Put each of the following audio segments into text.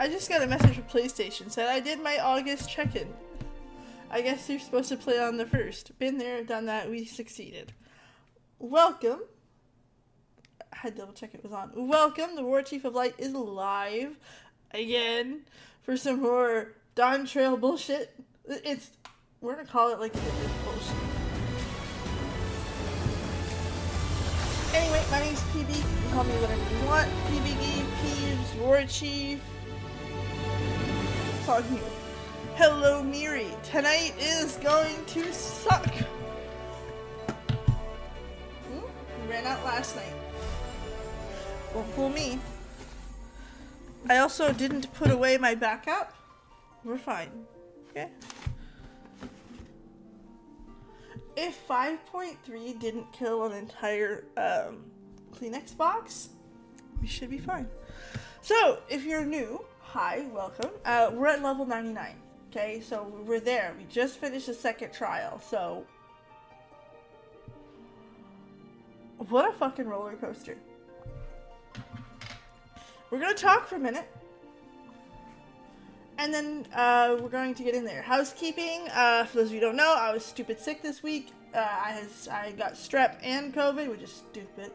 I just got a message from PlayStation, said I did my August check-in. I guess you're supposed to play on the 1st. Been there, done that, we succeeded. Welcome. I had to double check it was on. Welcome, the War Chief of Light is live again for some more Dawn Trail bullshit. We're gonna call it like it is bullshit. Anyway, my name's PB. You can call me whatever you want. PBG, Peeves, War Chief. Talking here. Hello, Miri. Tonight is going to suck. We ran out last night. Won't fool me. I also didn't put away my backup. We're fine. Okay? If 5.3 didn't kill an entire Kleenex box, we should be fine. So, if you're new, hi, welcome. We're at level 99. Okay, so we're there. We just finished the second trial, so... What a fucking roller coaster. We're gonna talk for a minute. And then we're going to get in there. Housekeeping, for those of you who don't know, I was stupid sick this week. I got strep and COVID, which is stupid.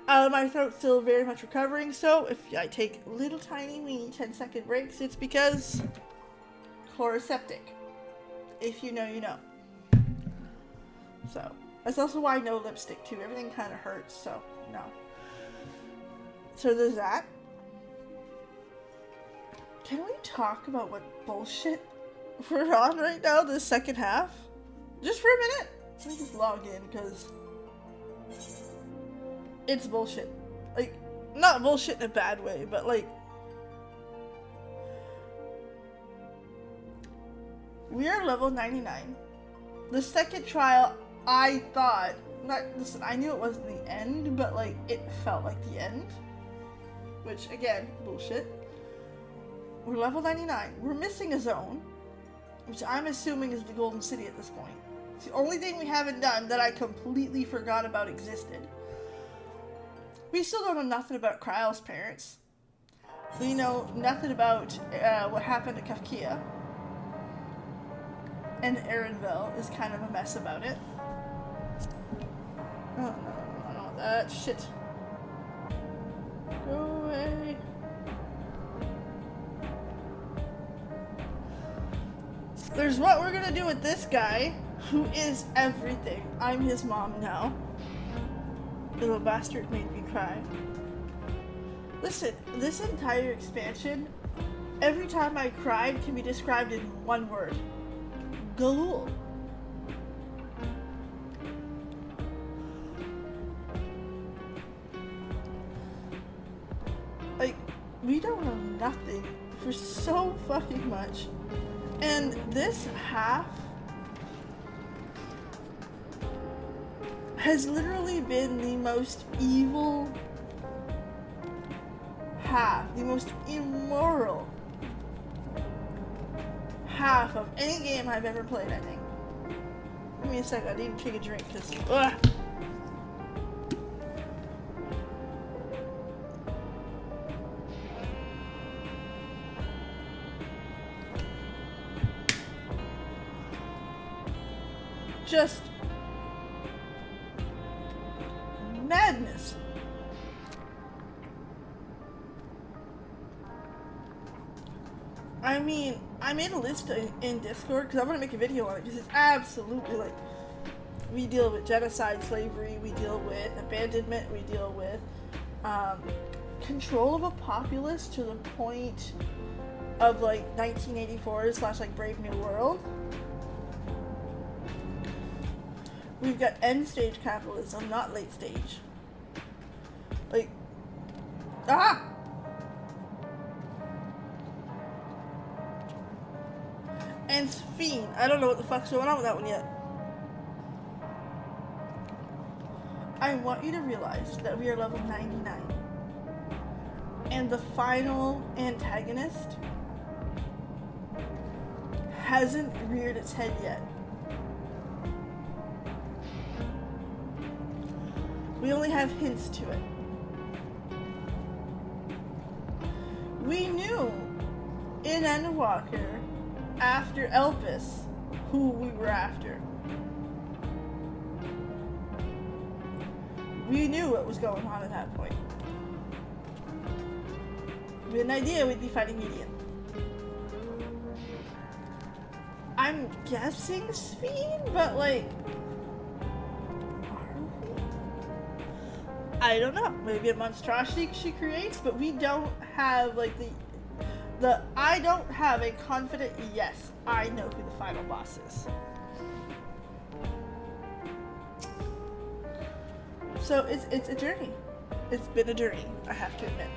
My throat's still very much recovering, so if I take little tiny weeny 10-second breaks, it's because chloroseptic. If you know, you know. So, that's also why no lipstick too. Everything kind of hurts, so no. So there's that. Can we talk about what bullshit we're on right now, the second half? Just for a minute. Let me just log in, because it's bullshit. Like, not bullshit in a bad way, but like, we are level 99. The second trial, I thought, listen, I knew it wasn't the end, but like, it felt like the end. Which, again, bullshit. We're level 99. We're missing a zone, which I'm assuming is the Golden City at this point. It's the only thing we haven't done that I completely forgot about existed. We still don't know nothing about Kryle's parents. We know nothing about what happened to Kafkia. And LVL is kind of a mess about it. Oh no, I don't want that shit. Go away. There's what we're gonna do with this guy, who is everything. I'm his mom now. Little bastard made me cry. Listen, this entire expansion, every time I cried can be described in one word. Galul. Like, we don't know nothing for so fucking much. And this half has literally been the most evil half, the most immoral half of any game I've ever played, I think. Give me a second, I need to take a drink, because, ugh. Just madness. I mean, I made a list in Discord because I'm gonna make a video on it because it's absolutely like, we deal with genocide, slavery, we deal with abandonment, we deal with control of a populace to the point of like 1984 / like Brave New World. We've got end stage capitalism, not late stage. Like, and Fiend. I don't know what the fuck's going on with that one yet. I want you to realize that we are level 99. And the final antagonist hasn't reared its head yet. We only have hints to it. We knew in Endwalker after Elpis, who we were after. We knew what was going on at that point. We had an idea we'd be fighting Median. I'm guessing Sphene, but like, are we? I don't know. Maybe a monstrosity she creates, but we don't have like I don't have a confident yes. I know who the final boss is. So it's a journey. It's been a journey, I have to admit.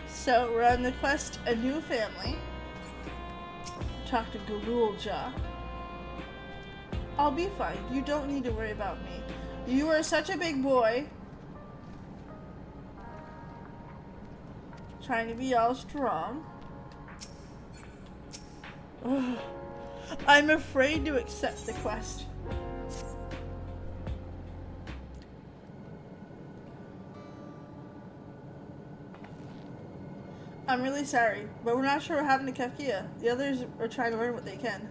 So we're on the quest, a new family. Talk to Galulja. I'll be fine. You don't need to worry about me. You are such a big boy. Trying to be all strong. Ugh. I'm afraid to accept the quest. I'm really sorry, but we're not sure what happened to Kefkia. The others are trying to learn what they can.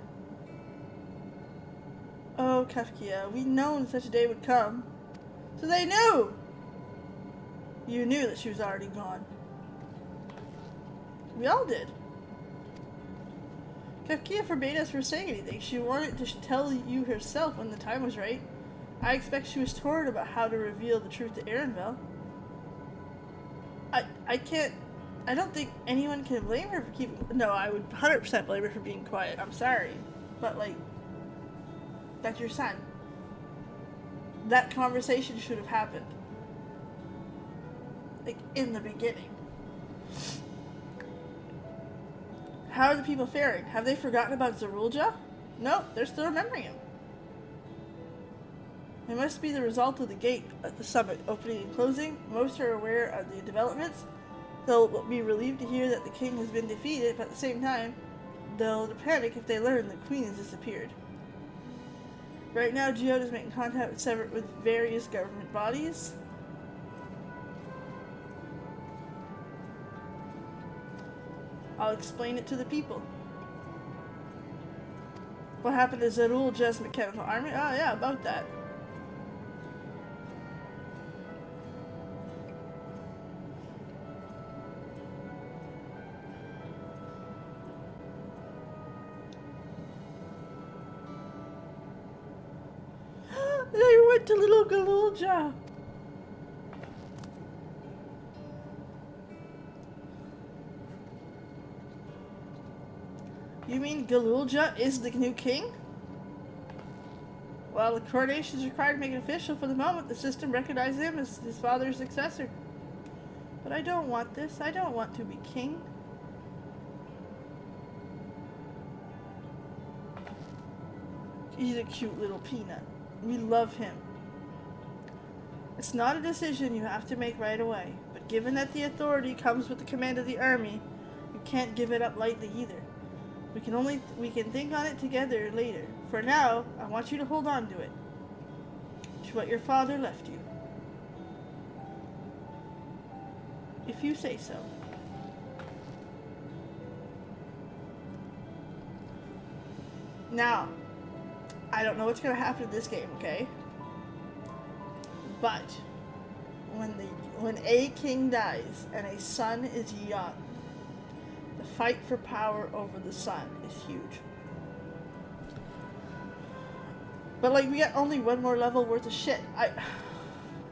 Oh, Kefkia, we'd known such a day would come. So they knew! You knew that she was already gone. We all did. Kefkia forbade us from saying anything. She wanted to tell you herself when the time was right. I expect she was torn about how to reveal the truth to Erenville. I don't think anyone can blame her for keeping... No, I would 100% blame her for being quiet. I'm sorry. But, like, that's your son. That conversation should have happened. Like, in the beginning. How are the people faring? Have they forgotten about Zarulja? No, they're still remembering him. It must be the result of the gate at the summit opening and closing. Most are aware of the developments. They'll be relieved to hear that the king has been defeated, but at the same time, they'll panic if they learn the queen has disappeared. Right now, Geode is making contact with various government bodies. I'll explain it to the people. What happened to Zarulja's mechanical army? Oh yeah, about that. They went to little Galulja. You mean Galulja is the new king? Well, the coronation is required to make it official. For the moment, the system recognizes him as his father's successor. But I don't want this. I don't want to be king. He's a cute little peanut. We love him. It's not a decision you have to make right away, but given that the authority comes with the command of the army, you can't give it up lightly either. We can think on it together later. For now, I want you to hold on to it. To what your father left you. If you say so. Now, I don't know what's going to happen in this game, okay? But when a king dies and a son is young, the fight for power over the son is huge. But like, we got only one more level worth of shit. I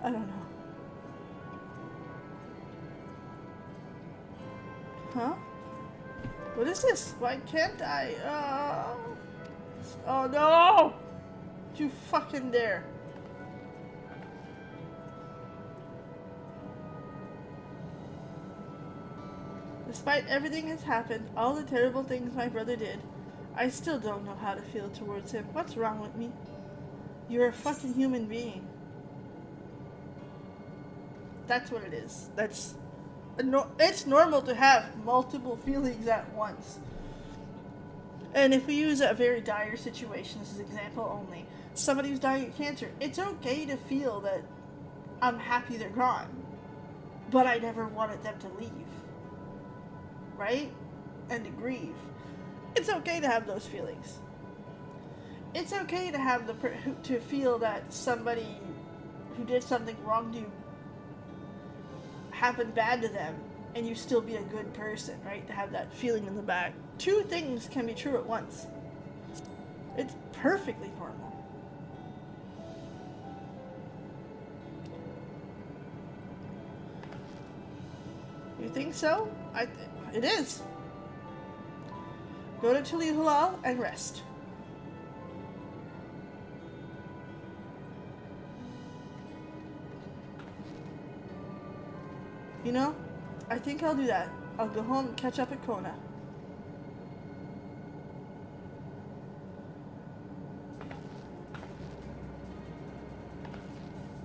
don't know. Huh? What is this? Why can't I? Oh no! Don't you fucking dare. Despite everything that's happened, all the terrible things my brother did, I still don't know how to feel towards him. What's wrong with me? You're a fucking human being. That's what it is. It's normal to have multiple feelings at once. And if we use a very dire situation as an example only, somebody who's dying of cancer, it's okay to feel that I'm happy they're gone, but I never wanted them to leave. right? And to grieve. It's okay to have those feelings. It's okay to have to feel that somebody who did something wrong to you happened bad to them, and you still be a good person, right? To have that feeling in the back. Two things can be true at once. It's perfectly normal. You think so? It is. Go to Tuli Halal and rest. You know, I think I'll do that. I'll go home and catch up at Kona.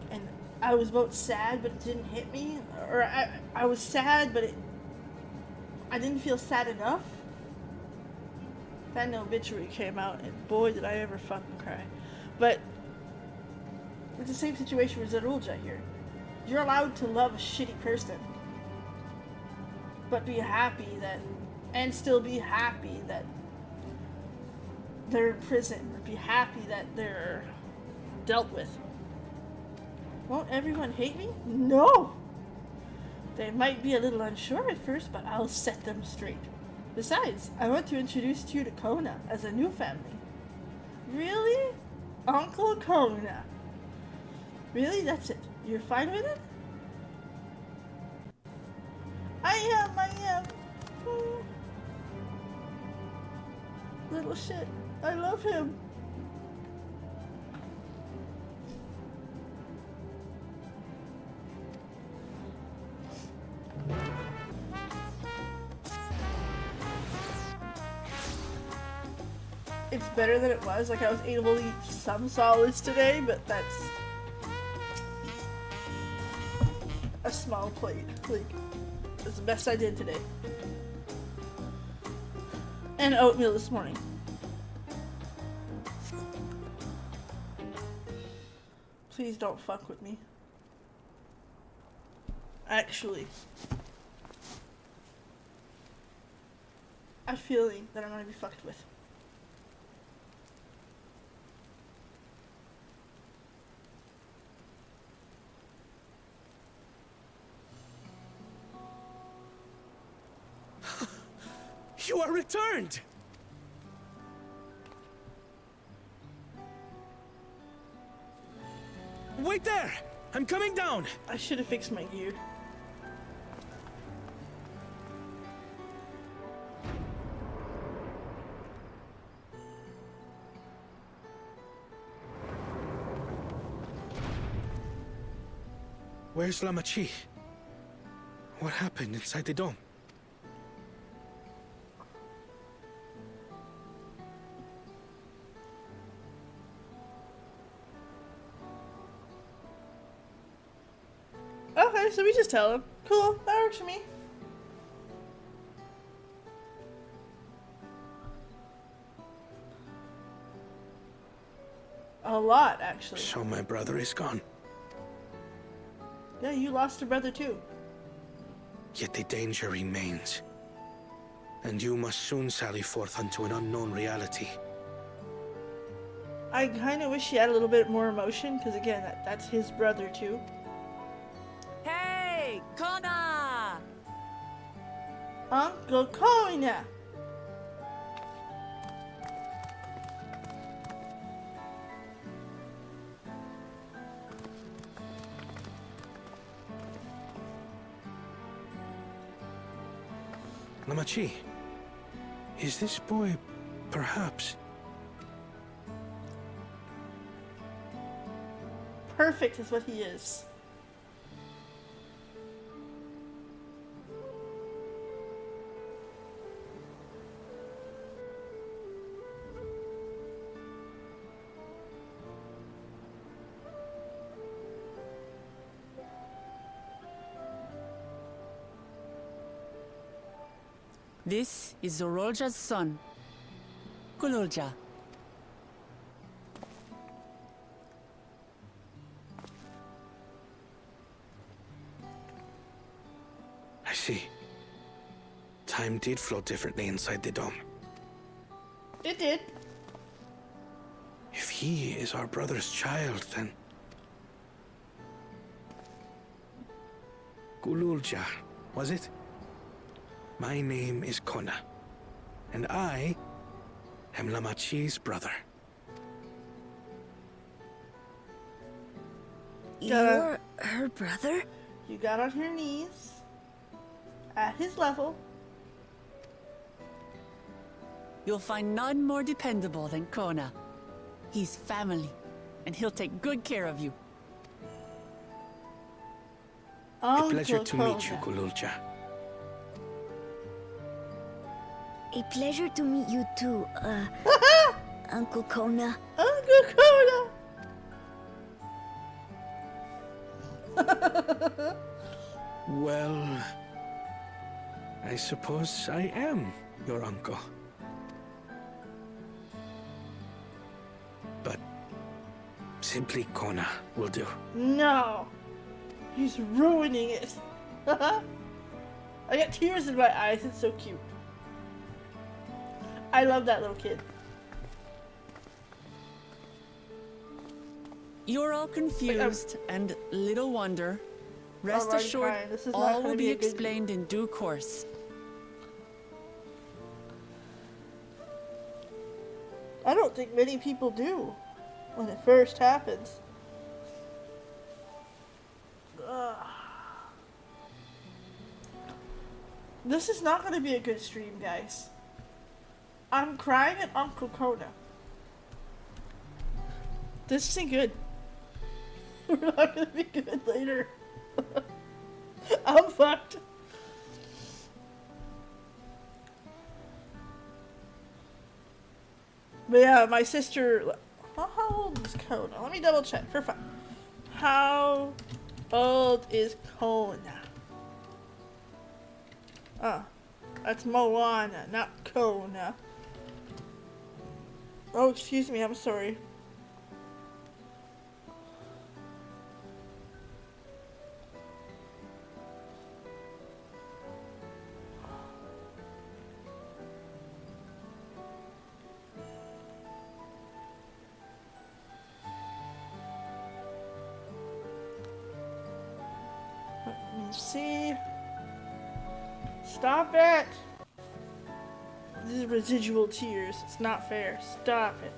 And I was both sad, but it didn't hit me. Or I was sad, but I didn't feel sad enough. Then the obituary came out, and boy, did I ever fucking cry. But it's the same situation with Zerulja here. You're allowed to love a shitty person, but be happy that, and still be happy that they're in prison, or be happy that they're dealt with. Won't everyone hate me? No! They might be a little unsure at first, but I'll set them straight. Besides, I want to introduce you to Kona as a new family. Really? Uncle Kona? Really? That's it? You're fine with it? I am. Little shit. I love him. It's better than it was. Like, I was able to eat some solids today, but that's a small plate. Like, that's the best I did today. And oatmeal this morning. Please don't fuck with me. Actually, I'm feeling that I'm gonna be fucked with. You are returned! Wait there! I'm coming down! I should have fixed my gear. Where's Lamachi? What happened inside the dome? Okay, so we just tell him. Cool, that works for me. A lot, actually. So my brother is gone. Yeah, you lost a brother too. Yet the danger remains. And you must soon sally forth unto an unknown reality. I kind of wish he had a little bit more emotion, because again, that's his brother too. Hey, Kona! Uncle Kona! Lamachi, is this boy, perhaps? Perfect is what he is. This is Zorolja's son, Kulolja. I see. time did flow differently inside the dome. It did. If he is our brother's child, then... Gululja, was it? My name is Kona, and I am Lamachi's brother. You're her brother? You got on your knees at his level. You'll find none more dependable than Kona. He's family, and he'll take good care of you. A pleasure to meet you, Gululja. A pleasure to meet you too, Uncle Kona. Uncle Kona. Well, I suppose I am your uncle. But simply Kona will do. No. He's ruining it. I got tears in my eyes. It's so cute. I love that little kid. You're all confused, and little wonder. Rest Alright, assured, fine. This is not all gonna will be be a good- explained in due course. I don't think many people do when it first happens. Ugh. This is not going to be a good stream, guys. I'm crying at Uncle Kona. This isn't good. We're not going to be good later. I'm fucked. But yeah, my sister... How old is Kona? Let me double check for fun. How old is Kona? Oh, that's Moana, not Kona. Oh, excuse me, I'm sorry. Let me see. Stop it! These are residual tears. It's not fair. Stop it.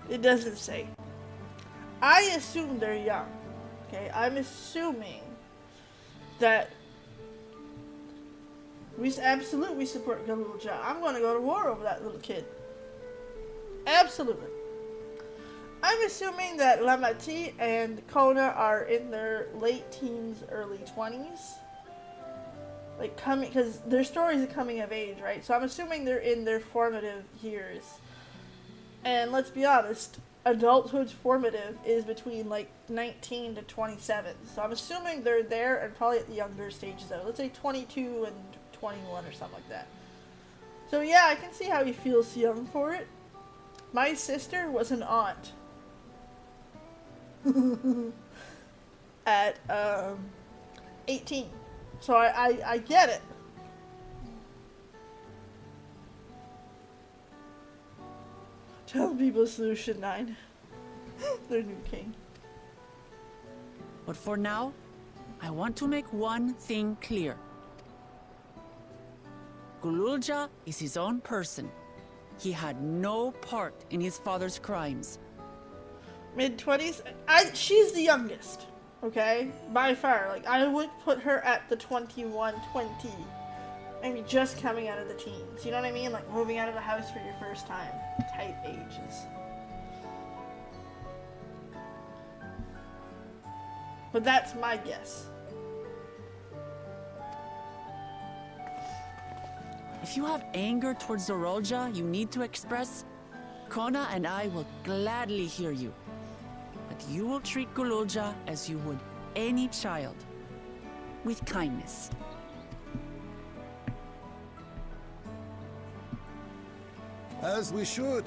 It doesn't say. I assume they're young. Okay, I'm assuming that we absolutely support Galuja. I'm gonna go to war over that little kid. Absolutely. I'm assuming that Lamati and Kona are in their late teens, early 20s. Like coming, because their stories are coming of age, right? So I'm assuming they're in their formative years. And let's be honest, adulthood formative is between like 19 to 27. So I'm assuming they're there and probably at the younger stages though. Let's say 22 and 21 or something like that. So yeah, I can see how he feels young for it. My sister was an aunt. At 18. So I get it. Tell people Solution 9. Their new king. But for now, I want to make one thing clear. Gululja is his own person. He had no part in his father's crimes. Mid-20s? She's the youngest. Okay? By far. Like, I would put her at the 21, 20. Maybe just coming out of the teens. You know what I mean? Like, moving out of the house for your first time. Type ages. But that's my guess. If you have anger towards Zorolja you need to express, Kona and I will gladly hear you. But you will treat Gululja as you would any child. with kindness. As we should.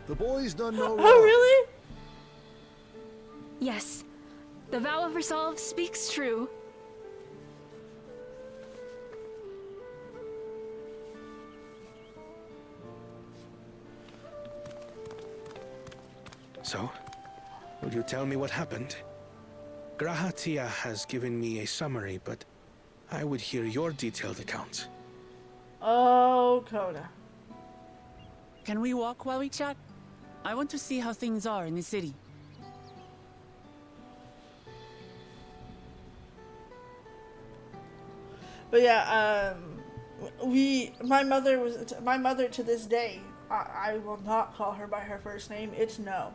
The boys done no wrong. Oh, really? Yes, the vow of resolve speaks true. So, will you tell me what happened? Grahatia has given me a summary, but I would hear your detailed account. Oh, Kona. Can we walk while we chat? I want to see how things are in the city. But yeah, my mother to this day, I will not call her by her first name. It's No.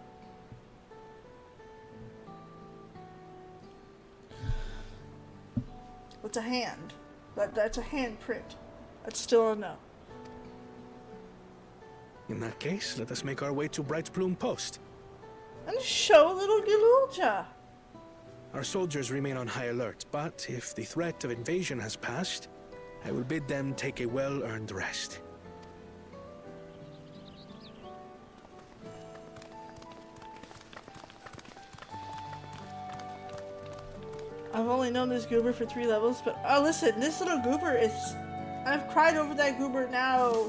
It's a hand. That's a handprint. That's still a no. In that case, let us make our way to Bright Plume Post. And show little Gilulja. Our soldiers remain on high alert, but if the threat of invasion has passed, I will bid them take a well-earned rest. I've only known this goober for 3 levels, but oh, listen, this little goober is... I've cried over that goober now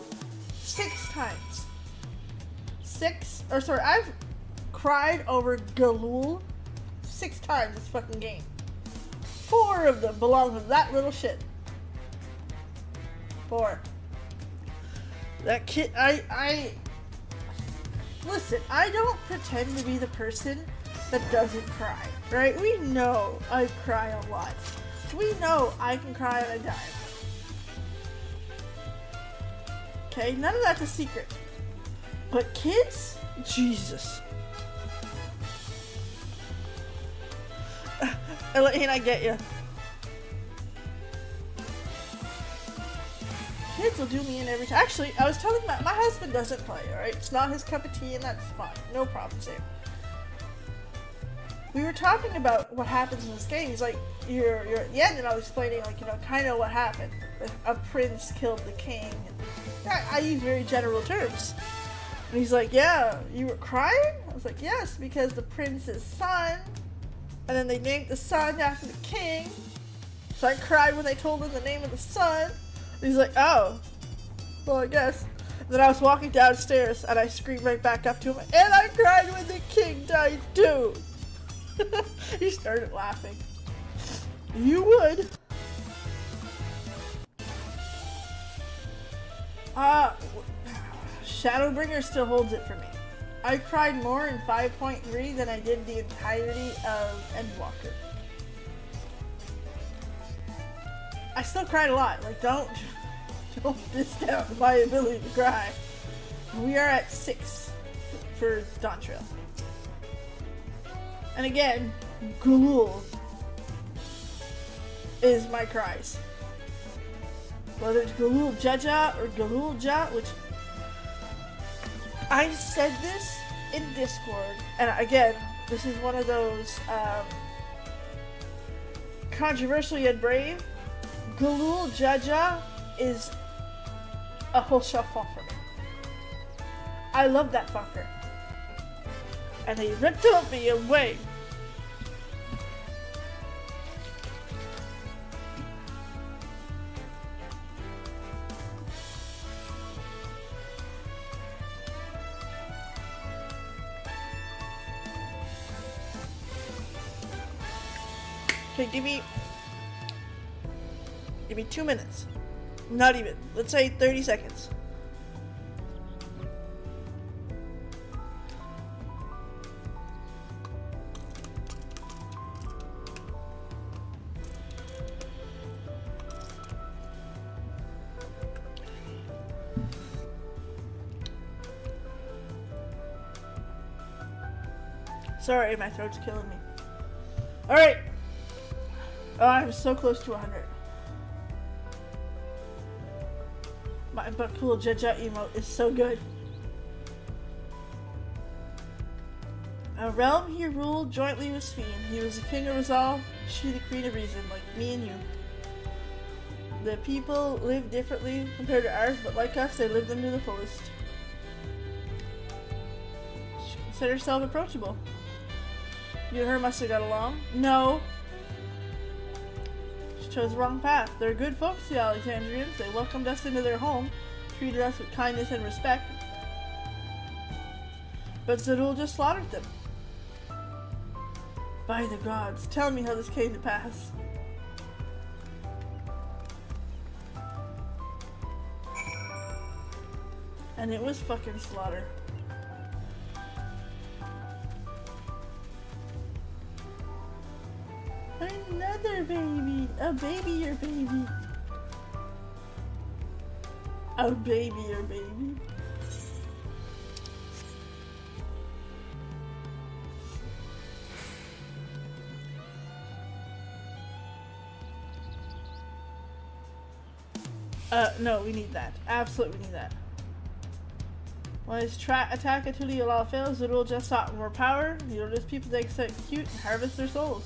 6 times. I've cried over Galul 6 times this fucking game. 4 of them belong to that little shit. 4. That kid, listen, I don't pretend to be the person that doesn't cry, right? We know I cry a lot. We know I can cry on a dime. Okay, none of that's a secret. But kids? Jesus. Elaine, I get you. Kids will do me in every time. Actually, I was telling my husband doesn't play, alright? It's not his cup of tea, and that's fine. No problem, Sam. We were talking about what happens in this game. He's like, you're at the end, and I was explaining, like, you know, kind of what happened. A prince killed the king. I use very general terms. And he's like, yeah, you were crying? I was like, yes, because the prince's son, and then they named the son after the king. So I cried when they told him the name of the son. And he's like, oh, well, I guess. And then I was walking downstairs, and I screamed right back up to him, and I cried when the king died too. He started laughing. You would. Shadowbringer still holds it for me. I cried more in 5.3 than I did the entirety of Endwalker. I still cried a lot. Like, don't discount my ability to cry. We are at 6 for Dawn Trail. And again, Galul is my cries. Whether it's Galul Jaja or Galul Ja, which I said this in Discord, and again, this is one of those controversial yet brave. Galul Jaja is a whole shelf fall for me. I love that fucker. And he ripped me away. Okay, give me 2 minutes. Not even. Let's say 30 seconds. Sorry, my throat's killing me. Alright. Oh, I'm so close to 100. My Bakul Jaja emote is so good. A realm he ruled jointly with Sphene. He was the king of resolve, she the queen of reason, like me and you. The people live differently compared to ours, but like us, they live them to the fullest. She considered herself approachable. You and her must have got along. No. She chose the wrong path. They're good folks, the Alexandrians. They welcomed us into their home, treated us with kindness and respect. But Zerul just slaughtered them. By the gods, tell me how this came to pass. And it was fucking slaughter. Another baby! A baby or baby? A baby or baby? No, we need that. Absolutely need that. When his attack at Tuliolal fails, Zerul just sought more power. He orders people to execute and harvest their souls.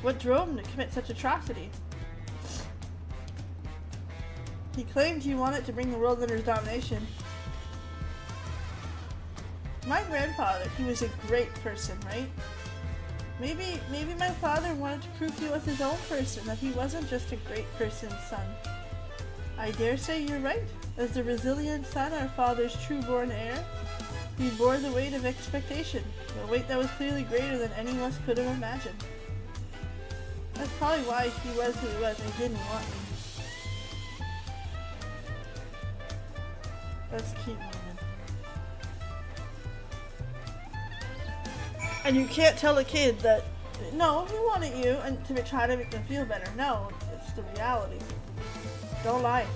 What drove him to commit such atrocity? He claimed he wanted to bring the world under his domination. My grandfather, he was a great person, right? Maybe my father wanted to prove he was his own person, that he wasn't just a great person's son. I dare say you're right. As the resilient son, our father's true-born heir, he bore the weight of expectation, a weight that was clearly greater than any of us could have imagined. That's probably why he was who he was and he didn't want me. Let's keep moving. And you can't tell a kid that, no, he wanted you, and to try to make them feel better. No, it's the reality. Don't lie.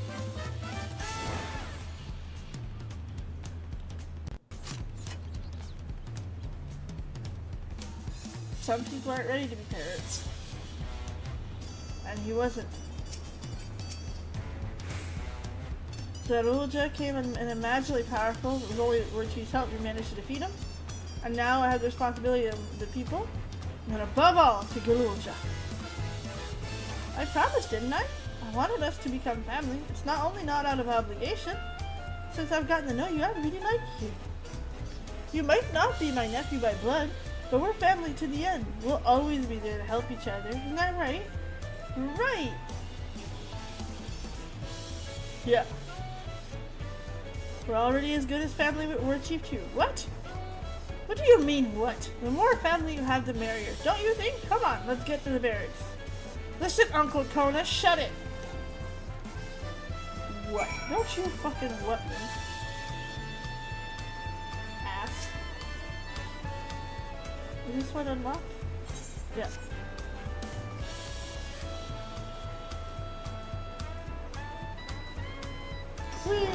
Some people aren't ready to be parents. And he wasn't. Zerulja came in imaginably powerful. It was only with Chi's help we managed to defeat him. And now I have the responsibility of the people. And above all, to Gilulja. I promised, didn't I? I wanted us to become family. It's not only not out of obligation. Since I've gotten to know you, I really like you. You might not be my nephew by blood, but we're family to the end. We'll always be there to help each other. Isn't that right? Right! Yeah. We're already as good as family with War Chief too. What? What do you mean, what? The more family you have, the merrier. Don't you think? Come on, let's get to the barracks. Listen, Uncle Kona, shut it! What? Don't you fucking what me? Ass. Is this one unlocked? Yeah. Whee!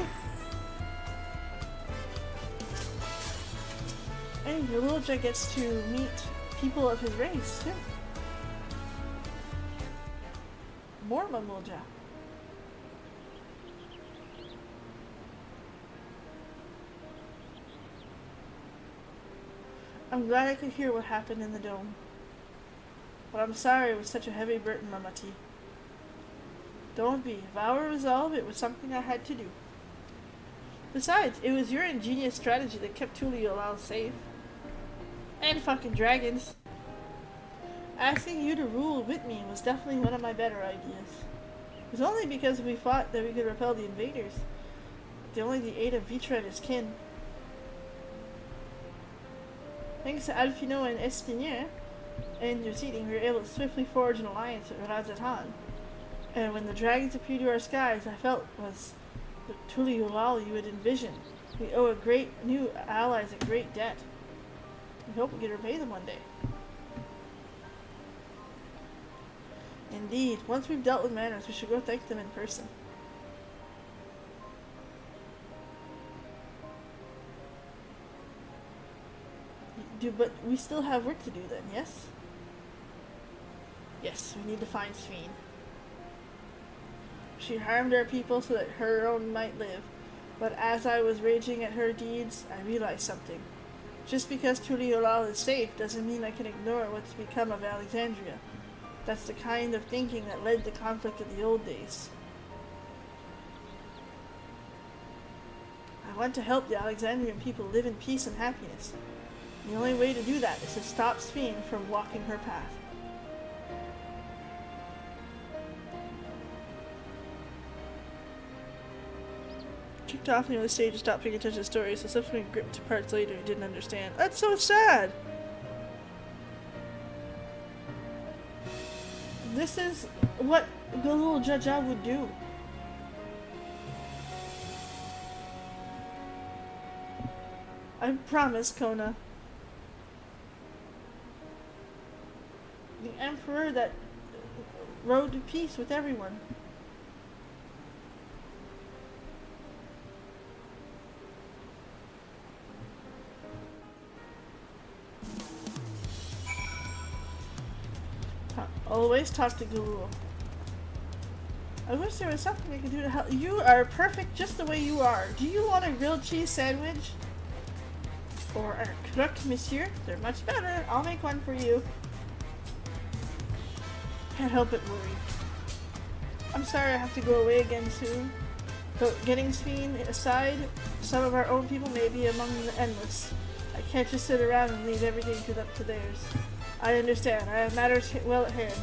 And Gilulja gets to meet people of his race, too. More Mamulja. I'm glad I could hear what happened in the dome. But I'm sorry it was such a heavy burden, Mamati. Don't be. If I were resolved, it was something I had to do. Besides, it was your ingenious strategy that kept Tuliolal safe. And fucking dragons. Asking you to rule with me was definitely one of my better ideas. It was only because we fought that we could repel the invaders. With only the aid of Vitra and his kin. Thanks to Alfino and Estinien and your seating, we were able to swiftly forge an alliance with Razatan. And when the dragons appeared to our skies, I felt was the Tuliolal you had envisioned. We owe new allies a great debt. We hope we can repay them one day. Indeed, once we've dealt with manners, we should go thank them in person. But we still have work to do then, yes? Yes, we need to find Sphene. She harmed our people so that her own might live. But as I was raging at her deeds, I realized something. Just because Tuliolal is safe doesn't mean I can ignore what's become of Alexandria. That's the kind of thinking that led to conflict in the old days. want to help the Alexandrian people live in peace and happiness. The only way to do that is to stop Sphene from walking her path. Kicked off near the stage and stopped paying attention to stories, so subsequently gripped to parts later he didn't understand. That's so sad! This is what the little Jaja would do. I promise, Kona. The Emperor that rode to peace with everyone. Always talk to Galul. I wish there was something I could do to help. You are perfect just the way you are. Do you want a grilled cheese sandwich? Or a croque, monsieur? They're much better. I'll make one for you. Can't help but worry. I'm sorry I have to go away again soon. But getting Sphene aside, some of our own people may be among the endless. I can't just sit around and leave everything up to theirs. I understand. I have matters well at hand.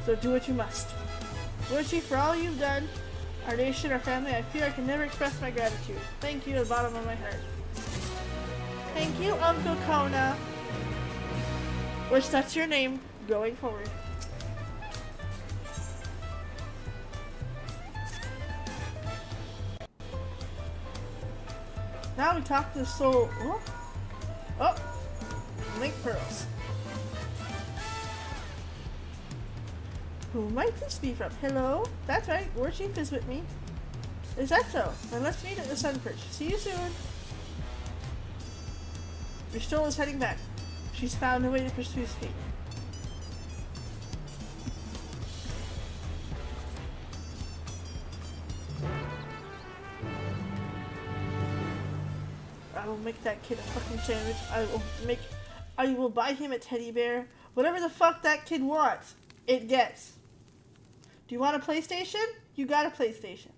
So do what you must. Roshi, for all you've done, our nation, our family, I feel I can never express my gratitude. Thank you at the bottom of my heart. Thank you, Uncle Kona. Which that's your name going forward. Now we talk to the soul. Oh! Link pearls. Who might this be from? Hello? That's right, Warchief is with me. Is that so? Then let's meet at the Sun Perch. See you soon. Ristol is heading back. She's found a way to pursue Sphene. I will make that kid a fucking sandwich. I will buy him a teddy bear. Whatever the fuck that kid wants, it gets. Do you want a PlayStation? You got a PlayStation.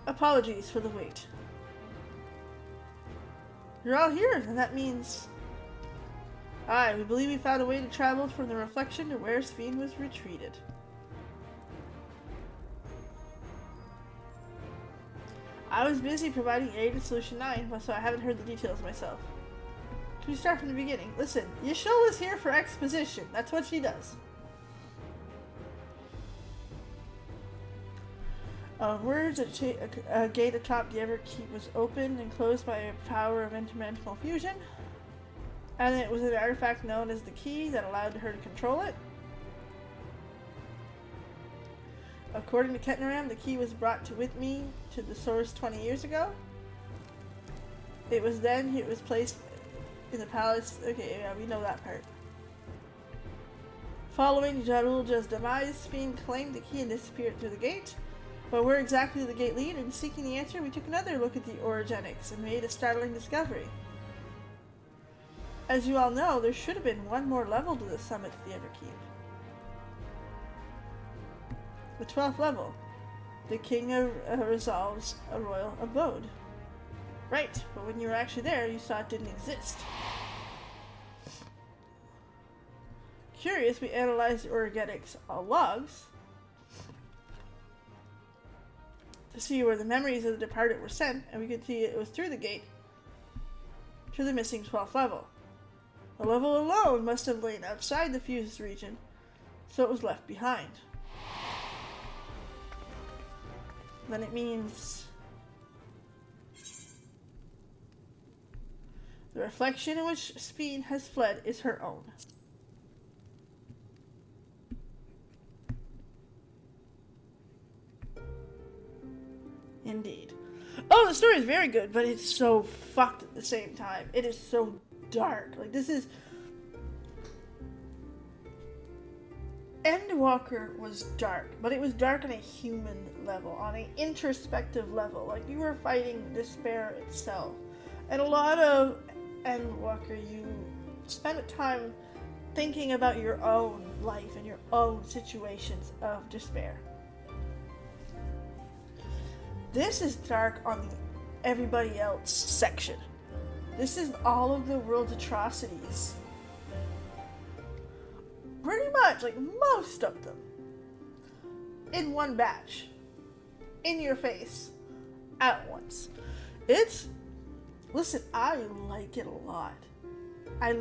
Apologies for the wait. You're all here, and that means... Aye, we believe we found a way to travel from the reflection to where Sphene was retreated. I was busy providing aid to Solution 9, so I haven't heard the details myself. Should we start from the beginning? Listen, Yashul is here for exposition. That's what she does. Words, a gate atop the Everkeep was opened and closed by a power of interdimensional fusion. And it was an artifact known as the key that allowed her to control it. According to Ketnaram, the key was brought with me to the source 20 years ago. It was placed in the palace. Okay, yeah, we know that part. Following Jarulja's demise, Sphene claimed the key and disappeared through the gate. But where exactly did the gate lead? In seeking the answer, we took another look at the orogenics and made a startling discovery. As you all know, there should have been one more level to the summit of the Everkeep. The 12th level. The King resolves a royal abode. Right, but when you were actually there, you saw it didn't exist. Curious, we analyzed the orogenics logs to see where the memories of the departed were sent, and we could see it was through the gate to the missing 12th level. The level alone must have lain outside the fused region, so it was left behind. Then it means the reflection in which Sphene has fled is her own. Indeed. Oh, the story is very good, but it's so fucked at the same time. It is so dark. Like, this is... Endwalker was dark, but it was dark on a human level, on an introspective level. Like, you were fighting despair itself. And a lot of Endwalker, you spend time thinking about your own life and your own situations of despair. This is dark on the everybody else section. This is all of the world's atrocities. Pretty much, like most of them. In one batch. In your face. At once. Listen, I like it a lot. I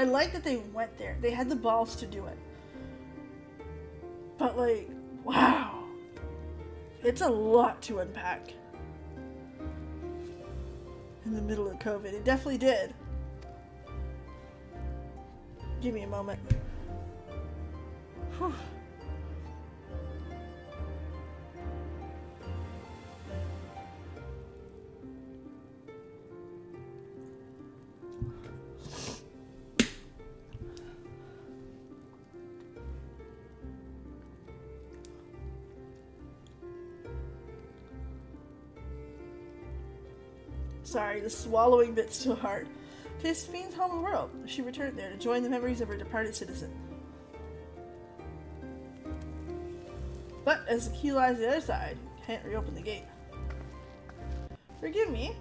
like that they went there. They had the balls to do it. But like, wow. It's a lot to unpack. In the middle of COVID. It definitely did. Give me a moment. Whew. Sorry, the swallowing bit's too hard. To Fiend's home world, she returned there to join the memories of her departed citizen. But as the key lies on the other side, you can't reopen the gate. Forgive me,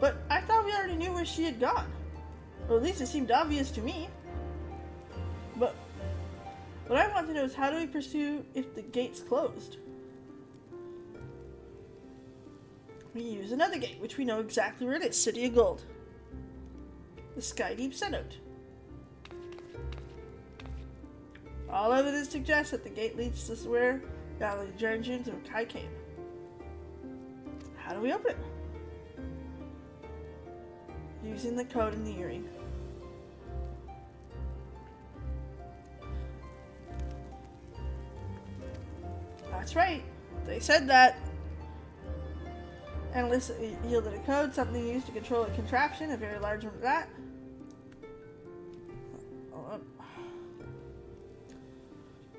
but I thought we already knew where she had gone. Or at least it seemed obvious to me. But what I want to know is, how do we pursue if the gate's closed? We use another gate, which we know exactly where it is. City of Gold. The Sky Deep Cenote. All evidence suggests that the gate leads to where the dungeons of Kai came. How do we open it? Using the code in the earring. That's right. They said that. Analysts yielded a code, something used to control a contraption, a very large one at that.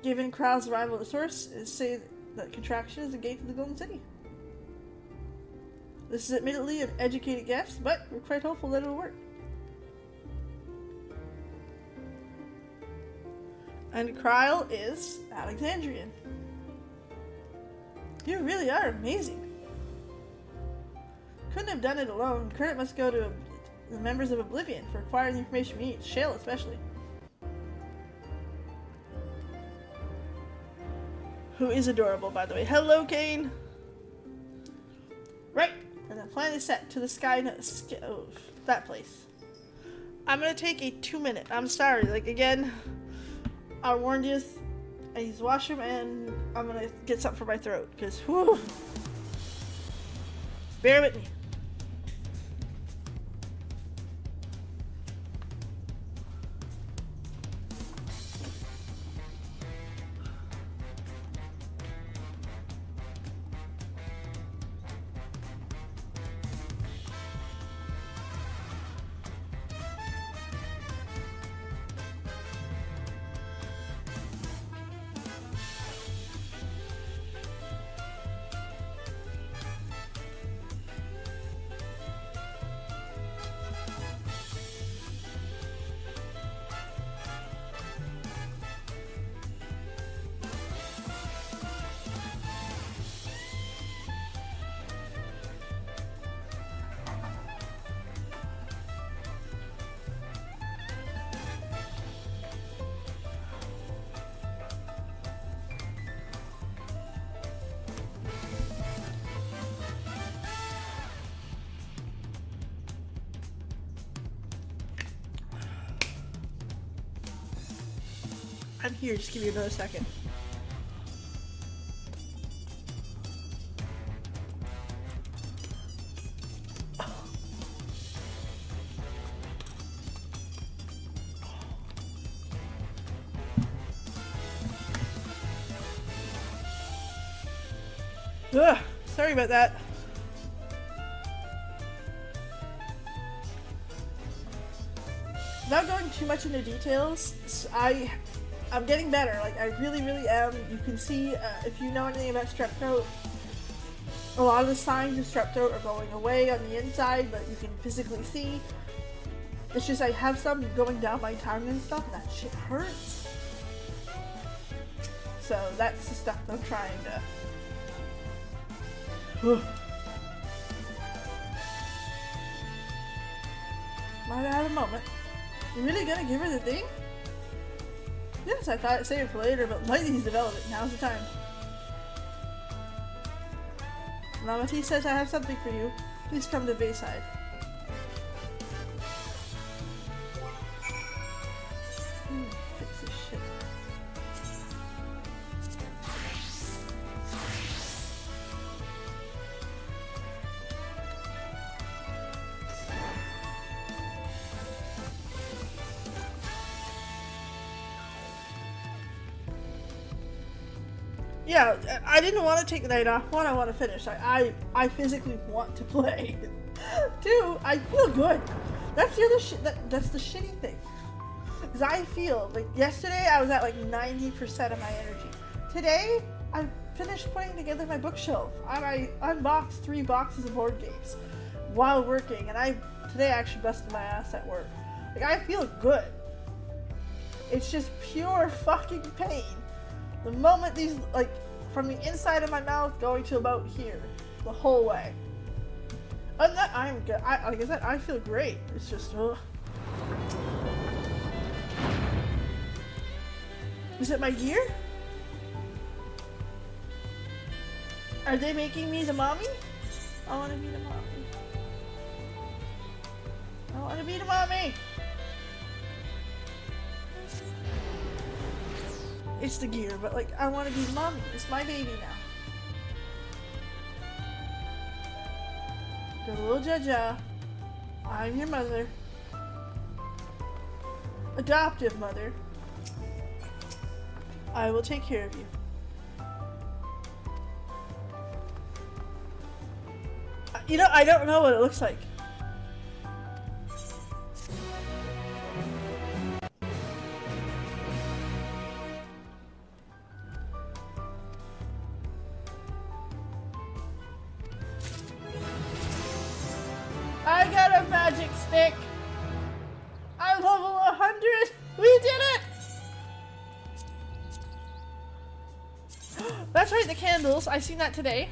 Given Krau's arrival at the source, is say that contraction is the gate to the Golden City. This is admittedly an educated guess, but we're quite hopeful that it'll work. And Kryle is Alexandrian. You really are amazing. Couldn't have done it alone. Credit must go to the members of Oblivion for acquiring the information we need. Shale especially. Who is adorable, by the way. Hello, Kane! Right, and the plan is set to the sky. Oh, that place. I'm gonna take a 2-minute. I'm sorry, like, again, I warned you. I use the washroom, and I'm gonna get something for my throat, because, whew. Bear with me. I'm here, just give me another second. Ugh, sorry about that. Without going too much into details, I'm getting better. Like, I really, really am. You can see, if you know anything about strep throat, A lot of the signs of strep throat are going away on the inside, but you can physically see. It's just I have some going down my tongue and stuff, and that shit hurts. So that's the stuff I'm trying to... Might have had a moment. You really gonna give her the thing? Yes, I thought I'd save it for later, but Lightly's developing. Now's the time. Lamati says I have something for you. Please come to Bayside. Fix this shit. Yeah, I didn't want to take the night off. One, I want to finish. I physically want to play. Two, I feel good. That's the other shit. That's the shitty thing. Because I feel like yesterday I was at like 90% of my energy. Today, I finished putting together my bookshelf. I unboxed 3 boxes of board games while working, and today I actually busted my ass at work. Like, I feel good. It's just pure fucking pain. The moment these, like, from the inside of my mouth going to about here, the whole way. Other than that, I'm good. Like I said, I feel great. It's just, ugh. Is it my gear? Are they making me the mommy? I want to be the mommy. I want to be the mommy! It's the gear, but like, I want to be the mommy. It's my baby now. Good little Jaja. I'm your mother. Adoptive mother. I will take care of you. You know, I don't know what it looks like. I got a magic stick. I'm level 100. We did it. That's right, the candles. I seen that today.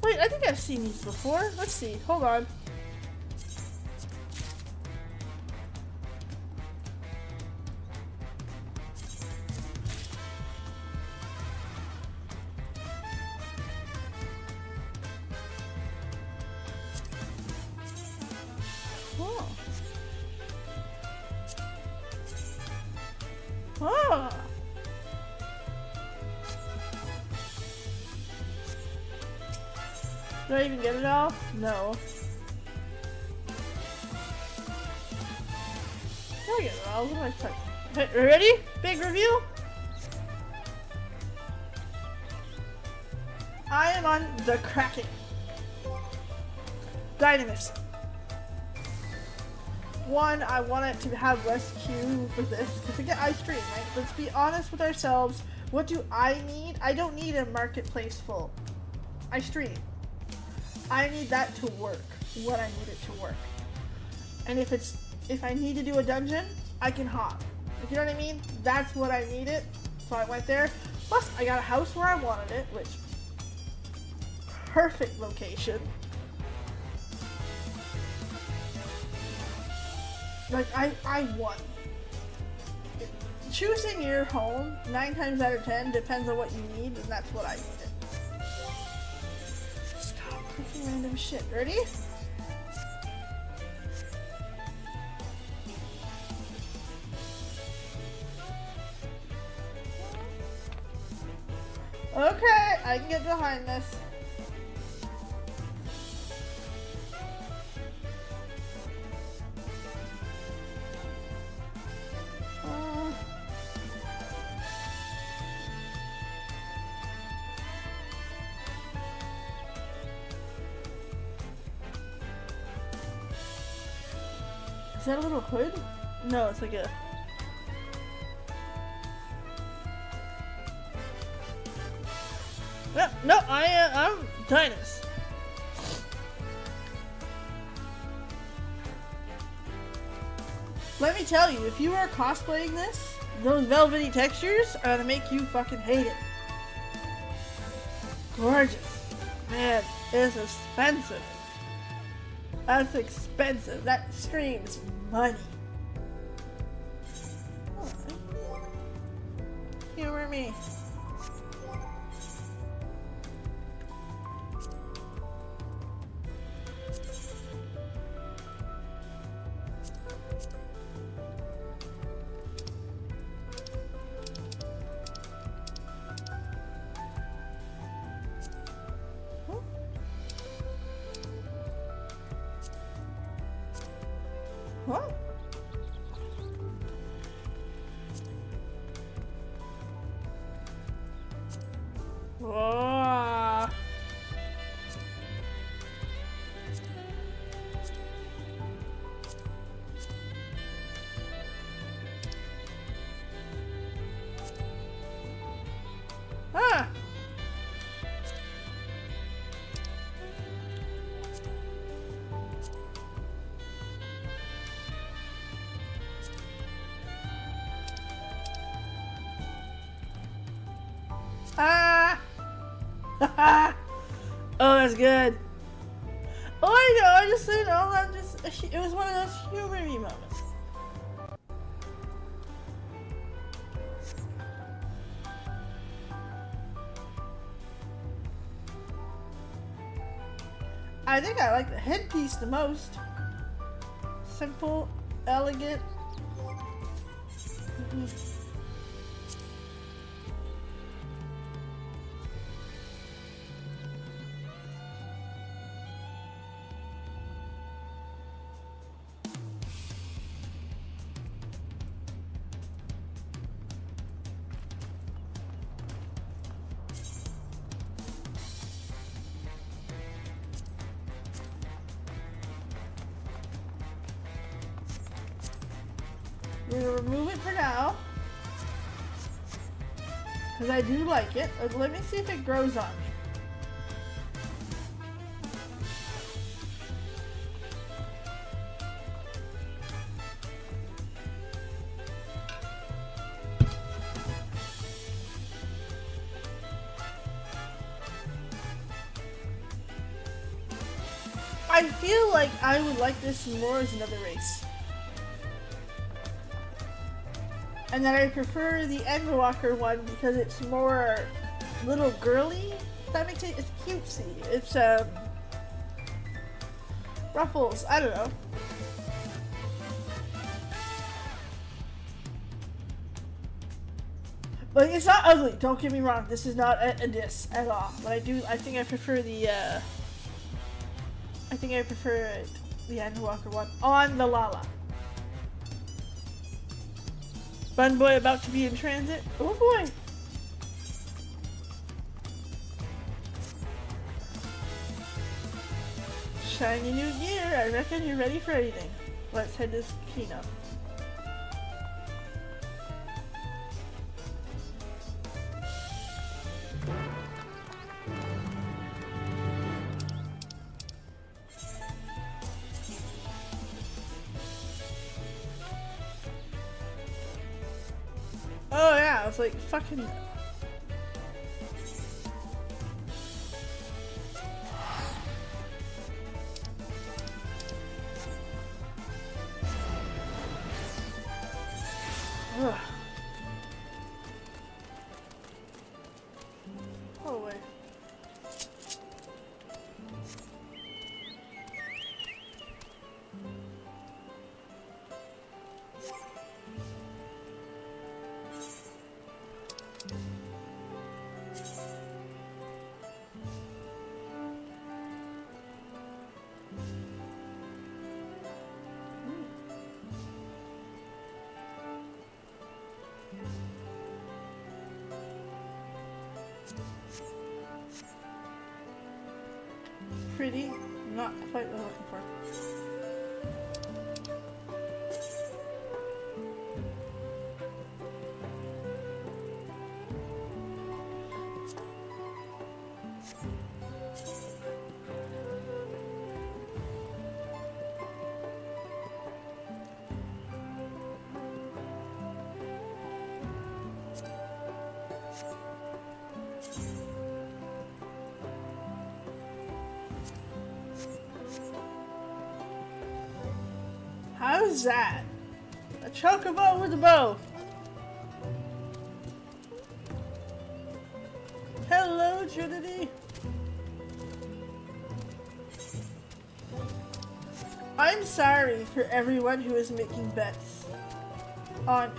Wait, I think I've seen these before. Let's see. Hold on. Oh. Do I even get it all? No. I get it all. What am I touching? Okay, ready? Big review? I am on the Kraken. Dynamis. One, I want it to have less queue for this, because again, I stream, right? Let's be honest with ourselves. What do I need? I don't need a marketplace full. I stream. I need that to work, what I need it to work. And if I need to do a dungeon, I can hop. You know what I mean? That's what I needed, so I went there. Plus, I got a house where I wanted it, which, perfect location. Like, I won. Choosing your home, 9 times out of 10, depends on what you need, and that's what I needed. Stop clicking random shit. Ready? Okay, I can get behind this. Is that a little hood? No, it's like a... No, no, I'm Tinus. Let me tell you, if you are cosplaying this, those velvety textures are gonna make you fucking hate it. Gorgeous. Man, it's expensive. That's expensive. That screams money. Humor me. What? Whoa. Ah. Ah! Oh, that's good. Oh, I know. I just, I'm just. It was one of those humory moments. I think I like the headpiece the most. Simple, elegant. We're gonna remove it for now. Because I do like it. Let me see if it grows on me. I feel like I would like this more as another race. And then I prefer the Endwalker one because it's more little girly. If that makes it, it's cutesy. It's ruffles. I don't know. But it's not ugly. Don't get me wrong. This is not a diss at all. But I think I prefer the. I think I prefer the Endwalker one on the Lala. Fun boy about to be in transit. Oh boy. Shiny new gear. I reckon you're ready for anything. Let's head to Kino. Oh yeah, I was like fucking. Ugh. Oh wait. Pretty, not quite what I'm looking for. How's that? A chocobo with a bow. Hello, Trinity. I'm sorry for everyone who is making bets on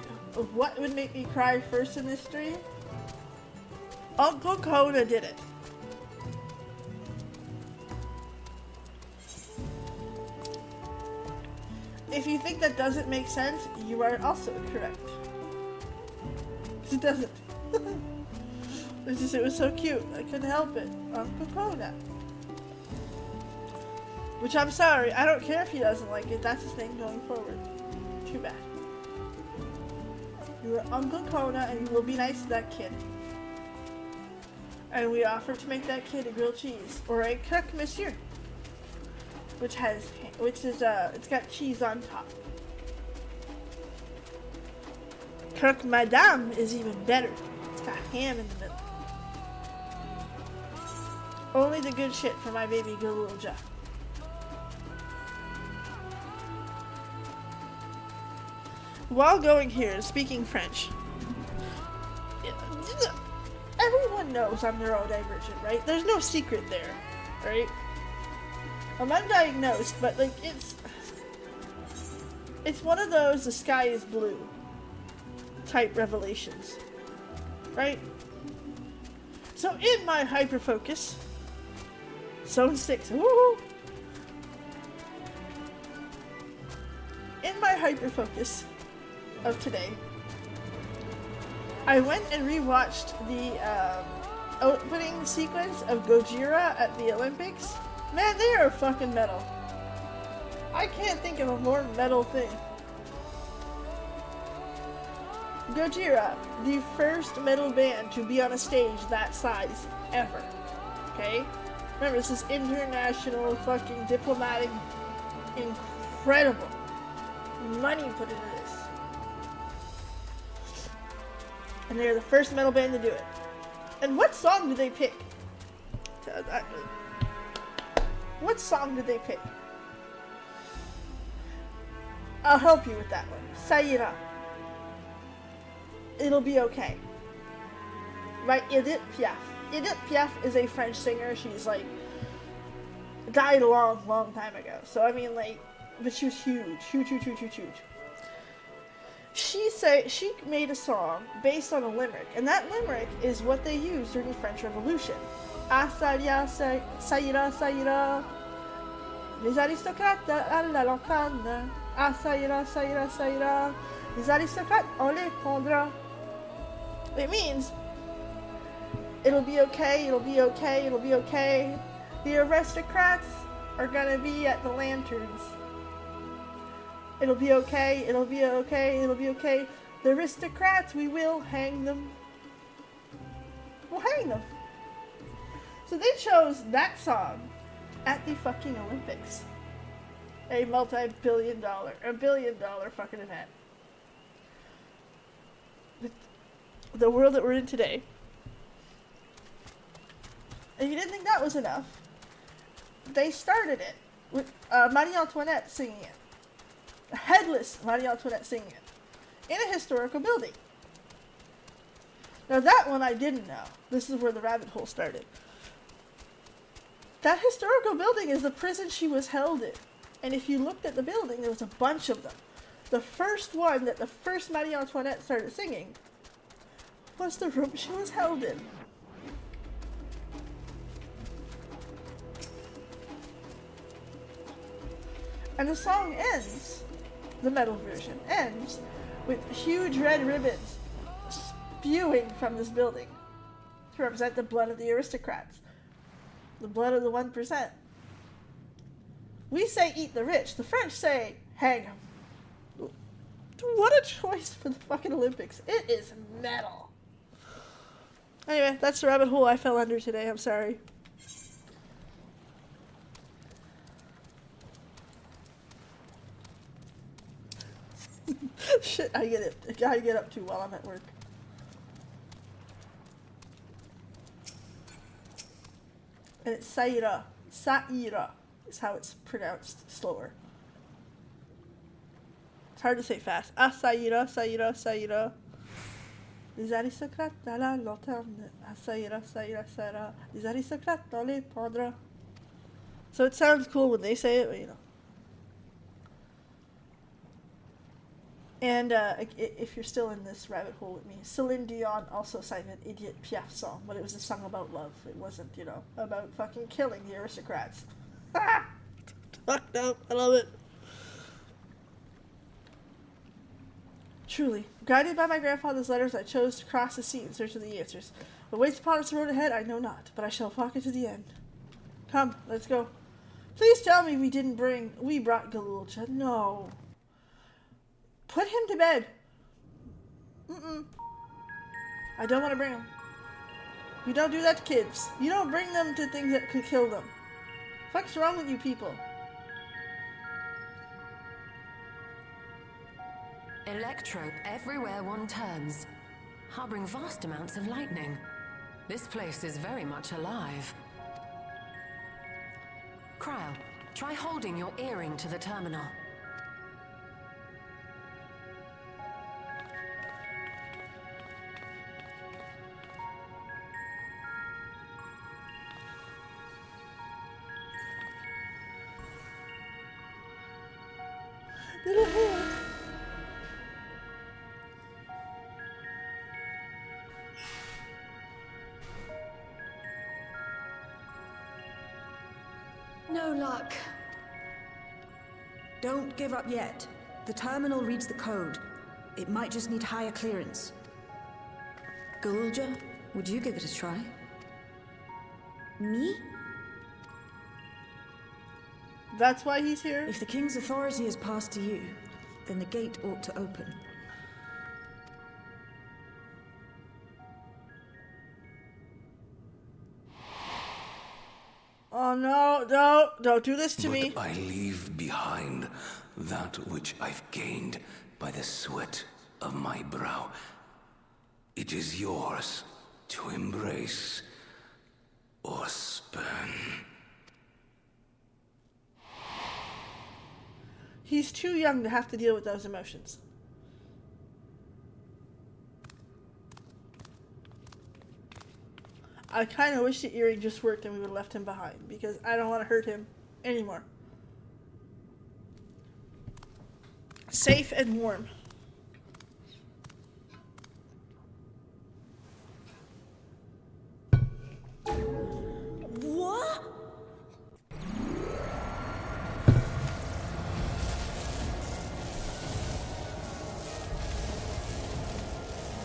what would make me cry first in this stream. Uncle Kona did it. If you think that doesn't make sense, you are also correct. It doesn't. It's just, it was so cute. I couldn't help it. Uncle Kona. Which I'm sorry, I don't care if he doesn't like it. That's his thing going forward. Too bad. You are Uncle Kona and you will be nice to that kid. And we offered to make that kid a grilled cheese. Or a croque monsieur. Which is it's got cheese on top. Croque madame is even better. It's got ham in the middle. Only the good shit for my baby Galuja. While going here, speaking French, everyone knows I'm neurodivergent, right? There's no secret there, right? I'm undiagnosed, but like it's one of those the sky is blue type revelations, right? So in my hyperfocus, zone 6, woo! In my hyperfocus of today, I went and rewatched the opening sequence of Gojira at the Olympics. Man, they are fucking metal. I can't think of a more metal thing. Gojira, the first metal band to be on a stage that size ever. Okay? Remember, this is international fucking diplomatic, incredible money put into this. And they're the first metal band to do it. And what song did they pick? What song did they pick? I'll help you with that one. Sayira. It'll be okay. Right, Edith Piaf. Edith Piaf is a French singer. She's like died a long, long time ago. So I mean, like, but she was huge. She made a song based on a limerick, and that limerick is what they used during the French Revolution. Asaria, Sayira, Sayira. Les aristocrates à la lanterne. Asaira, Sayira, Sayira. Les aristocrates, on les prendra. It means it'll be okay, it'll be okay, it'll be okay. The aristocrats are gonna be at the lanterns. It'll be okay, it'll be okay, it'll be okay. The aristocrats, we will hang them. We'll hang them. So they chose that song at the fucking Olympics. A multi-billion dollar, a $1 billion fucking event. The world that we're in today. And if you didn't think that was enough, they started it with Marie Antoinette singing it. Headless Marie Antoinette singing it. In a historical building. Now that one I didn't know. This is where the rabbit hole started. That historical building is the prison she was held in. And if you looked at the building, there was a bunch of them. The first one that the first Marie Antoinette started singing was the room she was held in. And the song ends, the metal version ends, with huge red ribbons spewing from this building to represent the blood of the aristocrats, the blood of the 1%. We say eat the rich, the French say hang them. What a choice for the fucking Olympics. It is metal. Anyway, that's the rabbit hole I fell under today, I'm sorry. Shit, I get up to while I'm at work. And it's Saira. Saira is how it's pronounced slower. It's hard to say fast. Asaira, Saira, Saira. Les aristocrates dans la lanterne. Asaira, Saira, Saira. Les aristocrates dans les pendres. So it sounds cool when they say it, but you know. And if you're still in this rabbit hole with me, Celine Dion also sang an Idiot Piaf song, but it was a song about love. It wasn't, you know, about fucking killing the aristocrats. Fucked up. I love it. Truly, guided by my grandfather's letters, I chose to cross the sea in search of the answers. What waits upon us the road ahead, I know not, but I shall walk it to the end. Come, let's go. Please tell me we brought Galulja. No. Put him to bed. I don't want to bring him. You don't do that to kids. You don't bring them to things that could kill them. What's wrong with you people? Electrope everywhere one turns, harboring vast amounts of lightning. This place is very much alive. Cryo, try holding your earring to the terminal. Did it move? No luck. Don't give up yet. The terminal reads the code. It might just need higher clearance. Galulja, would you give it a try? Me? That's why he's here? If the king's authority is passed to you, then the gate ought to open. Oh no, don't do this to me. But I leave behind that which I've gained by the sweat of my brow. It is yours to embrace or spurn. He's too young to have to deal with those emotions. I kind of wish the earring just worked and we would have left him behind, because I don't want to hurt him anymore. Safe and warm. What?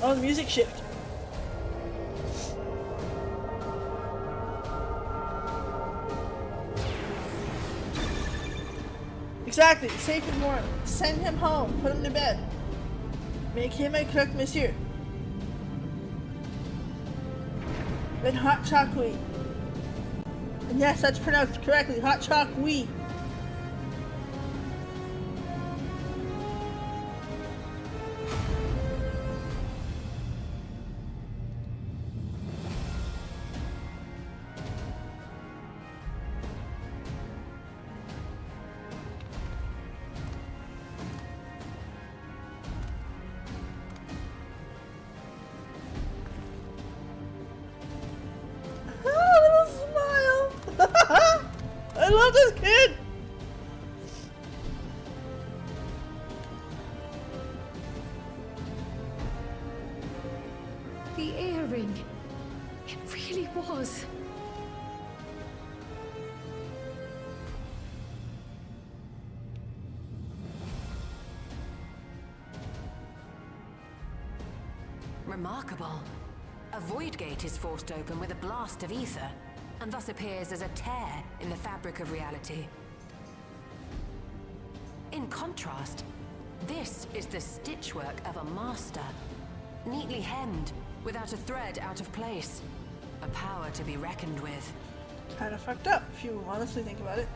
Oh, the music shift. Exactly, safe and warm. Send him home, put him to bed. Make him a croque monsieur. Then hot chocolate. And yes, that's pronounced correctly, hot chocolate. I love this kid! The earring. It really was. Remarkable. A void gate is forced open with a blast of ether, and thus appears as a tear in the fabric of reality. In contrast, this is the stitchwork of a master, neatly hemmed, without a thread out of place. A power to be reckoned with. Kinda fucked up, if you honestly think about it.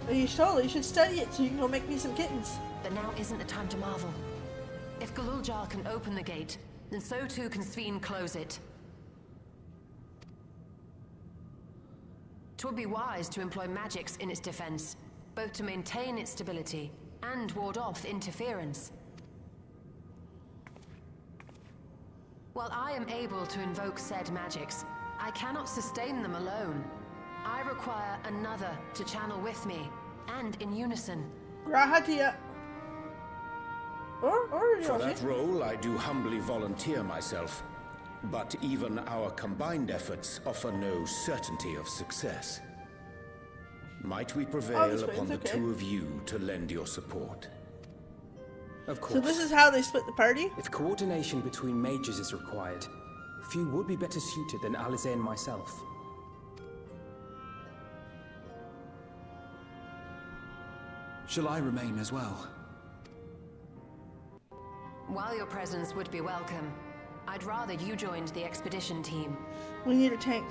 But you should study it so you can go make me some kittens. But now isn't the time to marvel. If Galuljar can open the gate, then so too can Sveen close it. 'Twould be wise to employ magics in its defense. both to maintain its stability and ward off interference. While I am able to invoke said magics, I cannot sustain them alone. I require another to channel with me, and in unison. Grahatia. Or For Yoshi. that role, I do humbly volunteer myself. But even our combined efforts offer no certainty of success. Might we prevail upon the two of you to lend your support? Of course. So this is how they split the party? If coordination between mages is required, few would be better suited than Alize and myself. Shall I remain as well? While your presence would be welcome, I'd rather you joined the expedition team. We need a tank.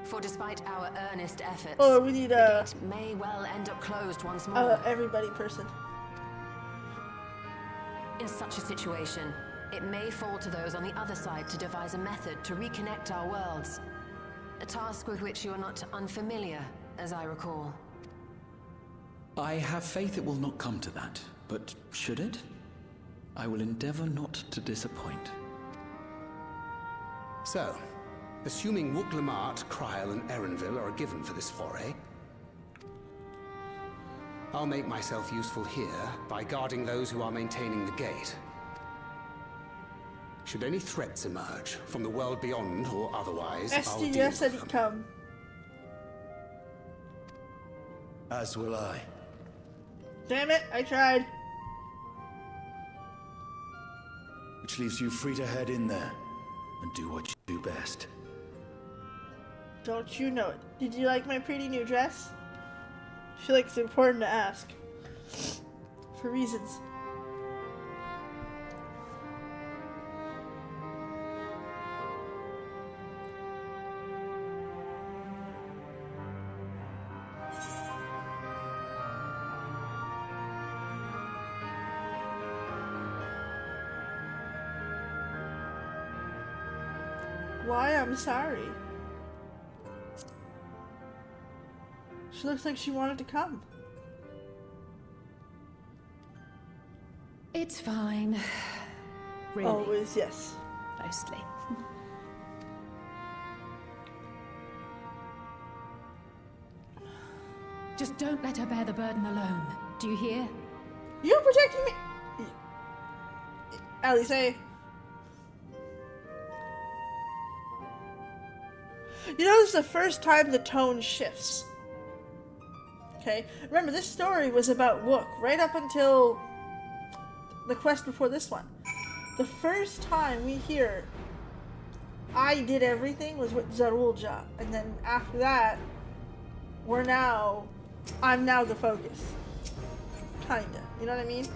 For despite our earnest efforts, Oh, we need the gate may well end up closed once more. Everybody person. In such a situation, it may fall to those on the other side to devise a method to reconnect our worlds. A task with which you are not unfamiliar, as I recall. I have faith it will not come to that, but should it? I will endeavor not to disappoint. So, assuming Wooklamart, Kryl, and Erenville are given for this foray, I'll make myself useful here by guarding those who are maintaining the gate. Should any threats emerge, from the world beyond or otherwise, I'll deal SDS with said them. he'd come. As will I. Damn it, I tried. Which leaves you free to head in there and do what you do best. Don't you know it? Did you like my pretty new dress? I feel like it's important to ask. For reasons. Why? I'm sorry. She looks like she wanted to come. It's fine. Really. Always, yes. Mostly. Just don't let her bear the burden alone. Do you hear? You're protecting me! Alice. You know, this is the first time the tone shifts. Okay? Remember, this story was about Wook, right up until the quest before this one. The first time we hear I did everything was with Zarulja, and then after that, I'm now the focus. Kinda. You know what I mean?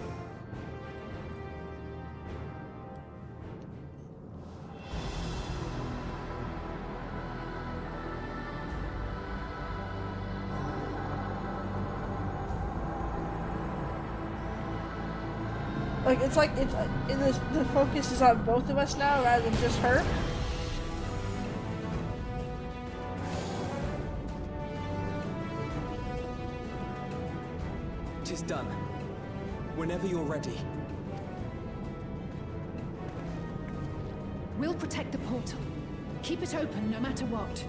Like, it's the focus is on both of us now rather than just her. It is done. Whenever you're ready. We'll protect the portal. Keep it open no matter what.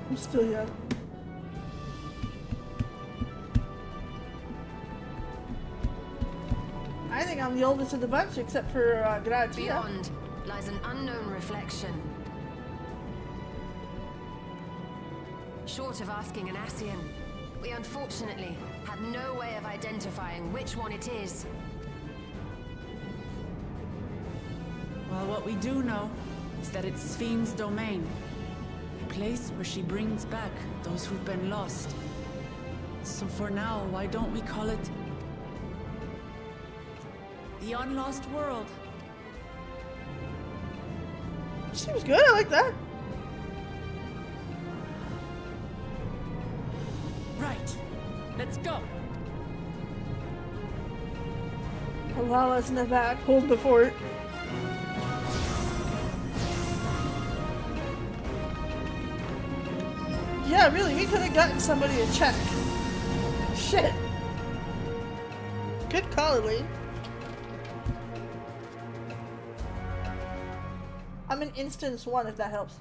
I'm still young. I think I'm the oldest of the bunch, except for Gratia. Beyond lies an unknown reflection. Short of asking an Ascian, we unfortunately have no way of identifying which one it is. Well, what we do know is that it's Fiend's domain. A place where she brings back those who've been lost. So for now, why don't we call it the Unlost World? Seems good, I like that. Right. Let's go. Lala's in the back, holding the fort. Yeah, really, we could have gotten somebody to check. Shit. Good call, Elaine. I'm in instance 1 if that helps.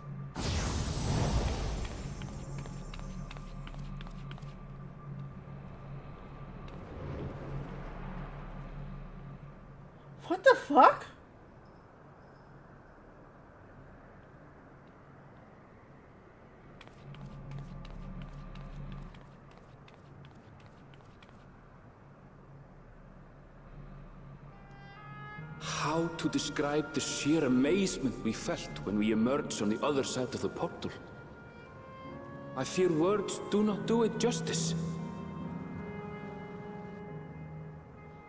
What the fuck? How to describe the sheer amazement we felt when we emerged on the other side of the portal? I fear words do not do it justice.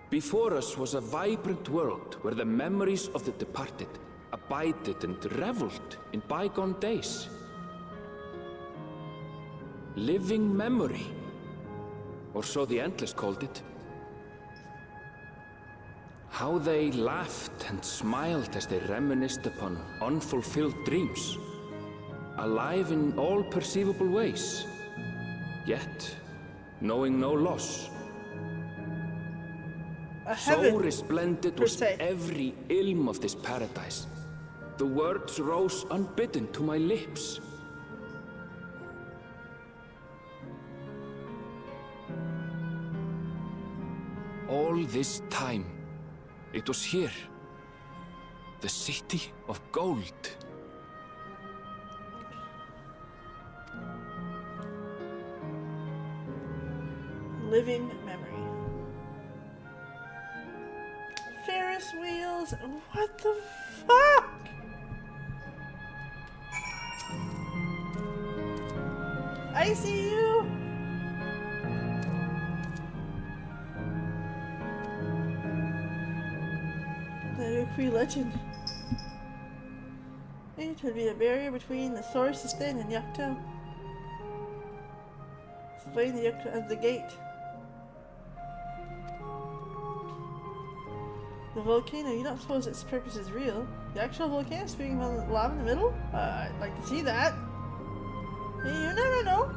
Before us was a vibrant world where the memories of the departed abided and reveled in bygone days. Living memory, or so the Endless called it. How they laughed and smiled as they reminisced upon unfulfilled dreams, alive in all perceivable ways, yet knowing no loss. So resplendent was every ilm of this paradise. The words rose unbidden to my lips. All this time, it was here, the city of gold. Living memory. Ferris wheels. What the fuck? I see you. The Cree legend. It would be a barrier between the source of Stin and Yukto. Explain the Yukto as the gate. The volcano, you don't suppose its purpose is real? The actual volcano spewing lava in the middle? I'd like to see that. You never know.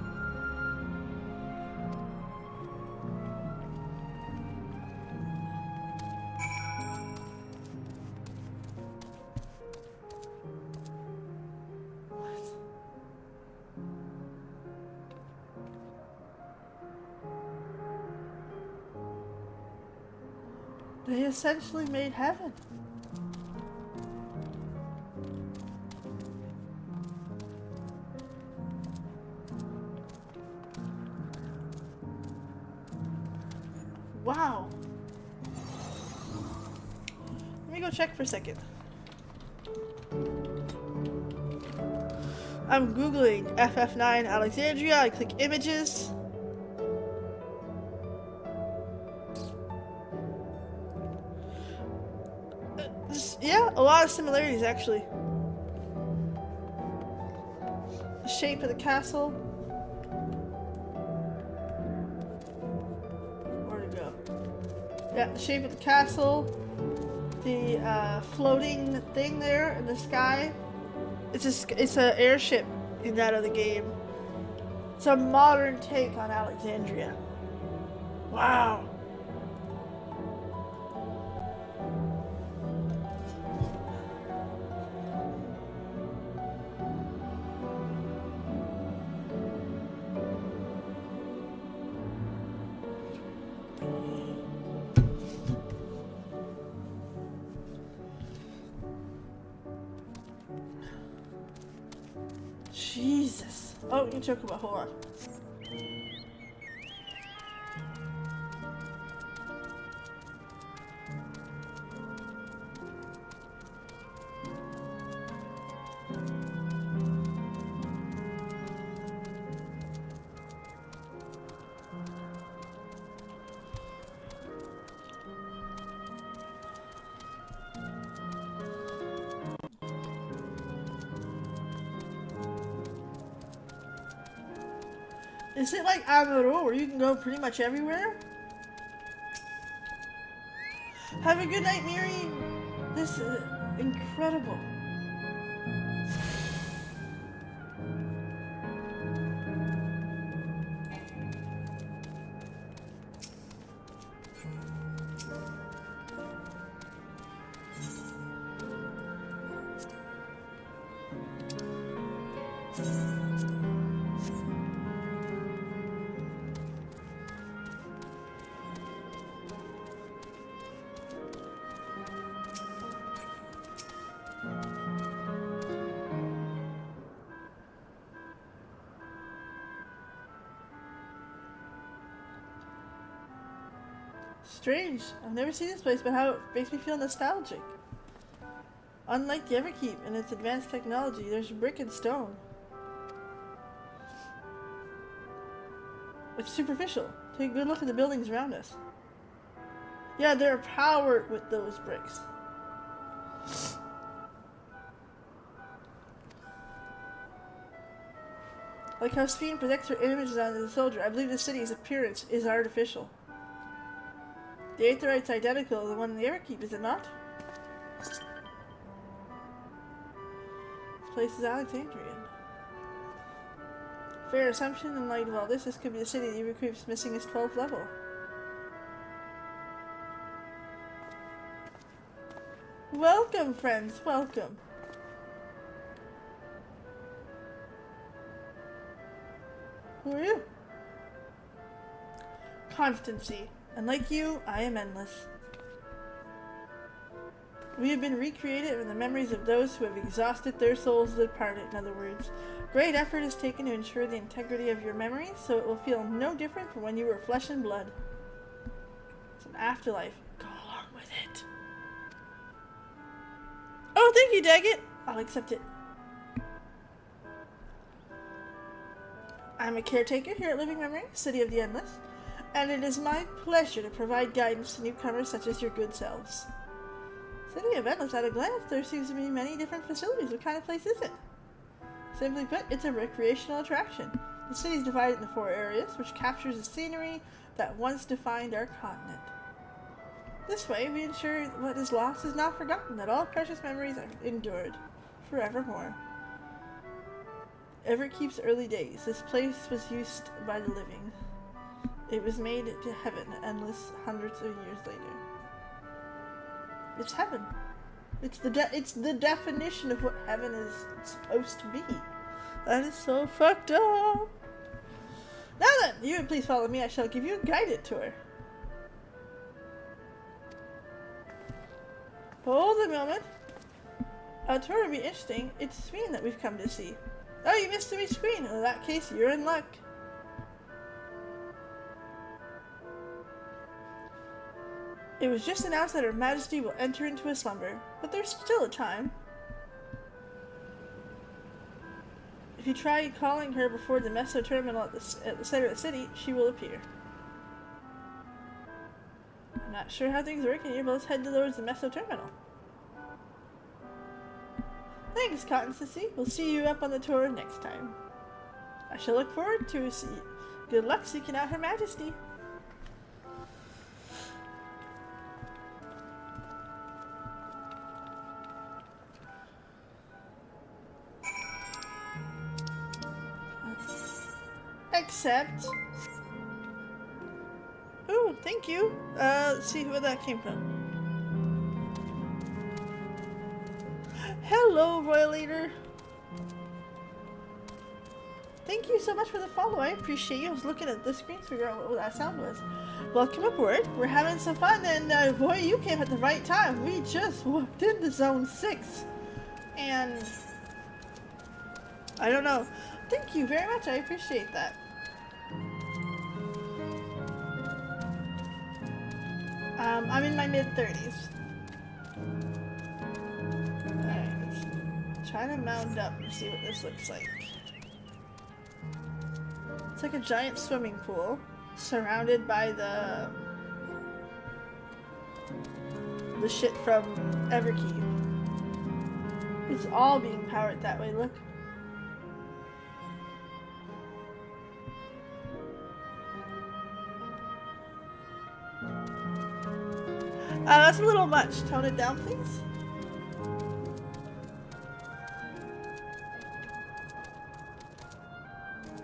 They essentially made heaven. Wow. Let me go check for a second. I'm Googling FF9 Alexandria. I click images. Yeah, a lot of similarities actually. The shape of the castle. Where'd it go? Yeah, the shape of the castle. The floating thing there in the sky. It's an airship in that other game. It's a modern take on Alexandria. Wow. Jesus. Oh, you can talk about, hold on. Is it like Amuro where you can go pretty much everywhere? Have a good night, Miri. This is incredible. Strange. I've never seen this place, but how it makes me feel nostalgic. Unlike the Everkeep and its advanced technology, there's brick and stone. It's superficial. Take a good look at the buildings around us. Yeah, they're powered with those bricks. Like how Sphene projects her images onto the soldier, I believe the city's appearance is artificial. The Aetherite's identical to the one in the Everkeep, is it not? This place is Alexandrian. Fair assumption in light of all this could be the city the Everkeep's missing its 12th level. Welcome, friends, welcome. Who are you? Constancy. And like you, I am endless. We have been recreated from the memories of those who have exhausted their souls departed, in other words. Great effort is taken to ensure the integrity of your memories, so it will feel no different from when you were flesh and blood. It's an afterlife. Go along with it. Oh, thank you, Daggett. I'll accept it. I'm a caretaker here at Living Memory, City of the Endless, and it is my pleasure to provide guidance to newcomers such as your good selves. City of Endless, at a glance, there seems to be many different facilities. What kind of place is it? Simply put, it's a recreational attraction. The city is divided into 4 areas, which captures the scenery that once defined our continent. This way, we ensure what is lost is not forgotten, that all precious memories are endured forevermore. Everkeep's early days, this place was used by the living. It was made to heaven, endless hundreds of years later. It's heaven. It's the definition of what heaven is supposed to be. That is so fucked up. Now then, you would please follow me. I shall give you a guided tour. Hold a moment. A tour would be interesting. It's Sphene that we've come to see. Oh, you missed the meet screen. In that case, you're in luck. It was just announced that Her Majesty will enter into a slumber, but there's still a time. If you try calling her before the Meso Terminal at the center of the city, she will appear. I'm not sure how things work in here, but let's head towards the Meso Terminal. Thanks, Constancy. We'll see you up on the tour next time. I shall look forward to it. Good luck seeking out Her Majesty. Except... Ooh, thank you. Let's see where that came from. Hello, Royal Leader. Thank you so much for the follow. I appreciate you. I was looking at the screen to figure out what that sound was. Welcome aboard. We're having some fun, and boy, you came at the right time. We just walked into Zone 6. And... I don't know. Thank you very much. I appreciate that. I'm in my mid-30s. Alright, let's try to mount up and see what this looks like. It's like a giant swimming pool, surrounded by the shit from Everkeep. It's all being powered that way, look. That's a little much. Tone it down, please.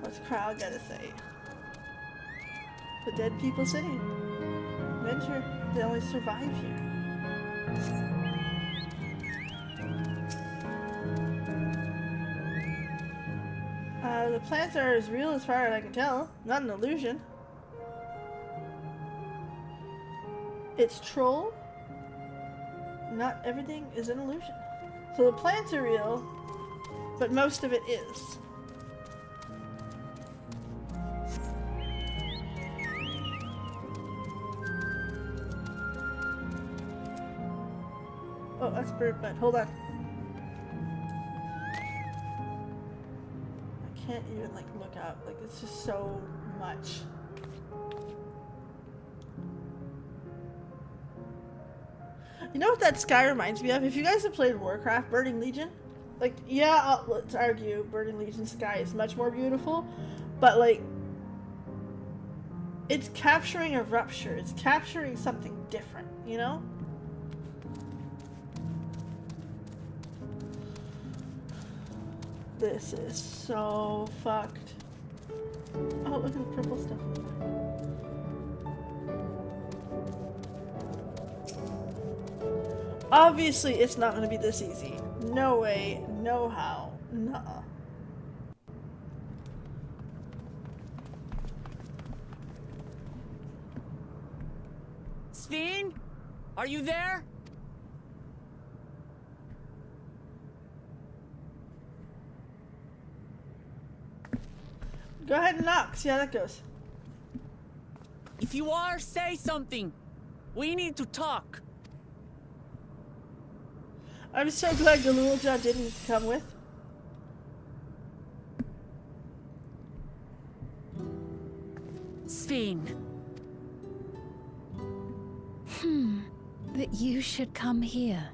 What's crowd gotta say? The dead people city. Venture, they only survive here. The plants are as real as far as I can tell. Not an illusion. It's troll. Not everything is an illusion. So the plants are real, but most of it is. Oh, that's bird butt. Hold on. I can't even like look up. Like it's just so much. You know what that sky reminds me of? If you guys have played Warcraft, Burning Legion, like yeah, let's argue Burning Legion sky is much more beautiful, but like it's capturing a rupture. It's capturing something different, you know? This is so fucked. Oh, look at the purple stuff. Obviously, it's not gonna be this easy. No way, no how, nuh-uh. Sven? Are you there? Go ahead and knock, see how that goes. If you are, say something. We need to talk. I'm so glad Galulja didn't come with. Sven. That you should come here.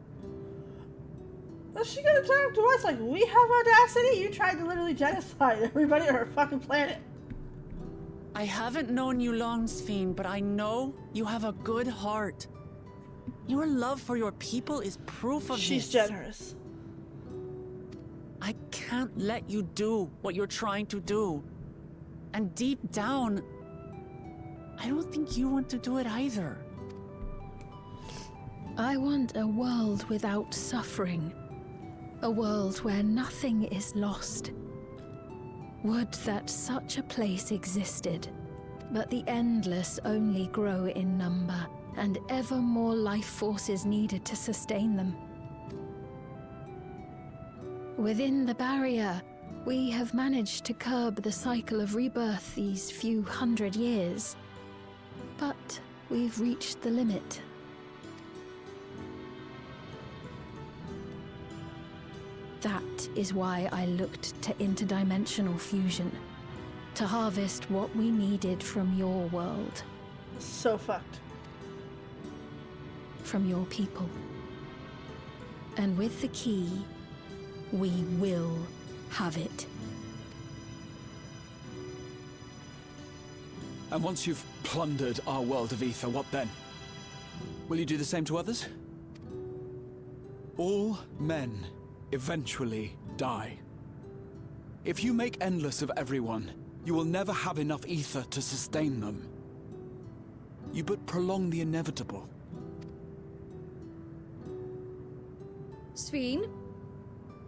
What's she gonna talk to us? Like, we have audacity? You tried to literally genocide everybody on our fucking planet. I haven't known you long, Sven, but I know you have a good heart. Your love for your people is proof of this. She's generous. I can't let you do what you're trying to do. And deep down, I don't think you want to do it either. I want a world without suffering. A world where nothing is lost. Would that such a place existed, but the endless only grow in number, and ever more life forces needed to sustain them. Within the barrier, we have managed to curb the cycle of rebirth these few hundred years. But we've reached the limit. That is why I looked to interdimensional fusion, to harvest what we needed from your world. So fucked. From your people. And with the key, we will have it. And once you've plundered our world of ether, what then? Will you do the same to others? All men eventually die. If you make endless of everyone, you will never have enough ether to sustain them. You but prolong the inevitable. Sven,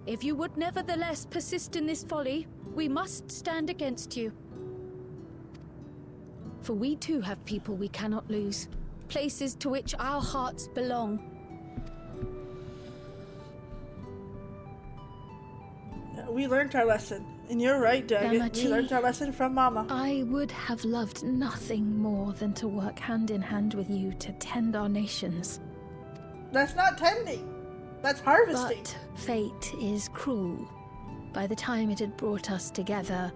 if you would nevertheless persist in this folly, we must stand against you. For we too have people we cannot lose, places to which our hearts belong. We learned our lesson. And you're right, Daggett. We learned our lesson from Mama. I would have loved nothing more than to work hand in hand with you to tend our nations. That's not tending. That's harvesting. But fate is cruel. By the time it had brought us together,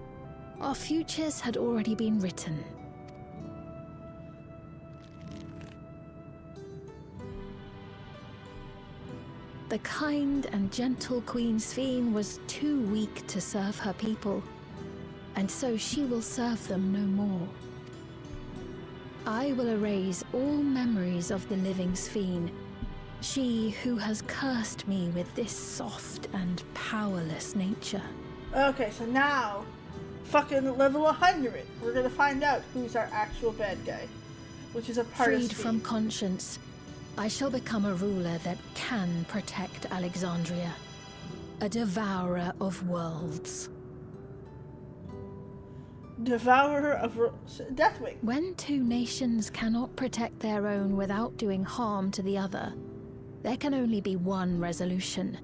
our futures had already been written. The kind and gentle Queen Sven was too weak to serve her people, and so she will serve them no more. I will erase all memories of the living Sphene. She who has cursed me with this soft and powerless nature. Okay, so now, fucking level 100, we're gonna find out who's our actual bad guy, which is a part of Freed Sphene. from conscience, I shall become a ruler that can protect Alexandria. A devourer of worlds. Devourer of Deathwing. When two nations cannot protect their own without doing harm to the other, there can only be one resolution.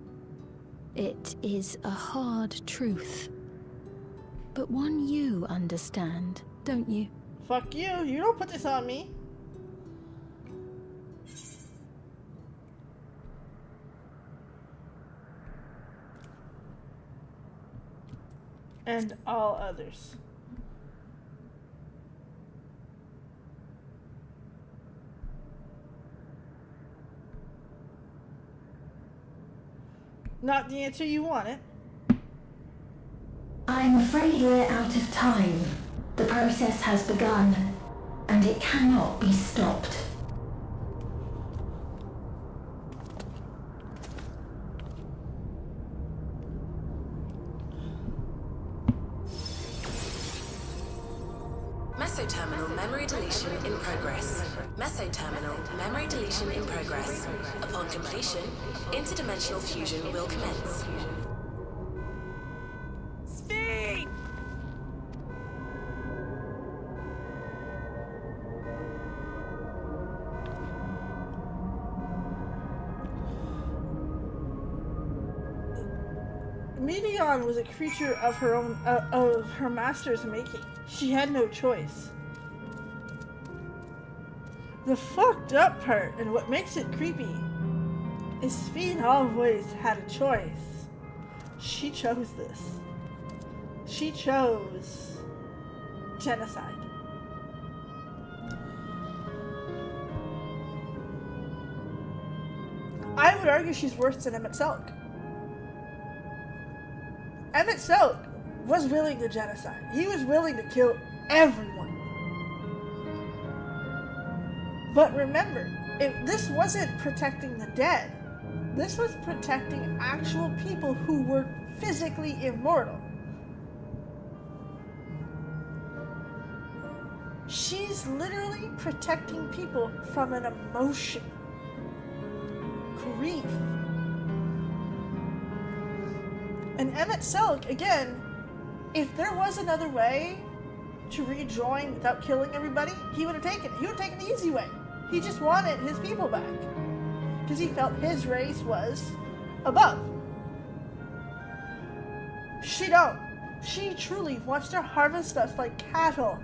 It is a hard truth. But one you understand, don't you? Fuck you, you don't put this on me. And all others. Not the answer you wanted. I'm afraid we're out of time. The process has begun, and it cannot be stopped. Mesoterminal memory deletion in progress. Mesoterminal memory deletion in progress. Upon completion, interdimensional fusion will commence. Sphene! Meteon was a creature of her own, of her master's making. She had no choice. The fucked up part, and what makes it creepy, is Sphene always had a choice. She chose this. She chose genocide. I would argue she's worse than Emmett Selk. Emmett Selk was willing to genocide. He was willing to kill everyone. But remember, this wasn't protecting the dead. This was protecting actual people who were physically immortal. She's literally protecting people from an emotion. Grief. And Emmett Selk, again, if there was another way to rejoin without killing everybody, he would have taken it. He would have taken the easy way. He just wanted his people back. Because he felt his race was above. She don't. She truly wants to harvest us like cattle.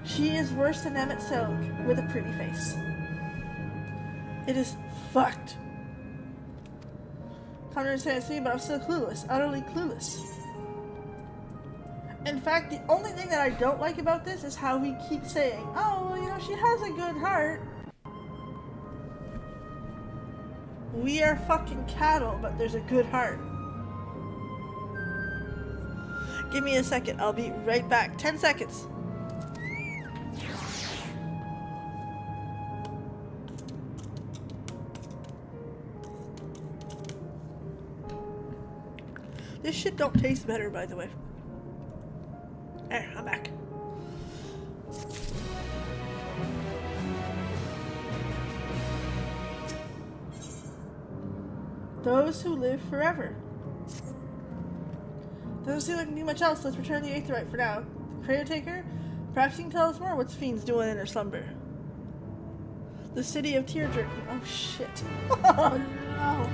She is worse than Emmett Selk with a pretty face. It is fucked. Can't understand it, but I'm still clueless. Utterly clueless. In fact, the only thing that I don't like about this is how he keeps saying, oh, well, you know, she has a good heart. We are fucking cattle, but there's a good heart. Give me a second. I'll be right back. 10 seconds. This shit don't taste better, by the way. There, I'm back. Those who live forever. Doesn't seem like we need much else. Let's return the Aetherite for now. The Crater Taker? Perhaps you can tell us more what Sphene's doing in her slumber. The city of tear jerking. Oh shit. Oh no.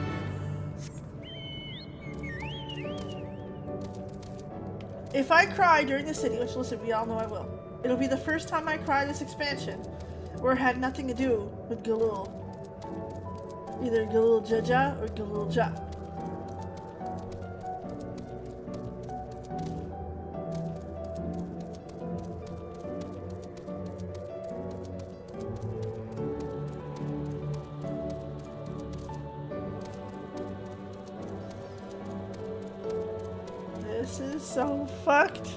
If I cry during the city, which listen, we all know I will, it'll be the first time I cry this expansion, where it had nothing to do with Galul. Either Galul Jaja or Galul Ja. This is so fucked.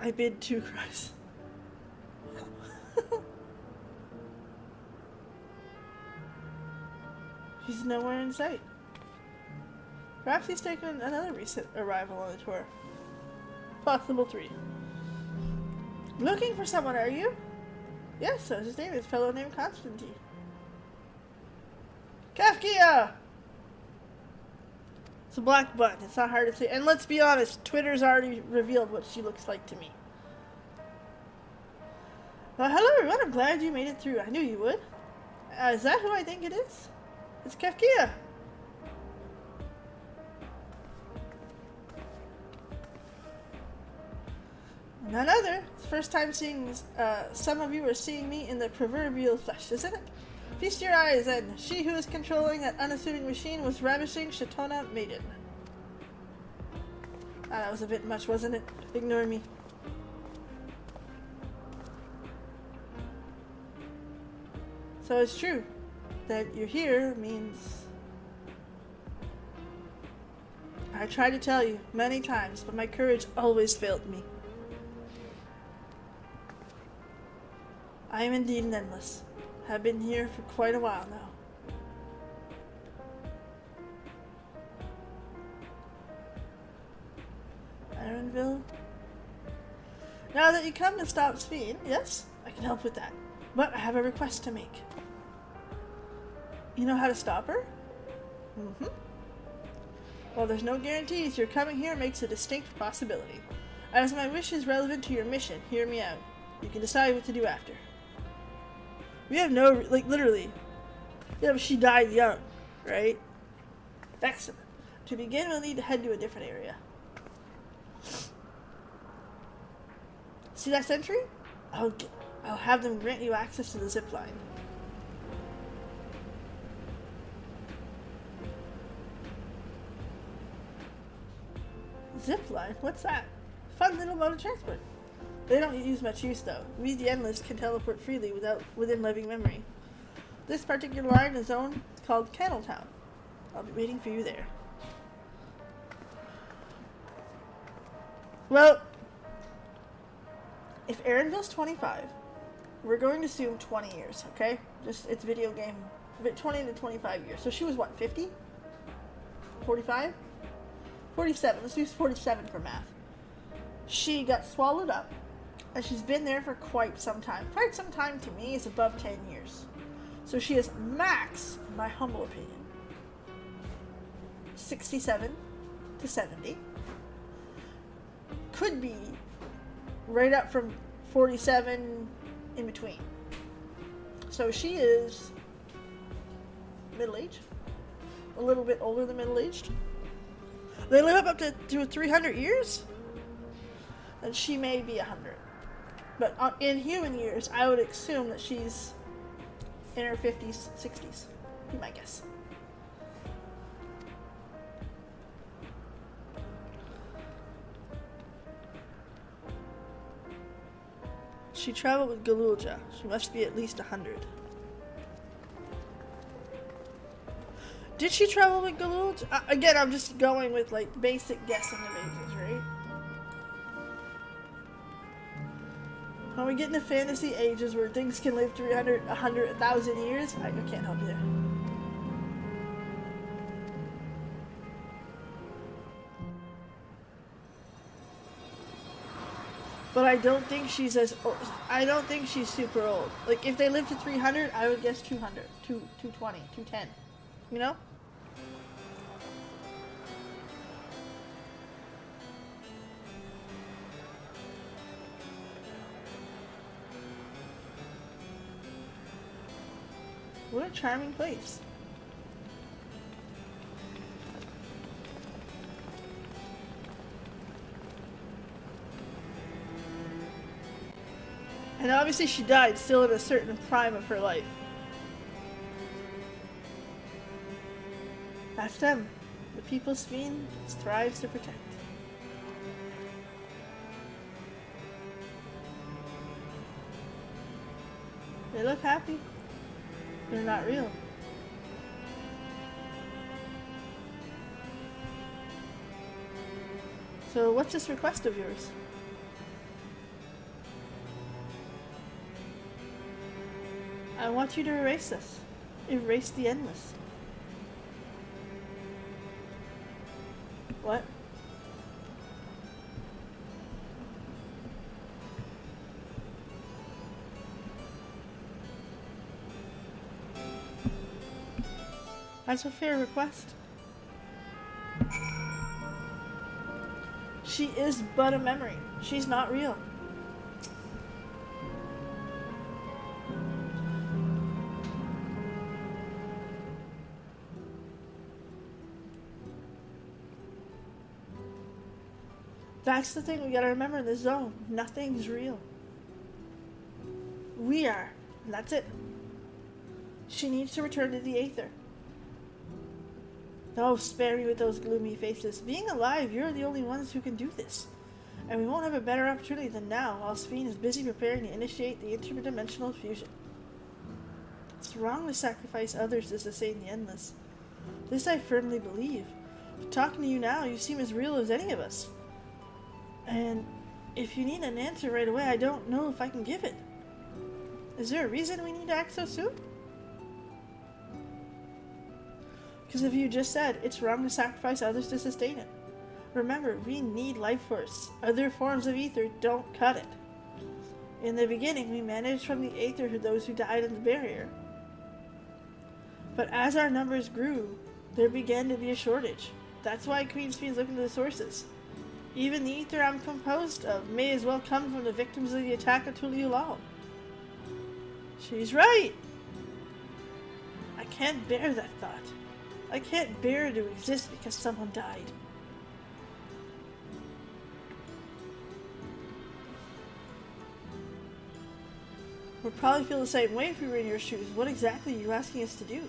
I bid 2 cries. He's nowhere in sight. Perhaps he's taken another recent arrival on the tour. Possible 3. Looking for someone, are you? Yes, so his name is fellow named Constantine. Kafkia! It's a black button. It's not hard to see. And let's be honest, Twitter's already revealed what she looks like to me. Hello everyone, I'm glad you made it through. I knew you would. Is that who I think it is? It's Kafkia. None other. It's the first time seeing some of you are seeing me in the proverbial flesh, isn't it? Feast your eyes, and she who is controlling that unassuming machine was ravishing Shatona Maiden. Ah, that was a bit much, wasn't it? Ignore me. So it's true that you're here means... I tried to tell you many times, but my courage always failed me. I am indeed an endless. Have been here for quite a while now. Erenville? Now that you come to stop Sphene, yes, I can help with that. But I have a request to make. You know how to stop her? Mm-hmm. Well, there's no guarantees. Your coming here makes a distinct possibility. As my wish is relevant to your mission, hear me out. You can decide what to do after. We have no, like, literally. Yeah, but she died young, right? Excellent. To begin, we'll need to head to a different area. See that sentry? I'll have them grant you access to the zip line. Zip line? What's that? Fun little mode of transport. They don't use much use though. We the Endless can teleport freely within living memory. This particular line is zone called Canneltown. I'll be waiting for you there. Well, if Erenville's 25, we're going to assume 20 years, okay? Just it's video game, 20 to 25 years. So she was what, 50? 45? 47. Let's use 47 for math. She got swallowed up. And she's been there for quite some time. Quite some time to me is above 10 years. So she is max, in my humble opinion, 67 to 70. Could be right up from 47 in between. So she is middle-aged. A little bit older than middle-aged. They live up to 300 years? And she may be 100. But in human years, I would assume that she's in her 50s, 60s. Be my guess. She traveled with Galulja. She must be at least 100. Did she travel with Galulja? Again, I'm just going with like basic guessing of ages, right? When we get into fantasy ages where things can live 300, 100, 1,000 years, I can't help you there. But I don't think she's as old. I don't think she's super old. Like, if they live to 300, I would guess 200, 220, 210. You know? What a charming place. And obviously she died still in a certain prime of her life. That's them. The people Sphene strives to protect. They look happy. They're not real. So what's this request of yours? I want you to erase this. Erase the endless. What? That's a fair request. She is but a memory. She's not real. That's the thing we gotta remember in this zone. Nothing's real. We are. And that's it. She needs to return to the Aether. No, spare me with those gloomy faces. Being alive, you're the only ones who can do this. And we won't have a better opportunity than now, while Sphene is busy preparing to initiate the interdimensional fusion. It's wrong to sacrifice others to sustain the endless. This I firmly believe. But talking to you now, you seem as real as any of us. And if you need an answer right away, I don't know if I can give it. Is there a reason we need to act so soon? Because if you just said, it's wrong to sacrifice others to sustain it. Remember, we need life force. Other forms of ether don't cut it. In the beginning, we managed from the Aether to those who died in the barrier. But as our numbers grew, there began to be a shortage. That's why Queen Sphene's looking to the sources. Even the ether I'm composed of may as well come from the victims of the attack of Tuliulal. She's right! I can't bear that thought. I can't bear to exist because someone died. We'd probably feel the same way if we were in your shoes. What exactly are you asking us to do?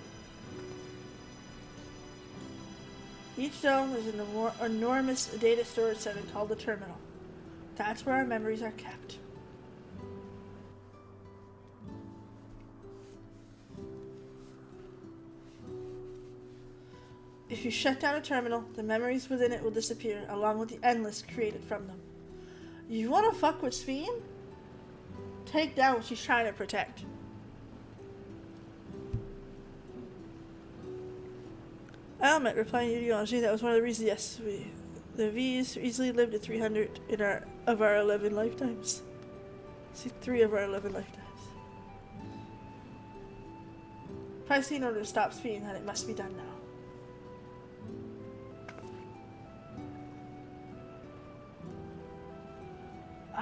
Each zone is an enormous data storage center called the terminal. That's where our memories are kept. If you shut down a terminal, the memories within it will disappear, along with the endless created from them. You wanna fuck with Sphene? Take down what she's trying to protect. Almet replying to you, that was one of the reasons, yes, the V's easily lived to 300 of our 11 lifetimes. See, 3 of our 11 lifetimes. Pricey in order to stop Sphene, and it must be done now.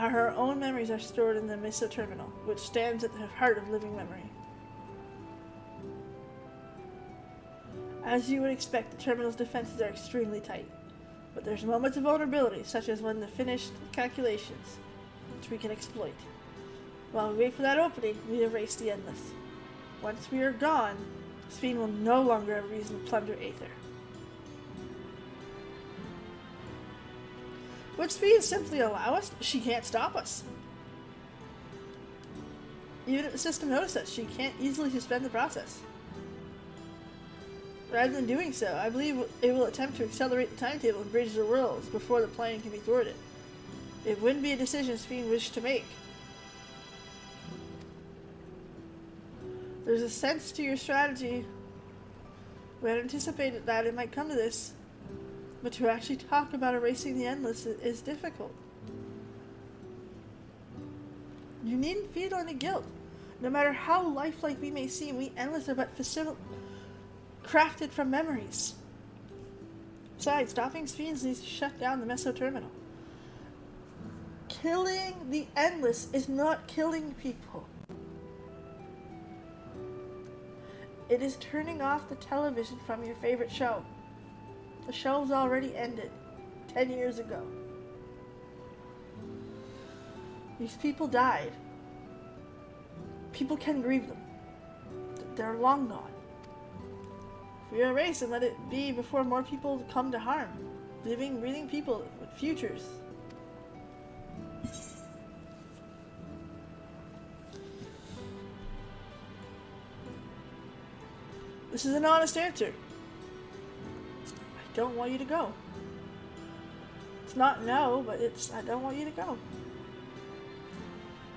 Her own memories are stored in the Mesa Terminal, which stands at the heart of living memory. As you would expect, the terminal's defenses are extremely tight, but there's moments of vulnerability, such as when the finished calculations, which we can exploit. While we wait for that opening, we erase the endless. Once we are gone, Sphene will no longer have reason to plunder Aether. Would Sphene simply allow us? She can't stop us. Even if the system notices us, she can't easily suspend the process. Rather than doing so, I believe it will attempt to accelerate the timetable and bridge the worlds before the plan can be thwarted. It wouldn't be a decision Sphene wished to make. There's a sense to your strategy. We had anticipated that it might come to this, but to actually talk about erasing the endless is difficult. You needn't feel any guilt. No matter how lifelike we may seem, we endless are but crafted from memories. Besides, stopping Sphene needs to shut down the Meso Terminal. Killing the endless is not killing people. It is turning off the television from your favorite show. The show's already ended 10 years ago. These people died. people can grieve them. They're long gone. If we erase and let it be before more people come to harm. Living, breathing people with futures. This is an honest answer. I don't want you to go. It's not no, but it's I don't want you to go.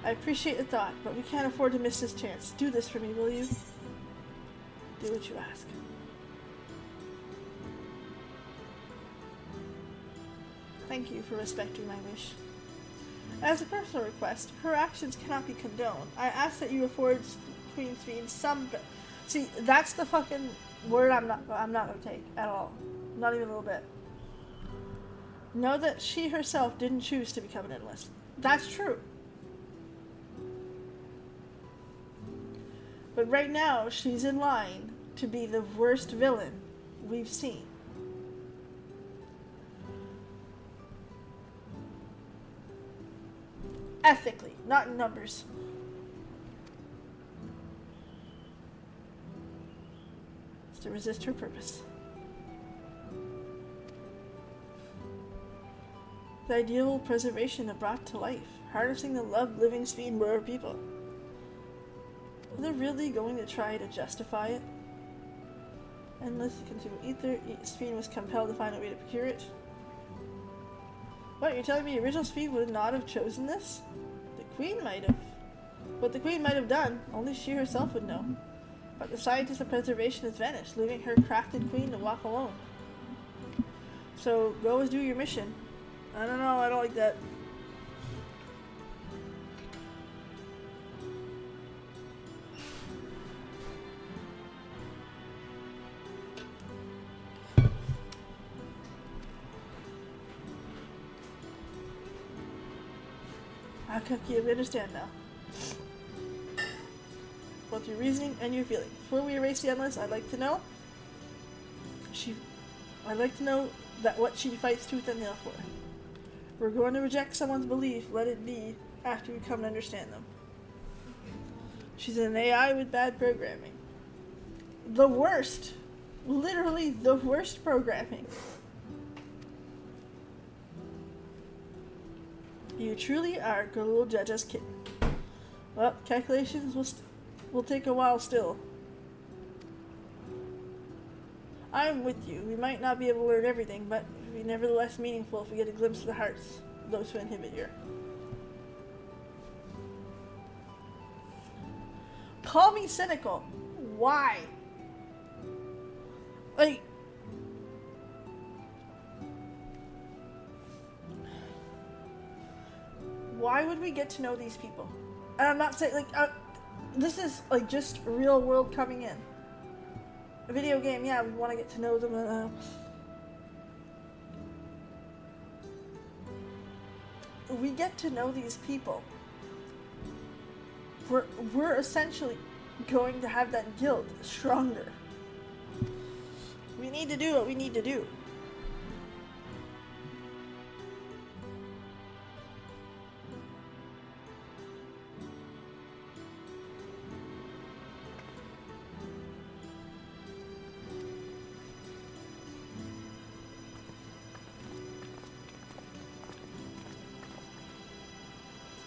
I appreciate the thought, but we can't afford to miss this chance. Do this for me, will you? Do what you ask. Thank you for respecting my wish. As a personal request, her actions cannot be condoned. I ask that you afford Queen Sphene some... See, that's the fucking word I'm not gonna take at all. Not even a little bit. Know that she herself didn't choose to become an endless. That's true. But right now, she's in line to be the worst villain we've seen. Ethically, not in numbers. It's to resist her purpose. The ideal preservation it brought to life, harnessing the love living Sphene were people. Are they really going to try to justify it? Endless consume ether, Sphene was compelled to find a way to procure it. What, you're telling me the original Sphene would not have chosen this? The Queen might have. What the Queen might have done, only she herself would know. But the scientist of preservation has vanished, leaving her crafted Queen to walk alone. So, go and do your mission. I don't know, I don't like that. How come you understand now? Both your reasoning and your feeling. Before we erase the endless, I'd like to know that what she fights tooth and nail for. We're going to reject someone's belief, let it be, after we come to understand them. She's an AI with bad programming. The worst. Literally the worst programming. You truly are Galul Jaja's kid. Well, calculations will take a while still. I'm with you. We might not be able to learn everything, but it will be nevertheless meaningful if we get a glimpse of the hearts of those who inhabit here. Call me cynical. Why? Like... Why would we get to know these people? And I'm not saying, like, this is, like, just real world coming in. A video game, yeah, we want to get to know them. We get to know these people. We're essentially going to have that guild stronger. We need to do what we need to do.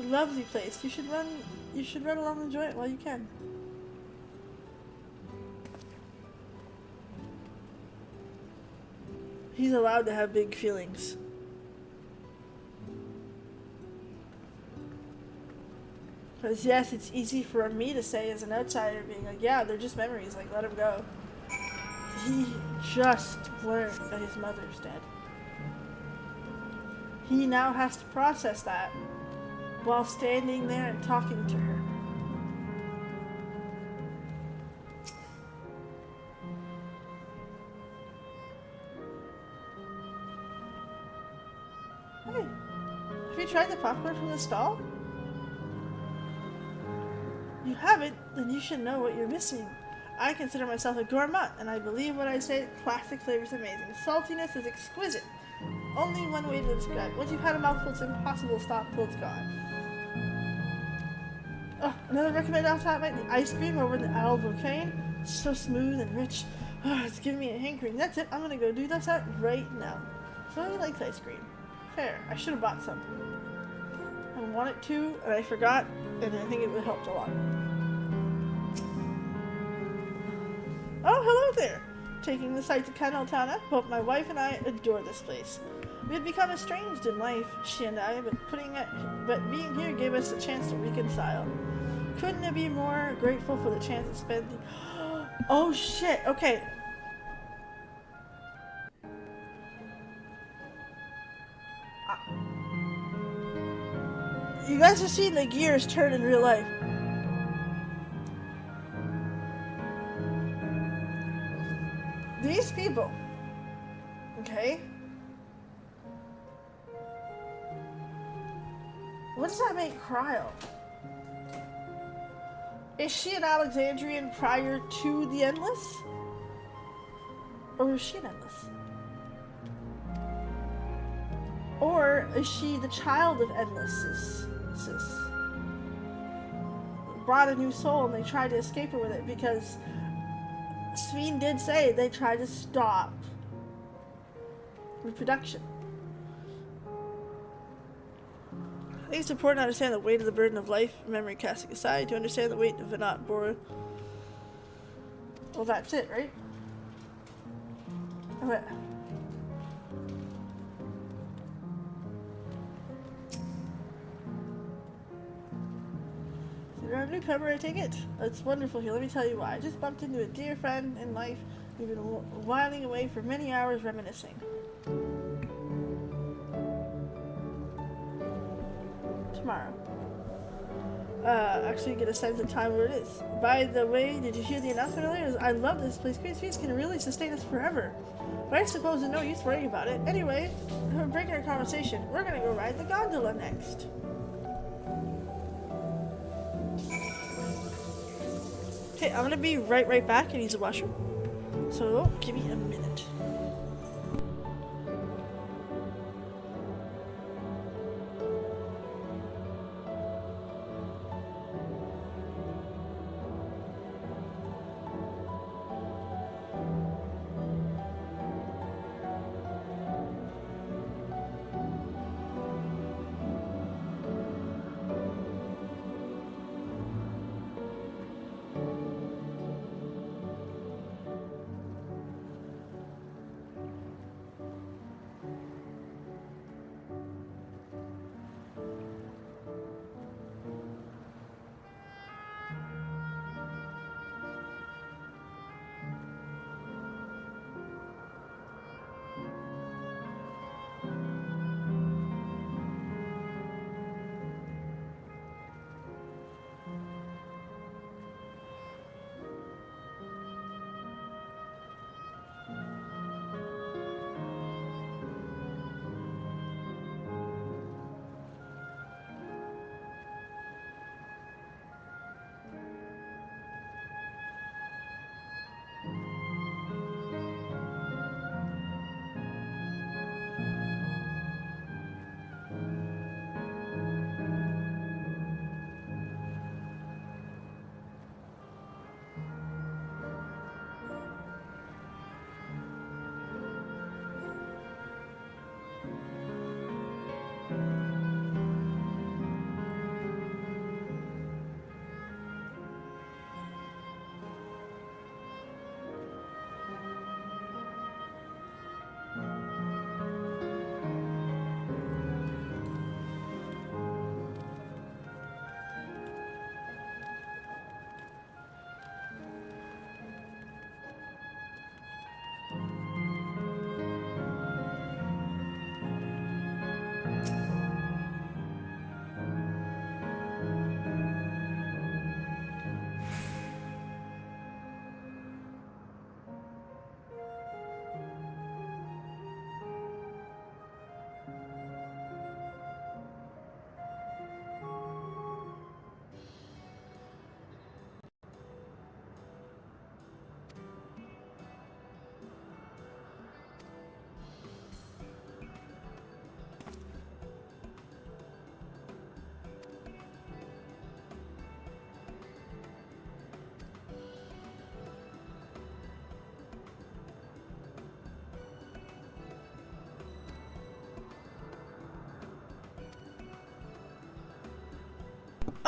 Lovely place. You should run along and enjoy it while you can. He's allowed to have big feelings. Because yes, it's easy for me to say as an outsider, being like, yeah, they're just memories, like, let him go. He just learned that his mother's dead. He now has to process that while standing there and talking to her. Hey, have you tried the popcorn from the stall? You haven't, then you should know what you're missing. I consider myself a gourmet, and I believe what I say, classic flavor's amazing. Saltiness is exquisite. Only one way to describe it. Once you've had a mouthful, it's impossible to stop till it's gone. Oh, another recommended off-top might be ice cream over the Owl Volcane. So smooth and rich. Oh, it's giving me a hankering. That's it. I'm gonna go do that right now. So he likes ice cream. Fair. I should have bought some. I wanted to, and I forgot, and I think it would help a lot. Oh, hello there! Taking the sights of Canaltana, both my wife and I adore this place. We had become estranged in life, she and I, but being here gave us a chance to reconcile. Couldn't it be more grateful for the chance to spend the... Oh shit, okay. You guys have seen the gears turn in real life. These people, okay? What does that make Cryle? Is she an Alexandrian prior to the Endless? Or is she an Endless? Or is she the child of Endless? Brought a new soul and they tried to escape her with it because Sven did say they tried to stop reproduction. I think it's important to understand the weight of the burden of life, memory casting aside, to understand the weight of Venat Bora. Well, that's it, right? Okay. You're a newcomer, I take it. It's wonderful here. Let me tell you why. I just bumped into a dear friend in life. We've been whiling away for many hours reminiscing. Tomorrow. Actually get a sense of time where it is. By the way, did you hear the announcement earlier? I love this place. Queen's Feast can really sustain us forever. But I suppose there's no use worrying about it. Anyway, we're breaking our conversation. We're gonna go ride the gondola next. Okay, I'm gonna be right back and use the washroom. So, give me a minute.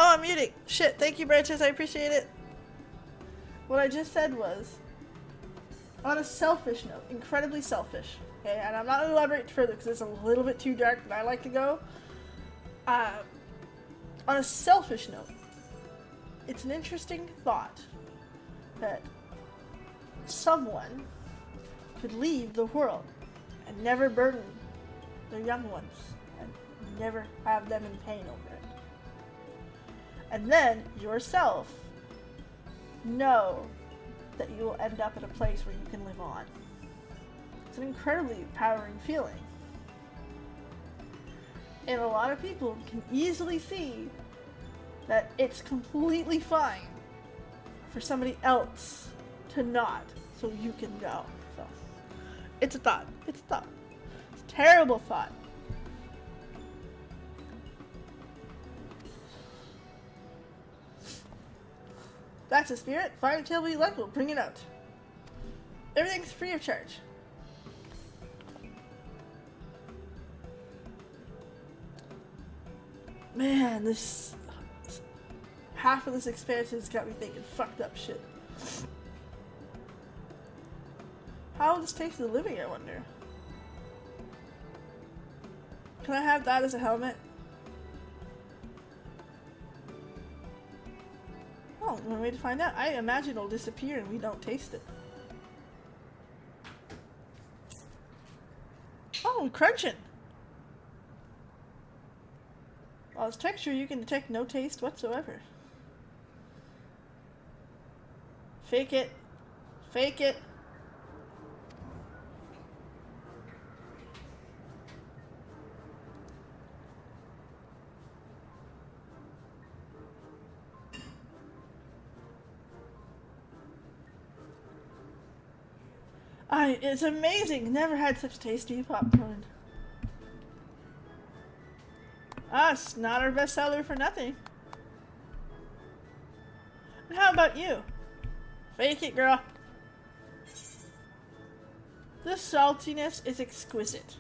Oh, I'm muting. Shit, thank you, Branches. I appreciate it. What I just said was, on a selfish note, incredibly selfish, okay, and I'm not going to elaborate further because it's a little bit too dark than I like to go. On a selfish note, it's an interesting thought that someone could leave the world and never burden their young ones and never have them in pain over it. And then yourself know that you will end up at a place where you can live on. It's an incredibly empowering feeling. And a lot of people can easily see that it's completely fine for somebody else to not, so you can go. So, it's a thought. It's a thought. It's a terrible thought. That's a spirit. Find a table you like, we'll bring it out. Everything's free of charge. Man, this half of this expansion has got me thinking fucked up shit. How will this taste the living, I wonder? Can I have that as a helmet? Oh, one way to find out. I imagine it'll disappear and we don't taste it. Oh, crunching! Well, its texture you can detect no taste whatsoever. Fake it. Fake it. It's amazing. Never had such tasty popcorn. It's not our best seller for nothing. And how about you? Fake it, girl. The saltiness is exquisite.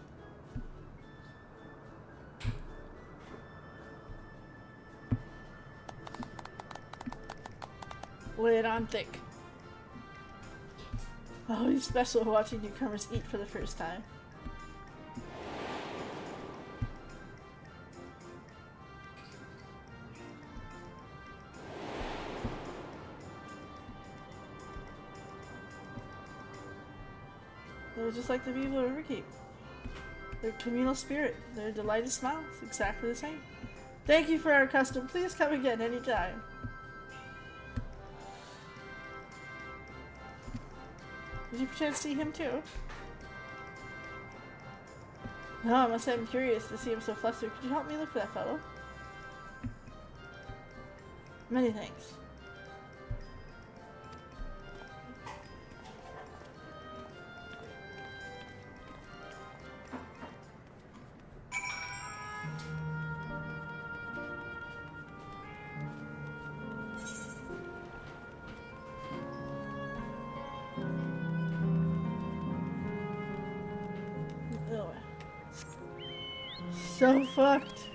Lay it on thick. Oh, it's special watching newcomers eat for the first time. They're just like the people of Riverkeep. Their communal spirit, their delighted smiles, exactly the same. Thank you for our custom. Please come again anytime. Did you perchance see him too? No, I must say I'm curious to see him so flustered. Could you help me look for that fellow? Many thanks. So fucked.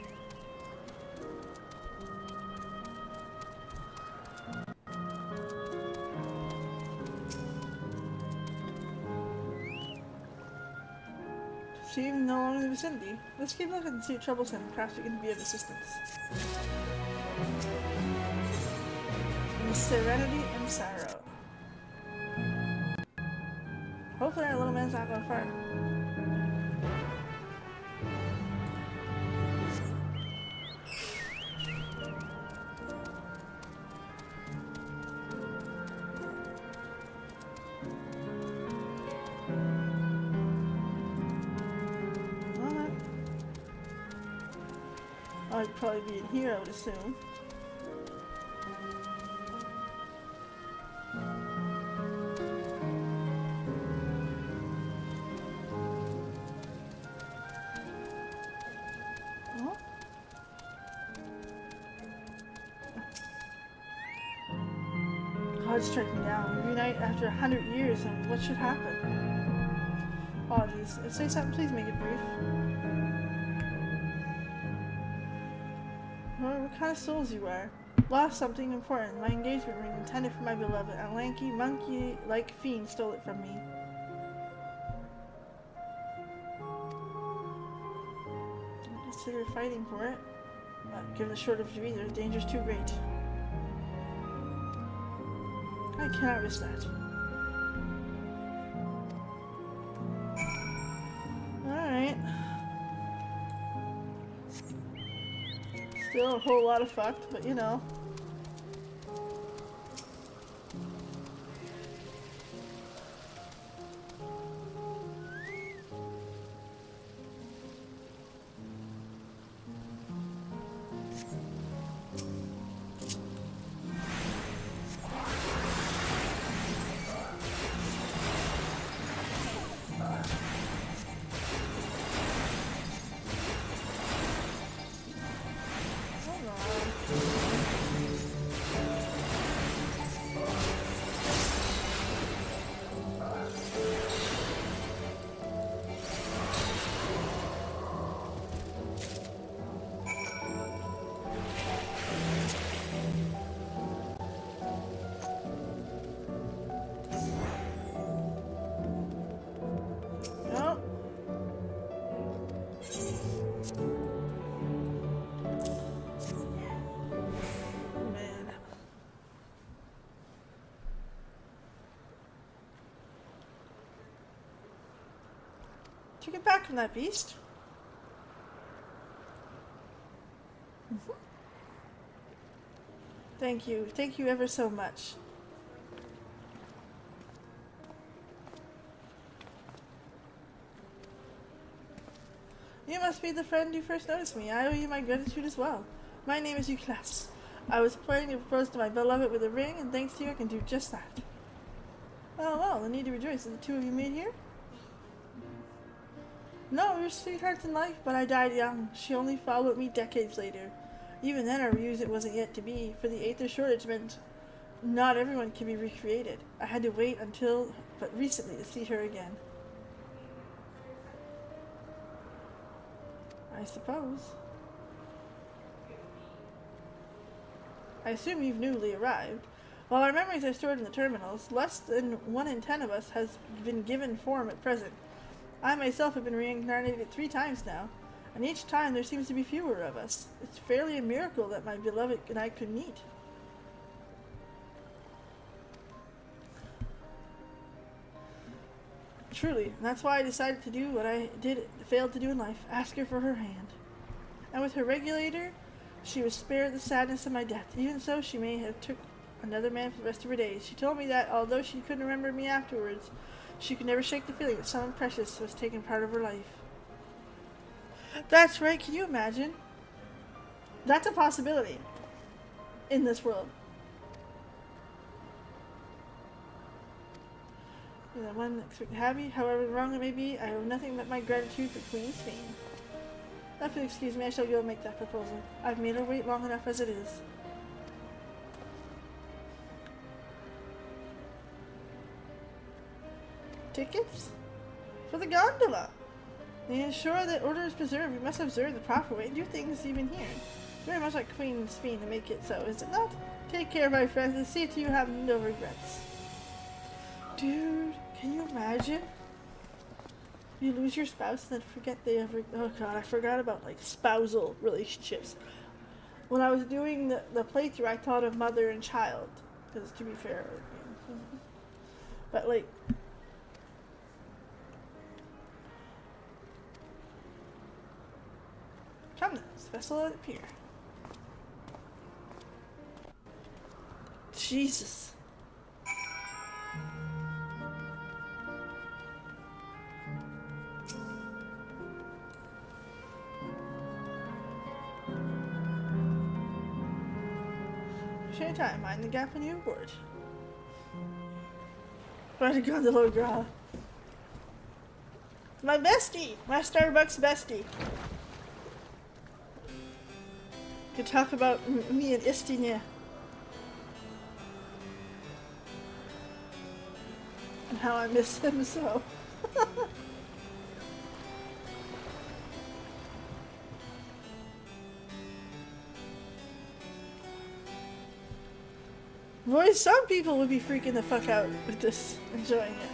Seem no longer in the vicinity. Let's keep looking and see what troublesome. Perhaps we can be of assistance. In serenity and sorrow. Hopefully our little man's not going far. I'd probably be in here, I would assume. Oh? God, strike me down. Reunite after 100 years, and what should happen? Apologies. Say something, please make it brief. kind of souls you are. Lost something important. My engagement ring intended for my beloved. A lanky, monkey-like fiend stole it from me. Consider fighting for it. Given the shortage of either, the danger's too great. I cannot risk that. Alright. Still a whole lot of fucked, but you know. Did you get back from that beast? Thank you. Thank you ever so much. You must be the friend who first noticed me. I owe you my gratitude as well. My name is Euclas. I was planning to propose to my beloved with a ring, and thanks to you I can do just that. Oh well, I need to rejoice. Are the two of you made here? No, we were sweethearts in life, but I died young. She only followed me decades later. Even then, our music wasn't yet to be, for the Aether shortage meant not everyone can be recreated. I had to wait until but recently to see her again. I suppose. I assume you've newly arrived. While our memories are stored in the terminals, less than 1 in 10 of us has been given form at present. I myself have been reincarnated 3 times now, and each time there seems to be fewer of us. It's fairly a miracle that my beloved and I could meet. Truly, and that's why I decided to do what I failed to do in life, ask her for her hand. And with her regulator, she was spared the sadness of my death. Even so, she may have took another man for the rest of her days. She told me that, although she couldn't remember me afterwards, she could never shake the feeling that someone precious was taking part of her life. That's right, can you imagine? That's a possibility in this world. The one expect to have you, however wrong it may be, I owe nothing but my gratitude for Queen Spain. If you'll excuse me, I shall go and make that proposal. I've made her wait long enough as it is. Tickets? For the gondola! To ensure that order is preserved, we must observe the proper way to do things even here. Very much like Queen Spain to make it so, is it not? Take care, my friends, and see to you have no regrets. Dude, can you imagine? You lose your spouse and then forget they ever... Oh god, I forgot about, like, spousal relationships. When I was doing the playthrough, I thought of mother and child. Because, to be fair... But, like... Come now, this vessel at the pier. Jesus. Share time, mind the gap when you're bored. Where to go, the little girl? My bestie! My Starbucks bestie. Could talk about me and Istinia. And how I miss him so. Boy, some people would be freaking the fuck out with this, enjoying it.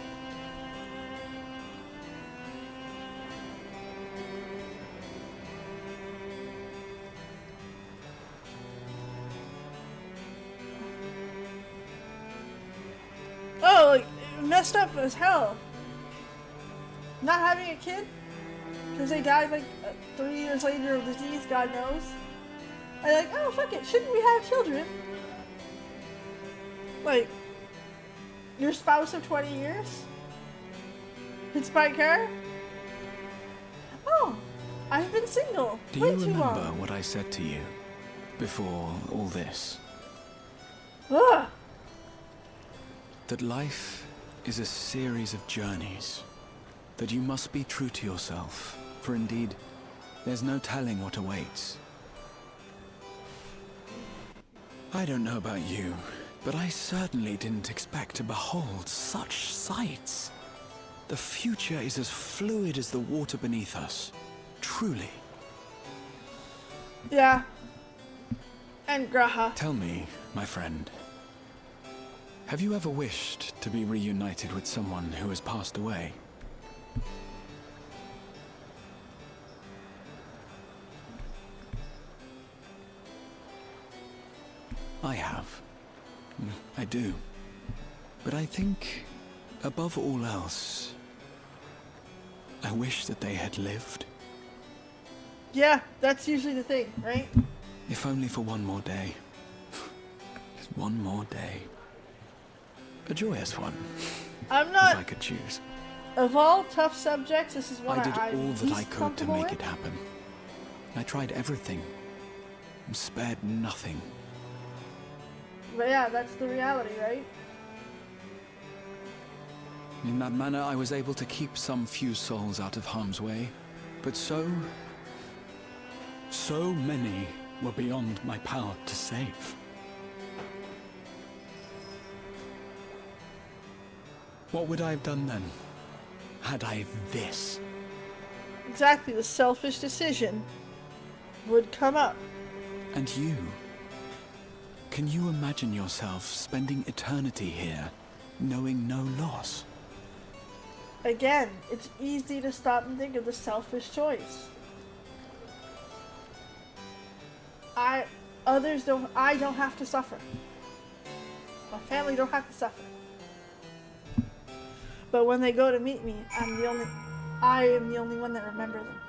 Oh, like, messed up as hell. Not having a kid? Because they died like 3 years later of disease, God knows. And like, oh fuck it, shouldn't we have children? Like, your spouse of 20 years? Hit by car? Oh, I've been single. Do way you too remember long. what I said to you before all this? Ugh. That life is a series of journeys. That you must be true to yourself, for indeed, there's no telling what awaits. I don't know about you, but I certainly didn't expect to behold such sights. The future is as fluid as the water beneath us. Truly. Yeah. And Graha. Tell me, my friend, have you ever wished to be reunited with someone who has passed away? I have. I do. But I think, above all else, I wish that they had lived. Yeah, that's usually the thing, right? If only for one more day. Just one more day. A joyous one. I'm not. If I could choose. Of all tough subjects, this is one I did I'm all that least I could to comfortable make with. it happen. I tried everything. And spared nothing. But yeah, that's the reality, right? In that manner, I was able to keep some few souls out of harm's way. But so many were beyond my power to save. What would I have done then, had I this? Exactly, the selfish decision would come up. And you? Can you imagine yourself spending eternity here, knowing no loss? Again, it's easy to stop and think of the selfish choice. I don't have to suffer. My family don't have to suffer. But when they go to meet me, I am the only one that remember them.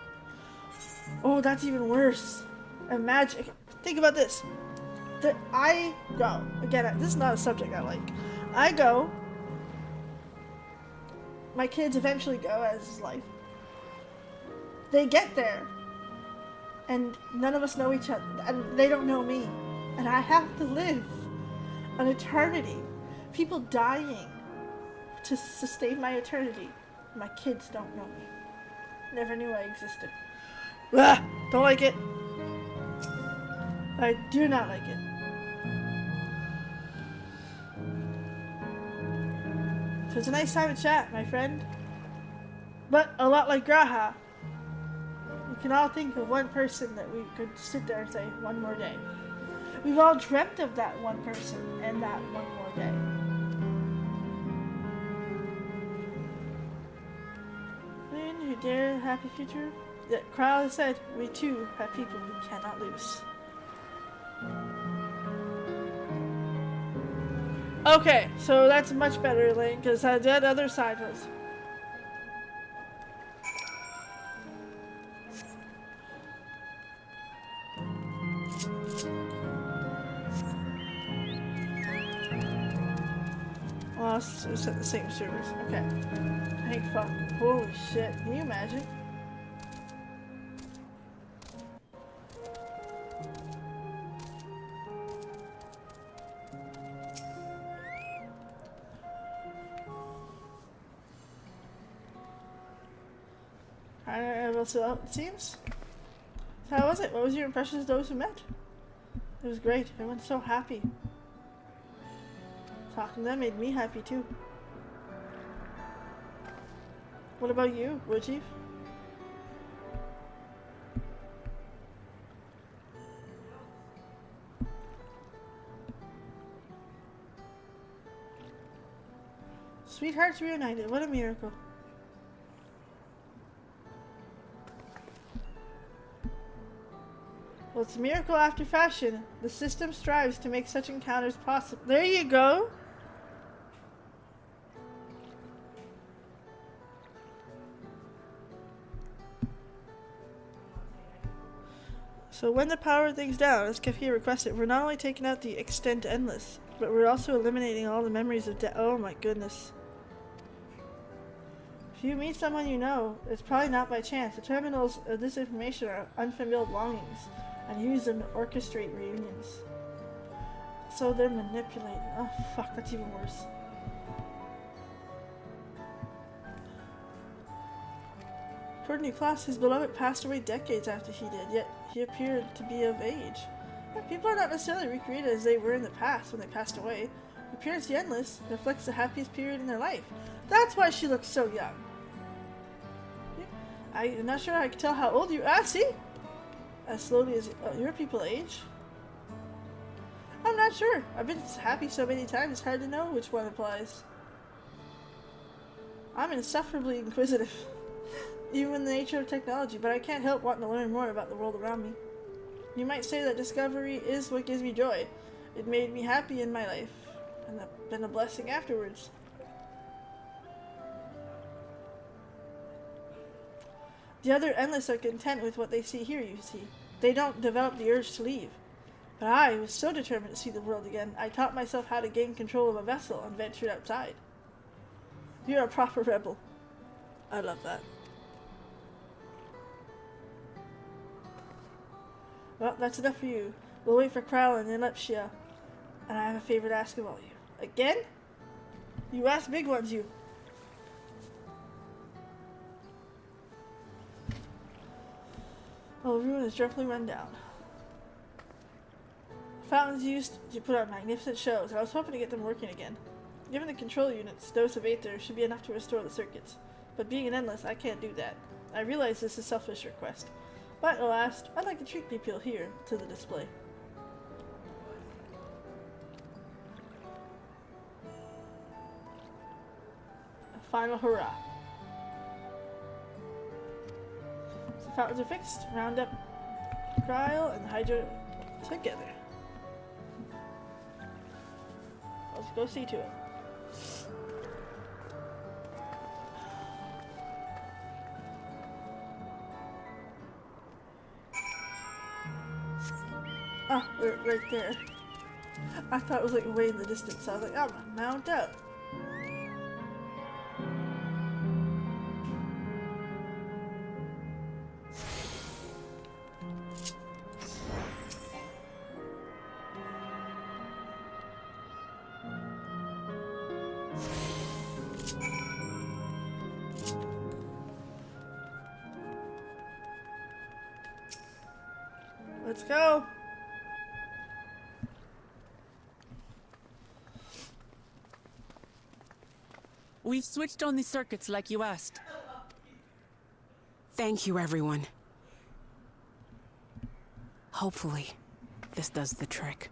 Oh, that's even worse. Imagine, think about this. That I go, again, this is not a subject I like. I go, my kids eventually go, as is life. They get there, and none of us know each other, and they don't know me. And I have to live an eternity. People dying to sustain my eternity. My kids don't know me. Never knew I existed. Ah, don't like it. I do not like it. So it's a nice time to chat, my friend. But a lot like Graha, we can all think of one person that we could sit there and say, one more day. We've all dreamt of that one person and that one more day. When you dare happy future? The crowd said, we too have people who cannot lose. Okay, so that's much better, Lane, because that other side was... Oh, it's at the same servers. Okay. Thank fuck. Holy shit. Can you imagine? So it seems. So how was it? What was your impressions of those who met? It was great. Everyone's so happy. Talking to them made me happy too. What about you, Wood Chief? Sweethearts reunited. What a miracle. Well, it's a miracle after fashion. The system strives to make such encounters possible. There you go. So when the power things down, as Kefir requested, we're not only taking out the extent endless, but we're also eliminating all the memories of death. Oh my goodness. If you meet someone you know, it's probably not by chance. The terminals of this information are unfulfilled longings, and use them to orchestrate reunions. So they're manipulating. Oh fuck, that's even worse. According to Klaus, his beloved passed away decades after he did, yet he appeared to be of age. People are not necessarily recreated as they were in the past when they passed away. Appearance the endless reflects the happiest period in their life. That's why she looks so young. I'm not sure I can tell how old you are. See? As slowly as your people age. I'm not sure. I've been happy so many times it's hard to know which one applies. I'm insufferably inquisitive. Even in the nature of technology, but I can't help wanting to learn more about the world around me. You might say that discovery is what gives me joy. It made me happy in my life, and been a blessing afterwards. The other endless are content with what they see here, you see. They don't develop the urge to leave. But I was so determined to see the world again, I taught myself how to gain control of a vessel and ventured outside. You're a proper rebel. I love that. Well, that's enough for you. We'll wait for Krell and Lepsia. And I have a favor to ask of all you. Again? You ask big ones, you. Oh, the ruin is dreadfully run down. Fountains used to put on magnificent shows, and I was hoping to get them working again. Given the control units, dose of Aether should be enough to restore the circuits. But being an endless, I can't do that. I realize this is a selfish request. But alas, I'd like to treat people here to the display. A final hurrah. So fountains are fixed. Round up Cryle and Hydra together. Let's go see to it. Ah, they're right there. I thought it was like way in the distance. I was like, I'm gonna mount up. Let's go. We've switched on the circuits like you asked. Thank you, everyone. Hopefully, this does the trick.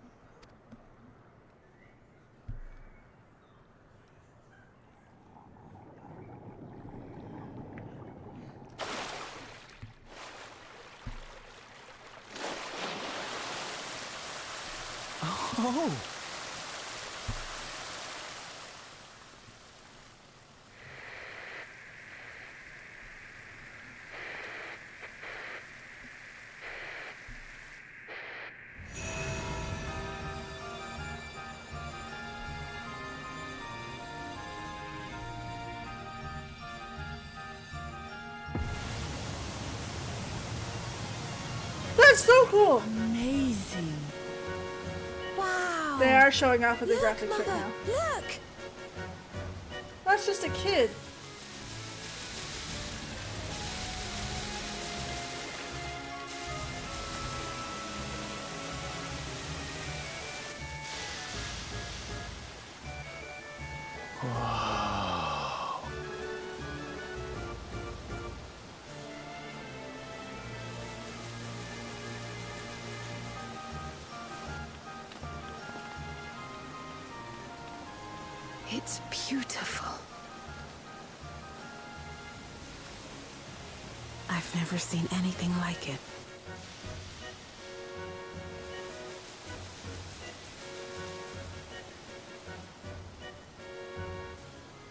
Oh! That's so cool! Amazing. Wow! They are showing off with the Look, graphics Mother, right now. Look! That's just a kid. It's beautiful. I've never seen anything like it.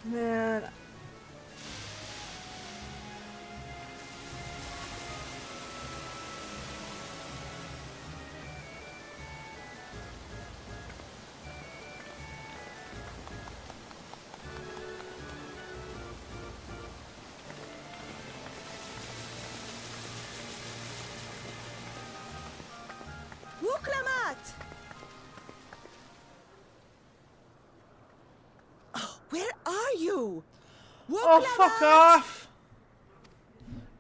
Man. Wuklamat! Oh, where are you? Oh, fuck off!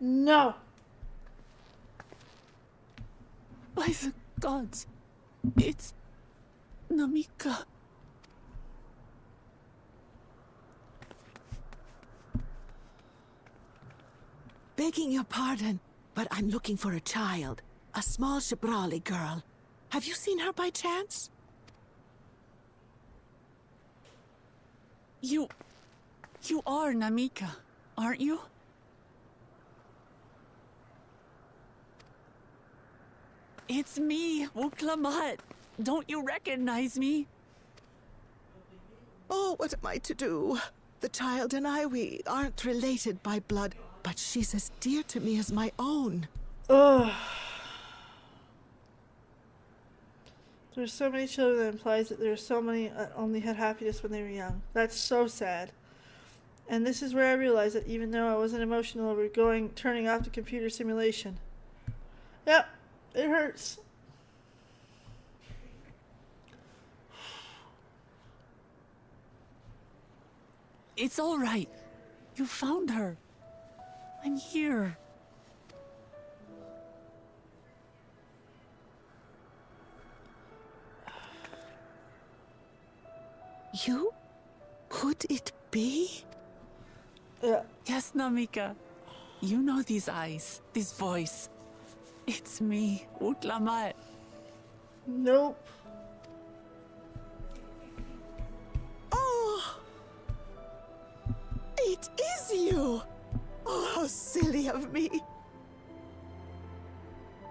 No. By the gods, it's Namika. Begging your pardon, but I'm looking for a child. A small Shibrali girl. Have you seen her by chance? You are Namika, aren't you? It's me, Wuklamat. Don't you recognize me? Oh, what am I to do? The child and I, we aren't related by blood, but she's as dear to me as my own. Ugh. There's so many children that implies that there's so many that only had happiness when they were young. That's so sad. And this is where I realized that even though I wasn't emotional over turning off the computer simulation. Yep, it hurts. It's all right. You found her. I'm here. You? Could it be? Yeah. Yes, Namika. You know these eyes, this voice. It's me, Wuklamat. Nope. Oh! It is you! Oh, how silly of me.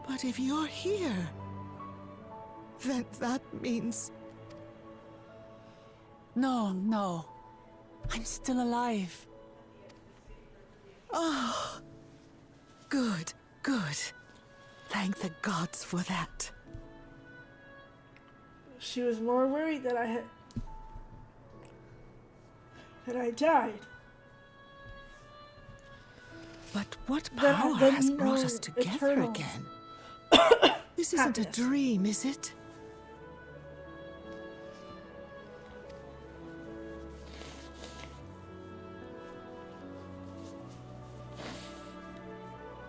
But if you're here, then that means... No. I'm still alive. Oh, good. Thank the gods for that. She was more worried that I died. But what power has brought us together eternal again? This isn't a dream, is it?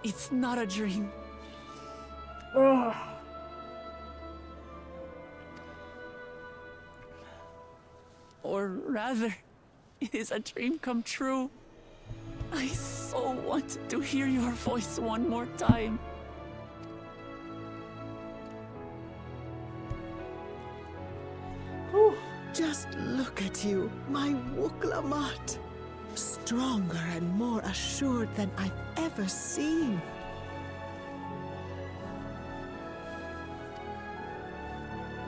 It's not a dream. Ugh. Or rather, it is a dream come true. I so wanted to hear your voice one more time. Whew. Just look at you, my Wuklamat. Stronger and more assured than I've ever seen.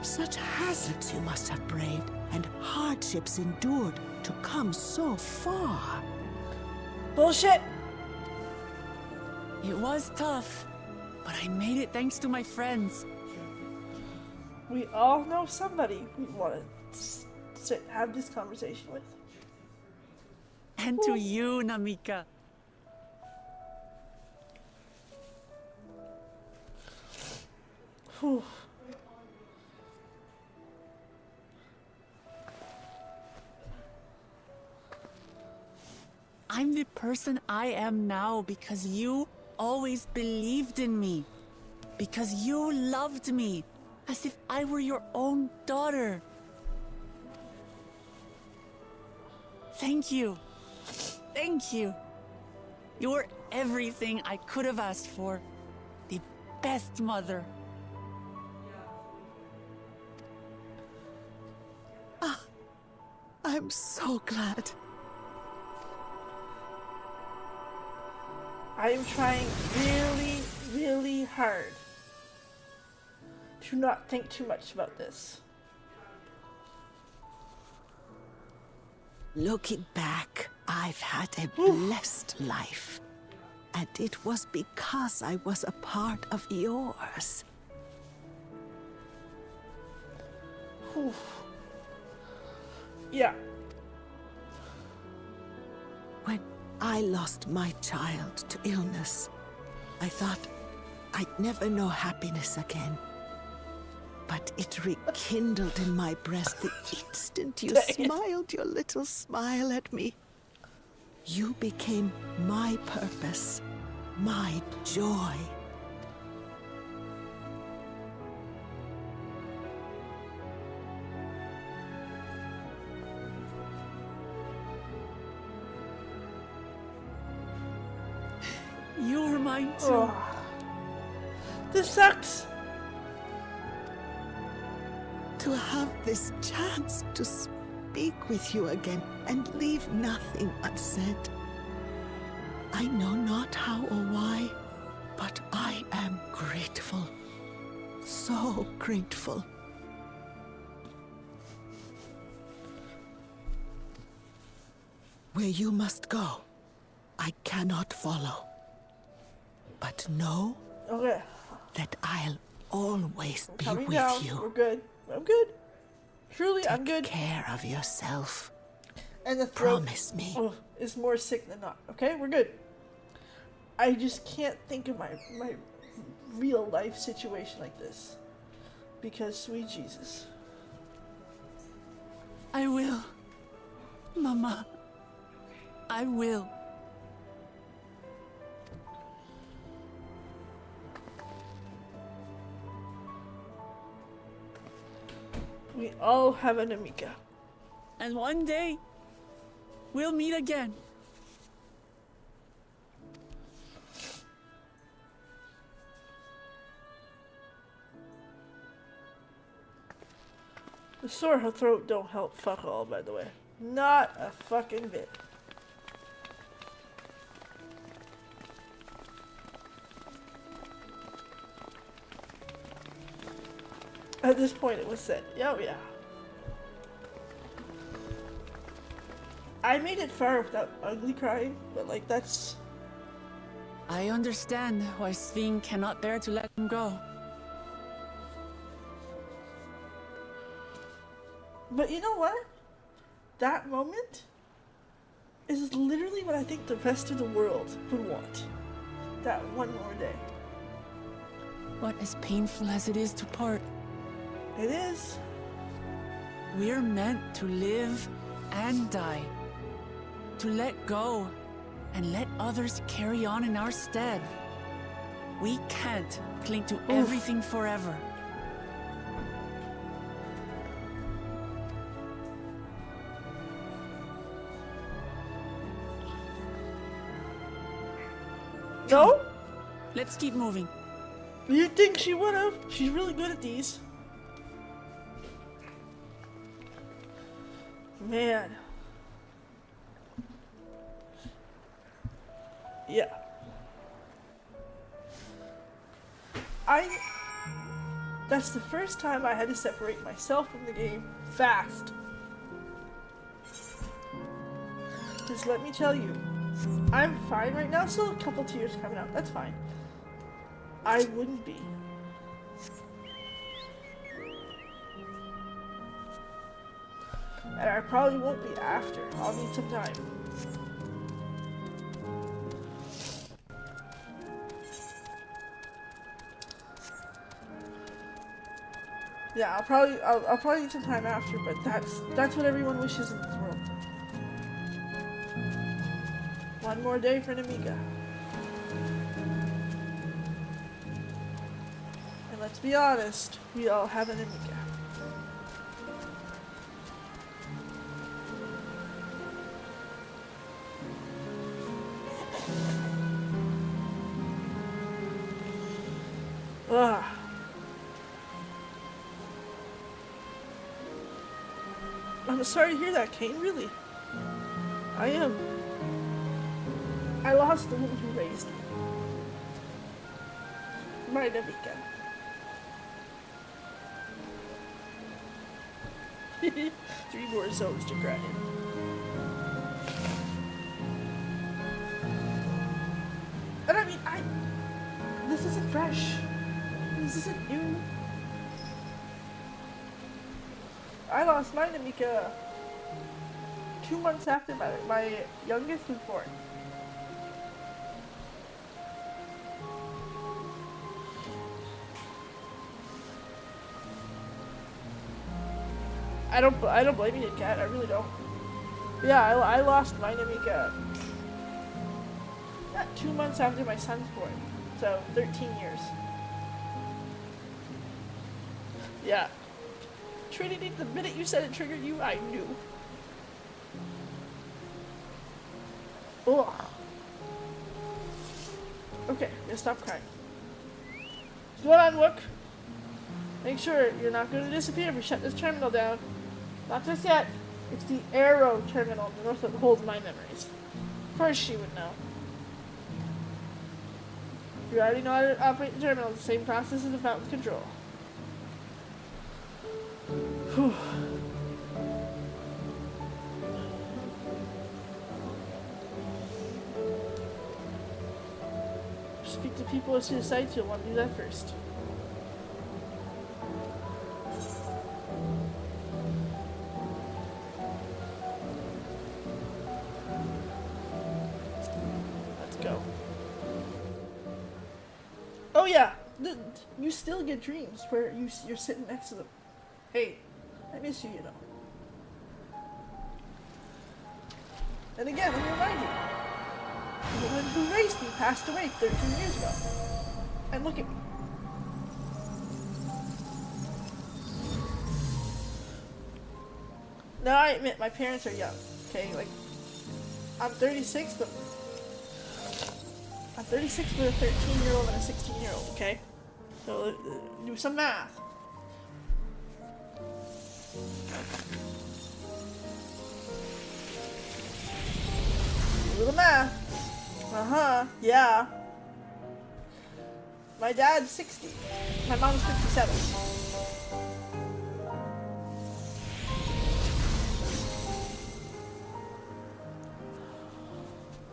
Such hazards you must have braved, and hardships endured to come so far. Bullshit! It was tough, but I made it thanks to my friends. We all know somebody we want to have this conversation with. And to you, Namika. Whew. I'm the person I am now because you always believed in me. Because you loved me as if I were your own daughter. Thank you. Thank you. You're everything I could have asked for. The best mother. I'm so glad. I am trying really, really hard to not think too much about this. Looking back, I've had a blessed life. And it was because I was a part of yours. Yeah. When I lost my child to illness, I thought I'd never know happiness again. But it rekindled in my breast the instant you smiled your little smile at me. You became my purpose, my joy. You're mine too. Oh. This sucks. To have this chance to speak with you again and leave nothing unsaid. I know not how or why, but I am grateful. So grateful. Where you must go, I cannot follow. But know that I'll always be Coming with down. you. We're good. I'm good. Truly, I'm good. Take care of yourself. And the throat Promise me. is more sick than not. Okay, we're good. I just can't think of my real life situation like this. Because, sweet Jesus. I will. Mama. I will. We all have an Amika. And one day, we'll meet again. The sore throat don't help fuck all, by the way. Not a fucking bit. At this point it was said. Oh yeah. I made it far without ugly crying, but like that's... I understand why Sveen cannot bear to let him go. But you know what? That moment is literally what I think the rest of the world would want. That one more day. What as painful as it is to part. It is. We're meant to live and die. To let go and let others carry on in our stead. We can't cling to everything forever. No? Let's keep moving. You think she would have? She's really good at these. Man. Yeah. That's the first time I had to separate myself from the game fast. Just let me tell you, I'm fine right now. Still a couple tears coming out. That's fine. I wouldn't be. And I probably won't be after. I'll need some time. Yeah, I'll probably need some time after, but that's what everyone wishes in this world. One more day for an Amiga. And let's be honest, we all have an Amiga. Ugh. I'm sorry to hear that, Kane, really. I am. I lost the woman who raised me. My Namika. 3 more zones to cry in. And I mean, this isn't fresh. This isn't new. I lost my Namika 2 months after my youngest was born. I don't blame you, Cat. I really don't. Yeah, I lost my Namika 2 months after my son's born. So 13 years. Yeah. Trinity, the minute you said it triggered you, I knew. Ugh. Okay, just stop crying. What's going on, Wook? Make sure you're not going to disappear if we shut this terminal down. Not just yet. It's the Arrow terminal north that holds my memories. Of course she would know. You already know how to operate the terminal. It's the same process as the fountain control. Whew. Speak to people as soon as sites, you'll want to do that first. Let's go. Oh yeah, you still get dreams where you're sitting next to them. Hey, I miss you, you know. And again, let me remind you, the woman who raised me passed away 13 years ago. And look at me. Now I admit, my parents are young, okay? Like, I'm 36, but I'm 36 with a 13-year-old and a 16-year-old, okay? So, do some math. A little math. Yeah. My dad's 60. My mom's 57.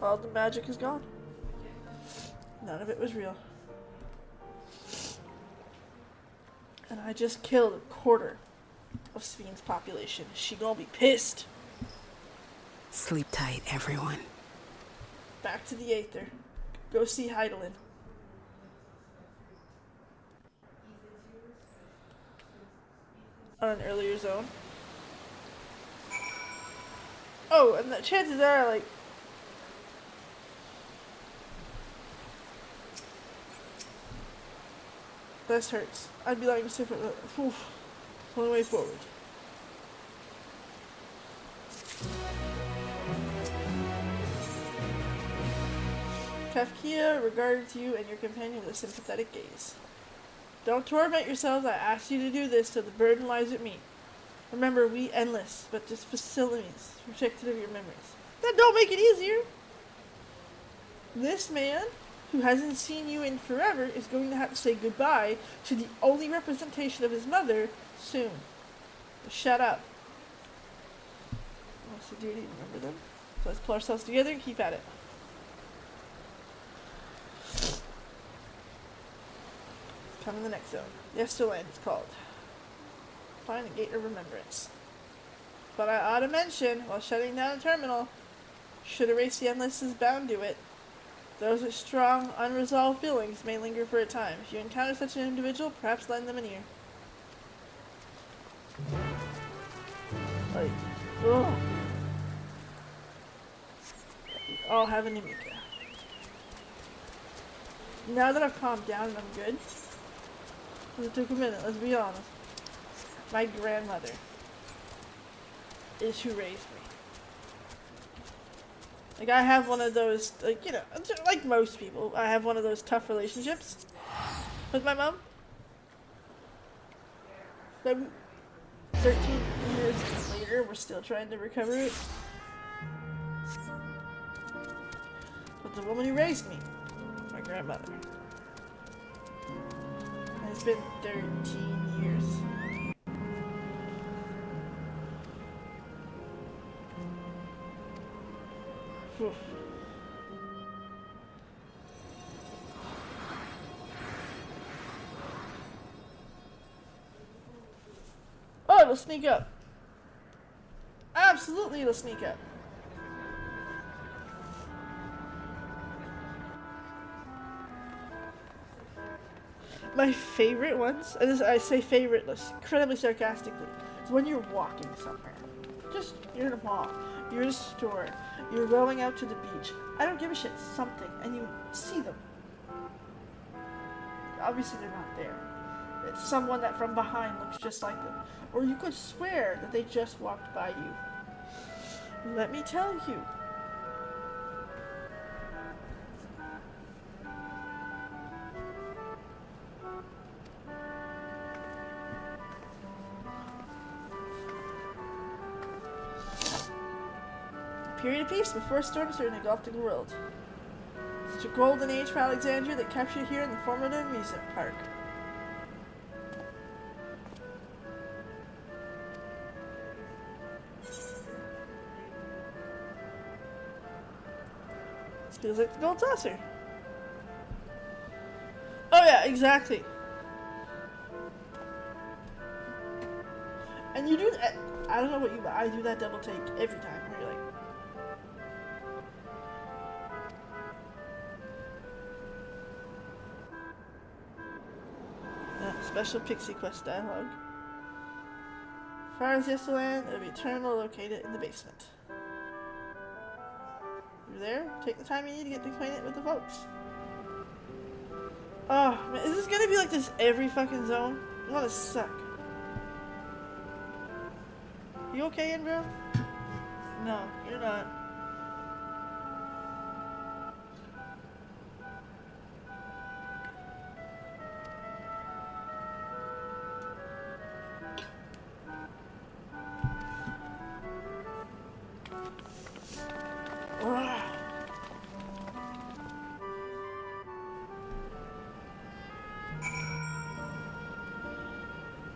All the magic is gone. None of it was real. And I just killed a quarter of Sven's population. She gonna be pissed. Sleep tight, everyone. Back to the Aether. Go see Heidelin. On an earlier zone. Oh, and the chances are, like... This hurts. I'd be lying to say, oof. Only way forward. Kafkia regards you and your companion with a sympathetic gaze. Don't torment yourselves. I asked you to do this, so the burden lies with me. Remember, we endless, but just facilities protected of your memories. That don't make it easier. This man, who hasn't seen you in forever, is going to have to say goodbye to the only representation of his mother soon. But shut up. What's the duty? Remember them? So let's pull ourselves together and keep at it. Come in the next zone. The Esterland is called. Find a gate of remembrance. But I ought to mention, while shutting down a terminal, should erase the endless is bound to it. Those with strong, unresolved feelings may linger for a time. If you encounter such an individual, perhaps lend them an ear. Like, ugh. We all have an Namika. Now that I've calmed down and I'm good, it took a minute, let's be honest. My grandmother is who raised me. Like, I have one of those, like, you know, like most people, I have one of those tough relationships with my mom. That 13 years later, we're still trying to recover it. but the woman who raised me, my grandmother. And it's been 13 years. Whew. Oh, it'll sneak up. Absolutely, it'll sneak up. My favorite ones, and this, I say favorite incredibly sarcastically, is when you're walking somewhere. Just, you're in a mall, you're in a store, you're going out to the beach. I don't give a shit, something, and you see them. Obviously they're not there. It's someone that from behind looks just like them. Or you could swear that they just walked by you. Let me tell you. Period of peace before storms started engulfed the world. Such a golden age for Alexandria that captured here in the form of an amusement park. Feels like the gold saucer. Oh yeah, exactly. And you do that. I don't know what you, but I do that double take every time. Where you're like, special Pixie Quest dialogue. Far as Yesterland of Eternal located in the basement. You're there? Take the time you need to get acquainted with the folks. Oh, man, is this gonna be like this every fucking zone? I wanna suck. You okay, bro? No, you're not.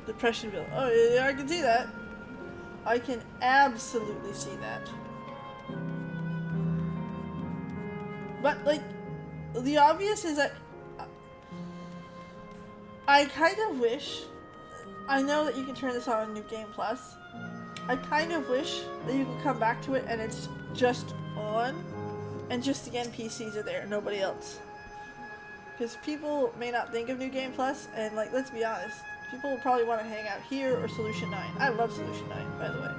Depressionville. Oh, yeah, I can see that. I can absolutely see that. But, like, the obvious is that I kind of wish, I know that you can turn this on New Game Plus. I kind of wish that you can come back to it and it's just on, and just the NPCs are there, nobody else. Because people may not think of New Game Plus, and, like, let's be honest, people will probably want to hang out here or Solution 9. I love Solution 9, by the way.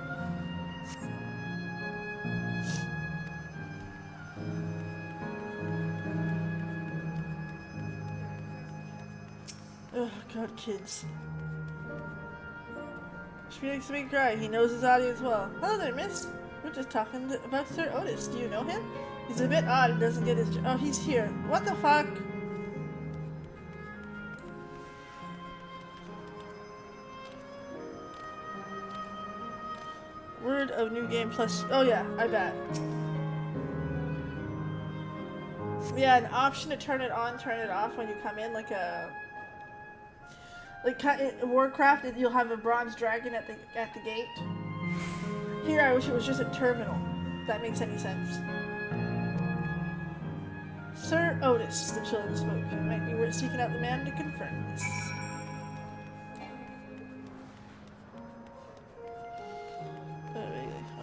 Oh god, kids. She makes me cry. He knows his audience well. Hello there, miss. We're just talking about Sir Otis. Do you know him? He's a bit odd and doesn't get his... Oh, he's here. What the fuck? Word of New Game Plus. Oh yeah, I bet. Yeah, an option to turn it on, turn it off when you come in, like a... Like in Warcraft, you'll have a bronze dragon at the gate. Here, I wish it was just a terminal. If that makes any sense. Sir Otis, the children spoke. You might be worth seeking out the man to confirm this.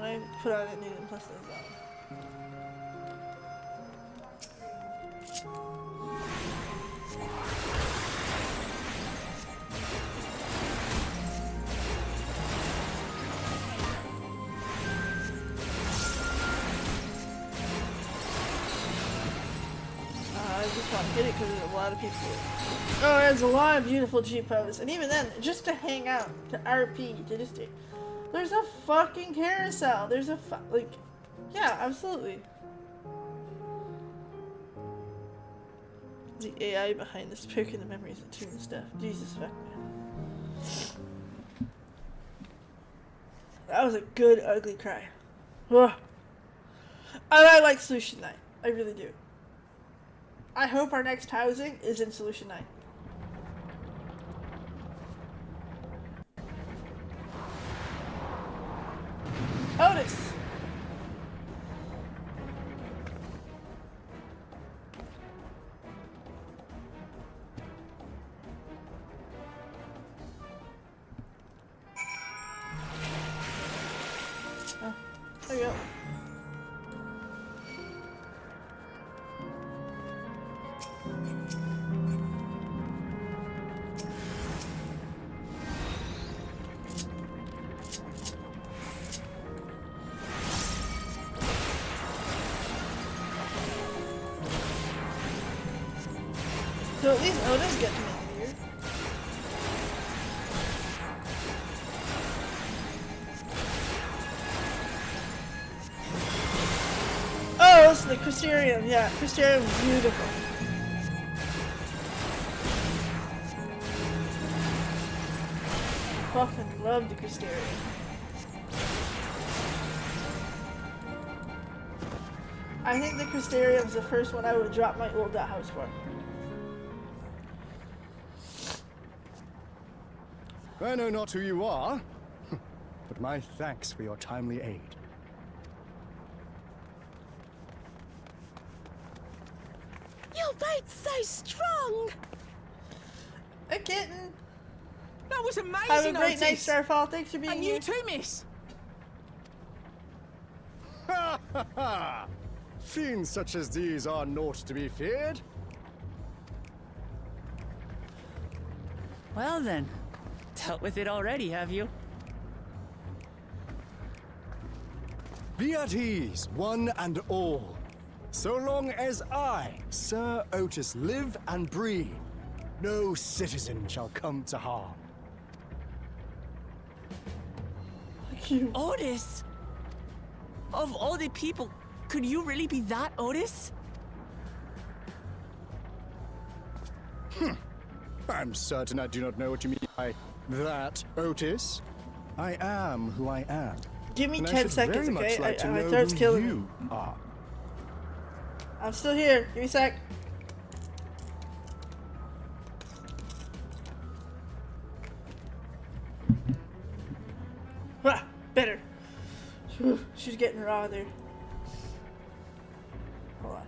I put on it New Game Plus as well. I just want to hit it because there's a lot of people. Oh, there's a lot of beautiful G-pose, and even then, just to hang out, to RP, to just do. There's a fucking carousel. There's a like, yeah, absolutely. The AI behind this poking the memories of tune stuff. Jesus fuck, man. That was a good ugly cry. Ugh. And I like Solution 9. I really do. I hope our next housing is in Solution 9. Otis! Oh, there you go. So at least Otis gets me here. Oh, it's the Crystarium. Yeah, Crystarium is beautiful. Fucking love the Crystarium. I think the Crystarium is the first one I would drop my old house for. I know not who you are, but my thanks for your timely aid. Your fate's so strong! A kitten! That was amazing, Have a great Otis. night, Starfall. Thanks for being and here. you too, miss. Ha ha ha! Fiends such as these are naught to be feared. Well then, dealt with it already, have you? Be at ease, one and all. So long as I, Sir Otis, live and breathe, no citizen shall come to harm. Otis? Of all the people, could you really be that Otis? I'm certain I do not know what you mean by that, Otis. I am who I am. Give me and 10 I should seconds, very much okay? like to My know throat's who killing you me. are. I'm still here. Give me a sec. Ah, better. Whew, she's getting raw there. Hold on.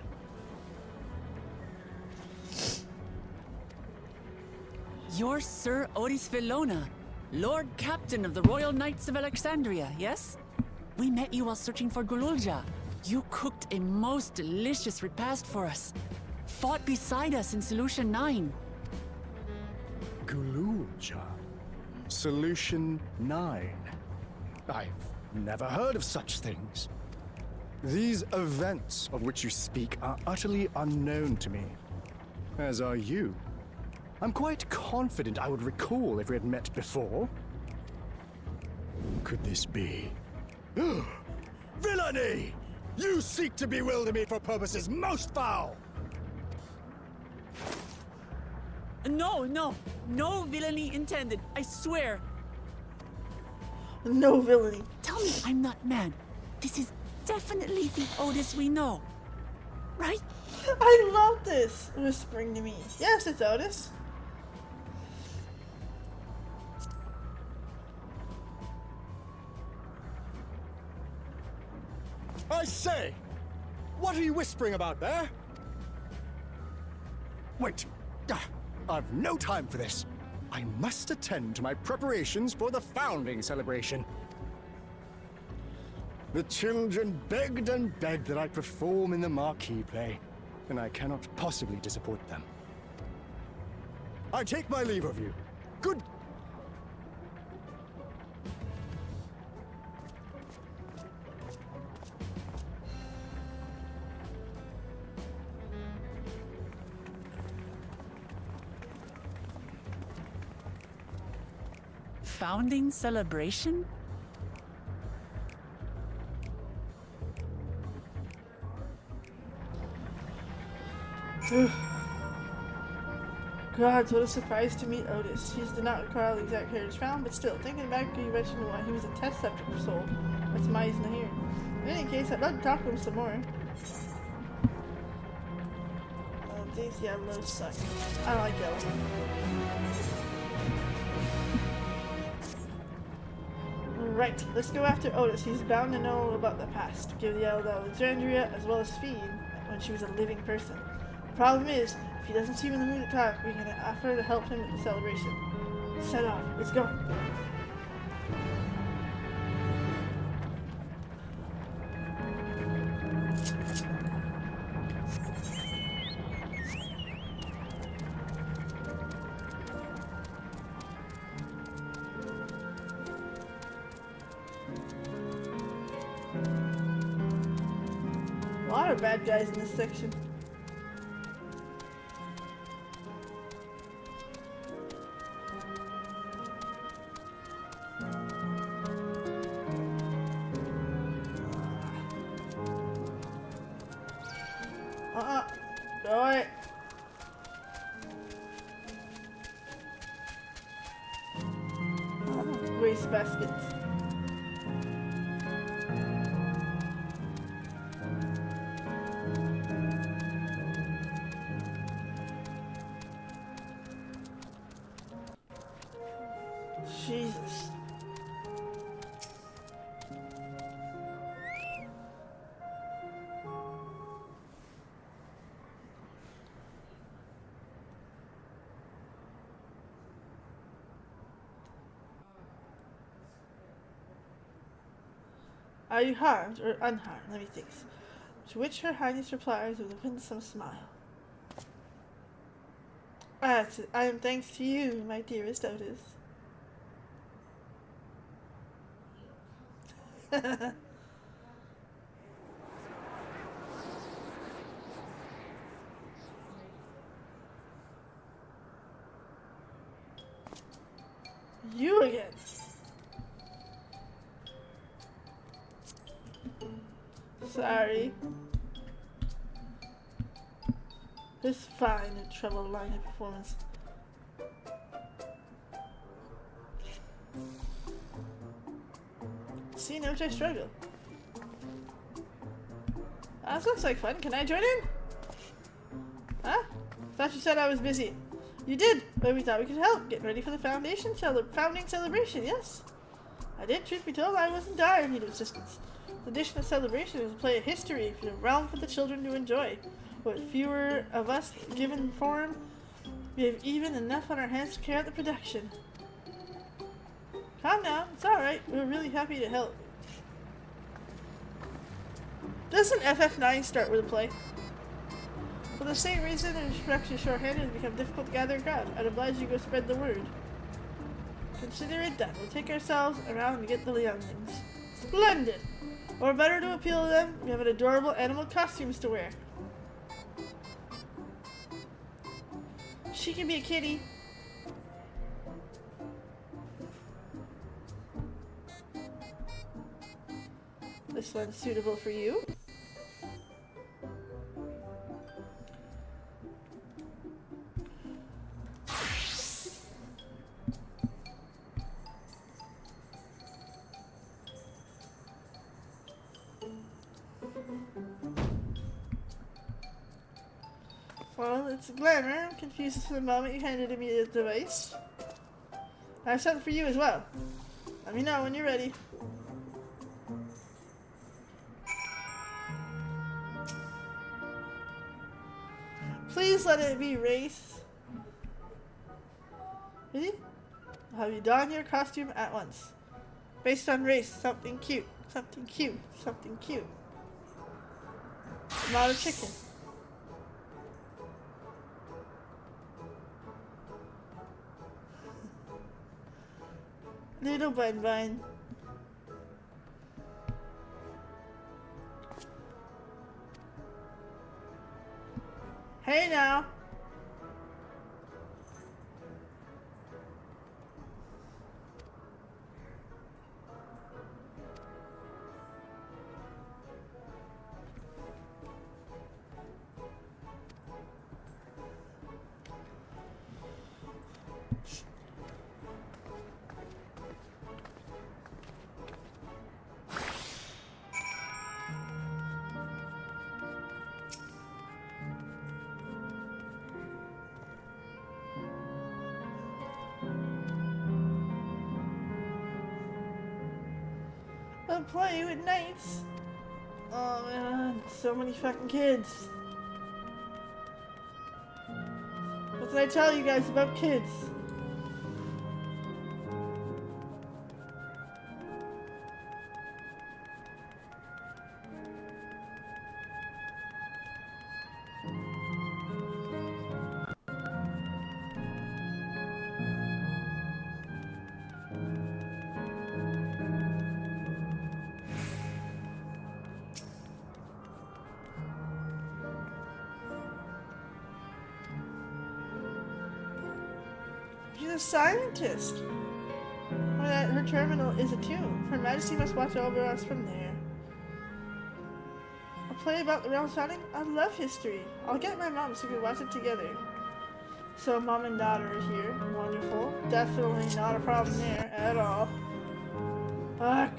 You're Sir Otis Villona, Lord Captain of the Royal Knights of Alexandria, yes? We met you while searching for Gululja. You cooked a most delicious repast for us. Fought beside us in Solution 9. Gululja. Solution 9. I've never heard of such things. These events of which you speak are utterly unknown to me. As are you. I'm quite confident I would recall if we had met before. Could this be? Villainy! You seek to bewilder me for purposes most foul! No villainy intended, I swear. No villainy. Tell me I'm not mad. This is definitely the Otis we know, right? I love this whispering to me. Yes, it's Otis. I say! What are you whispering about there? Wait! I've no time for this. I must attend to my preparations for the founding celebration. The children begged and begged that I perform in the marquee play, and I cannot possibly disappoint them. I take my leave of you. Good. Founding celebration? God, what a surprise to meet Otis. He did not recall the exact heritage found, but still, thinking back, you mentioned why he was a test subject for Soul. That's my reason here. In any case, I'd love to talk to him some more. these yellows suck. I don't like yellow. Right, let's go after Otis. He's bound to know about the past. Give the yellow to Alexandria as well as Fiend when she was a living person. The problem is, if he doesn't seem in the mood to talk, we're gonna offer to help him with the celebration. Set off. Let's go. A lot of bad guys in this section. Go it. Waste baskets. Jesus. Are you harmed or unharmed? Let me think. To which Her Highness replies with a winsome smile. I am thanks to you, my dearest Otis. You again. Sorry. This fine and troubled line of performance. See, no, I struggle. This looks like fun. Can I join in? Huh? Thought you said I was busy. You did, but we thought we could help. Getting ready for the founding celebration, yes? I did. Truth be told, I wasn't dire in need of assistance. The addition of celebration is a play of history for the realm for the children to enjoy. With fewer of us given form, we have even enough on our hands to carry out the production. Calm down, it's alright. We're really happy to help. Doesn't FF9 start with a play? For the same reason, the production shorthanded has become difficult to gather a crowd. I'd oblige you to go spread the word. Consider it done. We'll take ourselves around and get the younglings. Splendid! Or better to appeal to them, we have an adorable animal costumes to wear. She can be a kitty. This one's suitable for you. Well, it's glamour. I'm confused for the moment you handed me the device. I have something for you as well. Let me know when you're ready. Please let it be race. Really? I'll have you don your costume at once. Based on race, something cute, something cute, something cute. Not a chicken. Little Bun Bun. Hey now. A play with knights. Oh man, so many fucking kids. What did I tell you guys about kids? She's a scientist. Her terminal is a tomb. Her Majesty must watch over us from there. A play about the realm's founding? I love history. I'll get my mom so we can watch it together. So mom and daughter are here. Wonderful. Definitely not a problem there at all. Fuck.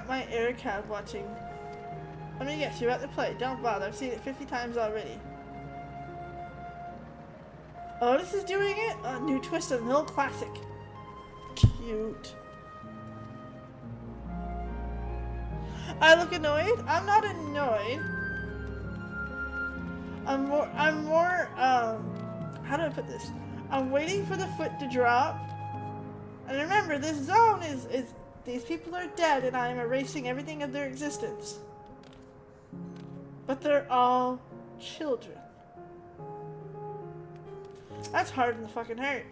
My air cab watching. Let me guess, you're at the play. Don't bother, I've seen it 50 times already. Otis is doing it? A new twist on the old classic. Cute. I look annoyed? I'm not annoyed. I'm more, how do I put this? I'm waiting for the foot to drop. And remember, this zone is these people are dead and I am erasing everything of their existence. But they're all children. That's hard in the fucking heart.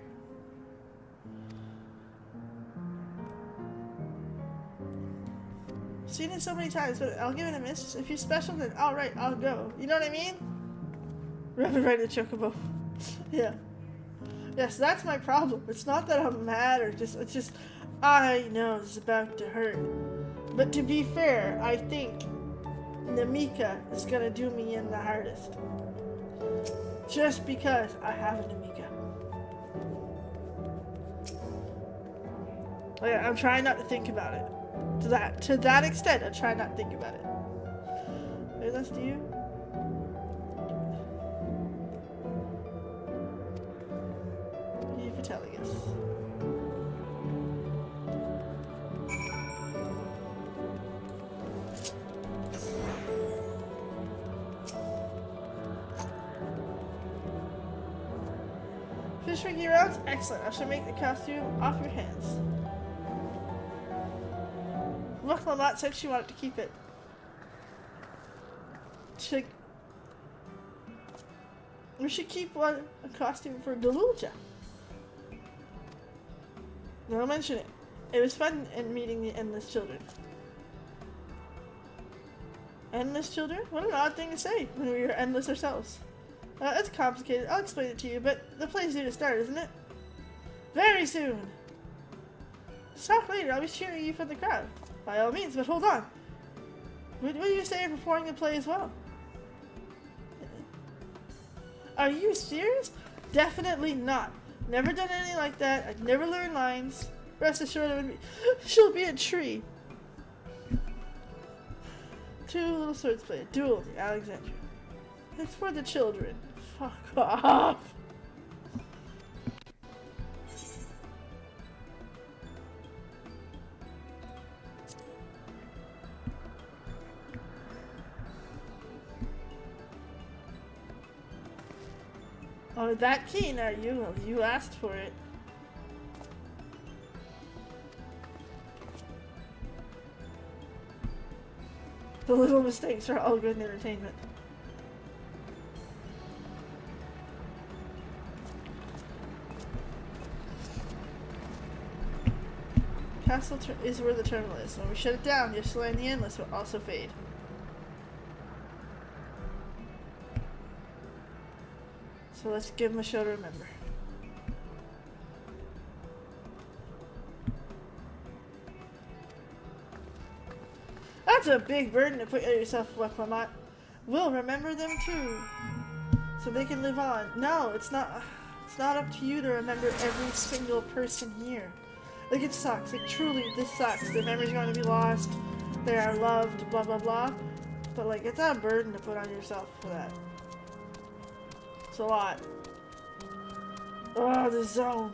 Seen it so many times, but I'll give it a miss. If you're special, then alright, I'll go. You know what I mean? Right, the chocobo. Yeah. Yes, that's my problem. It's not that I'm mad or it's just I know it's about to hurt. But to be fair, I think Namika is gonna do me in the hardest. Just because I have a Namika. Oh yeah, I'm trying not to think about it. To that extent, I try not to think about it. Wait, that's to you? You for telling us. Fish ring year rounds? Excellent. I shall make the costume off your hands. Look, Lamont said she wanted to keep it. We should keep a costume for Galulja. Don't mention it. It was fun in meeting the Endless Children. Endless Children? What an odd thing to say when we were endless ourselves. It's complicated. I'll explain it to you, but the play's due to start, isn't it? Very soon! Let's talk later. I'll be cheering you from the crowd. By all means, but hold on. What do you say of performing the play as well? Are you serious? Definitely not. Never done anything like that. I've never learned lines. Rest assured, she'll be a tree. Two little swords play. A duel with Alexandria. It's for the children. Fuck off. Oh, that keen are you? Well, you asked for it. The little mistakes are all good in entertainment. Castle is where the terminal is. When we shut it down, your Slay and the Endless will also fade. So let's give him a show to remember. That's a big burden to put on yourself, Clement. We'll remember them too. So they can live on. No, it's not. It's not up to you to remember every single person here. Like, it sucks. Like, truly, this sucks. Their memory's going to be lost. They are loved, blah, blah, blah. But, like, it's not a burden to put on yourself for that. It's a lot. Oh, the zone.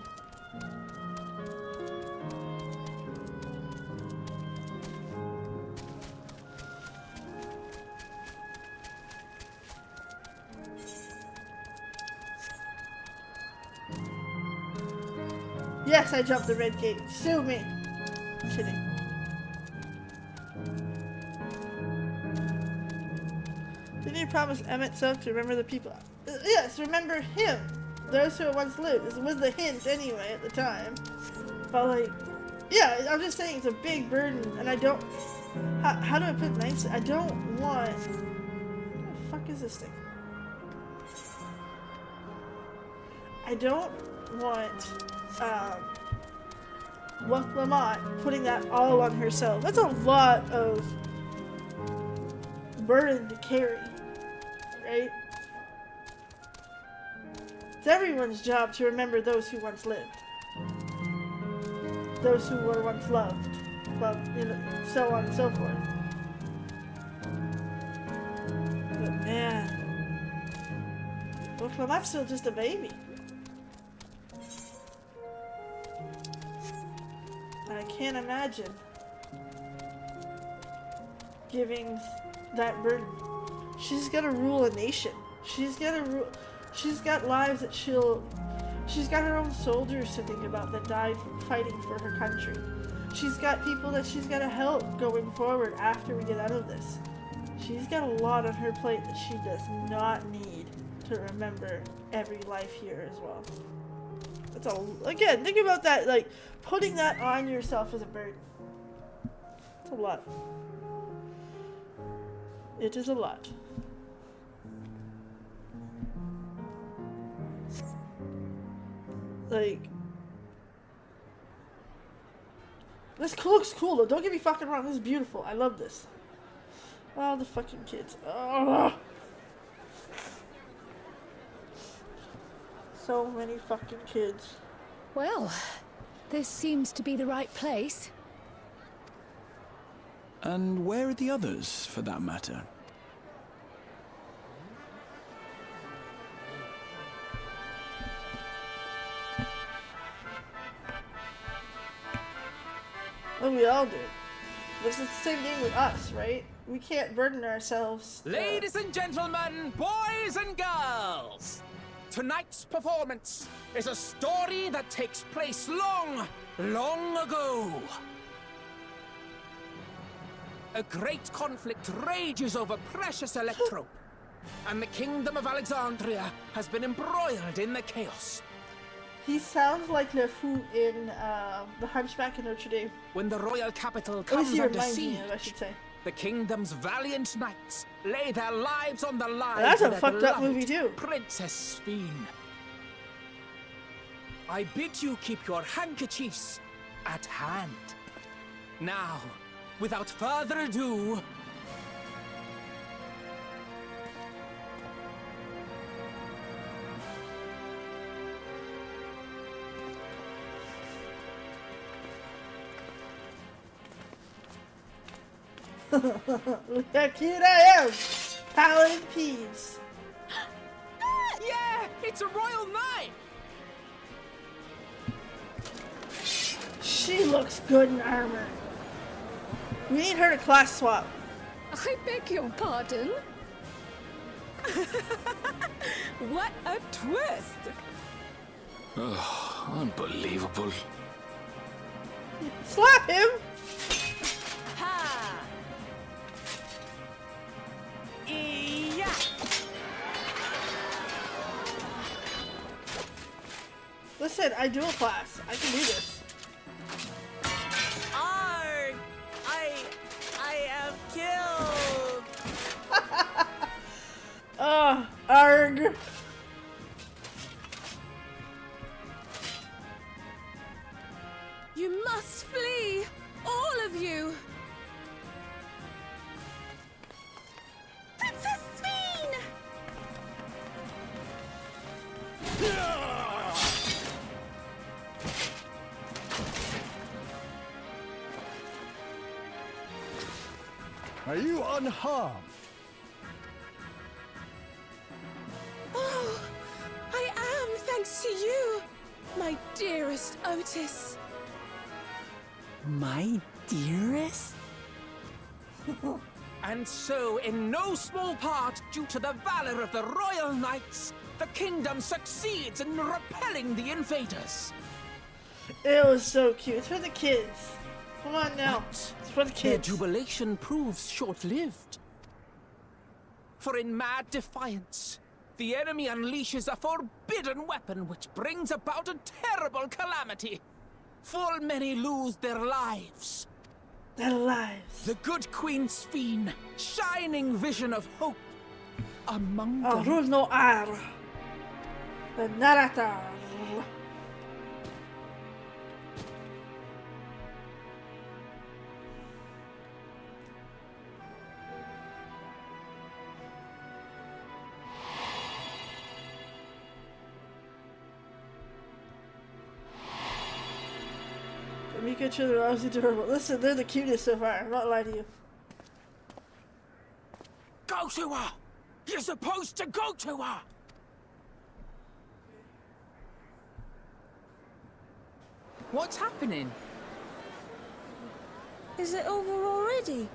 Yes, I jumped the red gate. Sue me. Kidding. Didn't you promise Emmett so to remember the people? Yes, remember him. Those who once lived. This was the hint anyway at the time. But like, yeah, I'm just saying it's a big burden, and I don't. How do I put it nicely? I don't want. What the fuck is this thing? I don't want. Lamont putting that all on herself. That's a lot of burden to carry, right? It's everyone's job to remember those who once lived, those who were once loved, well, you know, so on and so forth. But man, well, Lamont's still just a baby. I can't imagine giving that burden. She's gonna rule a nation. She's got lives that she's got her own soldiers to think about that died fighting for her country. She's got people that she's gotta help going forward after we get out of this. She's got a lot on her plate that she does not need to remember every life here as well. That's again, think about that, like, putting that on yourself as a burden. It's a lot. It is a lot. Like, this looks cool though, don't get me fucking wrong, this is beautiful, I love this. Oh, the fucking kids. Ugh. So many fucking kids. Well, this seems to be the right place. And where are the others, for that matter? Well, we all do. This is the same thing with us, right? We can't burden ourselves. Ladies and gentlemen, boys and girls! Tonight's performance is a story that takes place long, long ago. A great conflict rages over precious electrope, and the kingdom of Alexandria has been embroiled in the chaos. He sounds like LeFou in The Hunchback of Notre Dame. When the royal capital comes under siege, I should say. The kingdom's valiant knights lay their lives on the line. That's a fucked up movie too. Princess Sphene. I bid you keep your handkerchiefs at hand. Now, without further ado, Look how cute I am! Paladin Peeves. Yeah, it's a royal knight! She looks good in armor. We need her to class swap. I beg your pardon? What a twist! Oh, unbelievable. Slap him! Ha! Yeah. Listen, I dual class. I can do this. Arg! I am killed! Arg! You must flee! All of you! Princess Sphene! Are you unharmed? Oh, I am, thanks to you, my dearest Otis. My dearest? And so, in no small part due to the valor of the royal knights, the kingdom succeeds in repelling the invaders. It was so cute. It's for the kids. Come on now. It's for the Their kids. jubilation proves short-lived. For in mad defiance, the enemy unleashes a forbidden weapon which brings about a terrible calamity. Full many lose their lives. Their lives. The good Queen Sphene, shining vision of hope. Among them... Rule no ar. The narrator. Mika children are obviously adorable. Listen, they're the cutest so far. I'm not lying to you. Go to her! You're supposed to go to her! What's happening? Is it over already?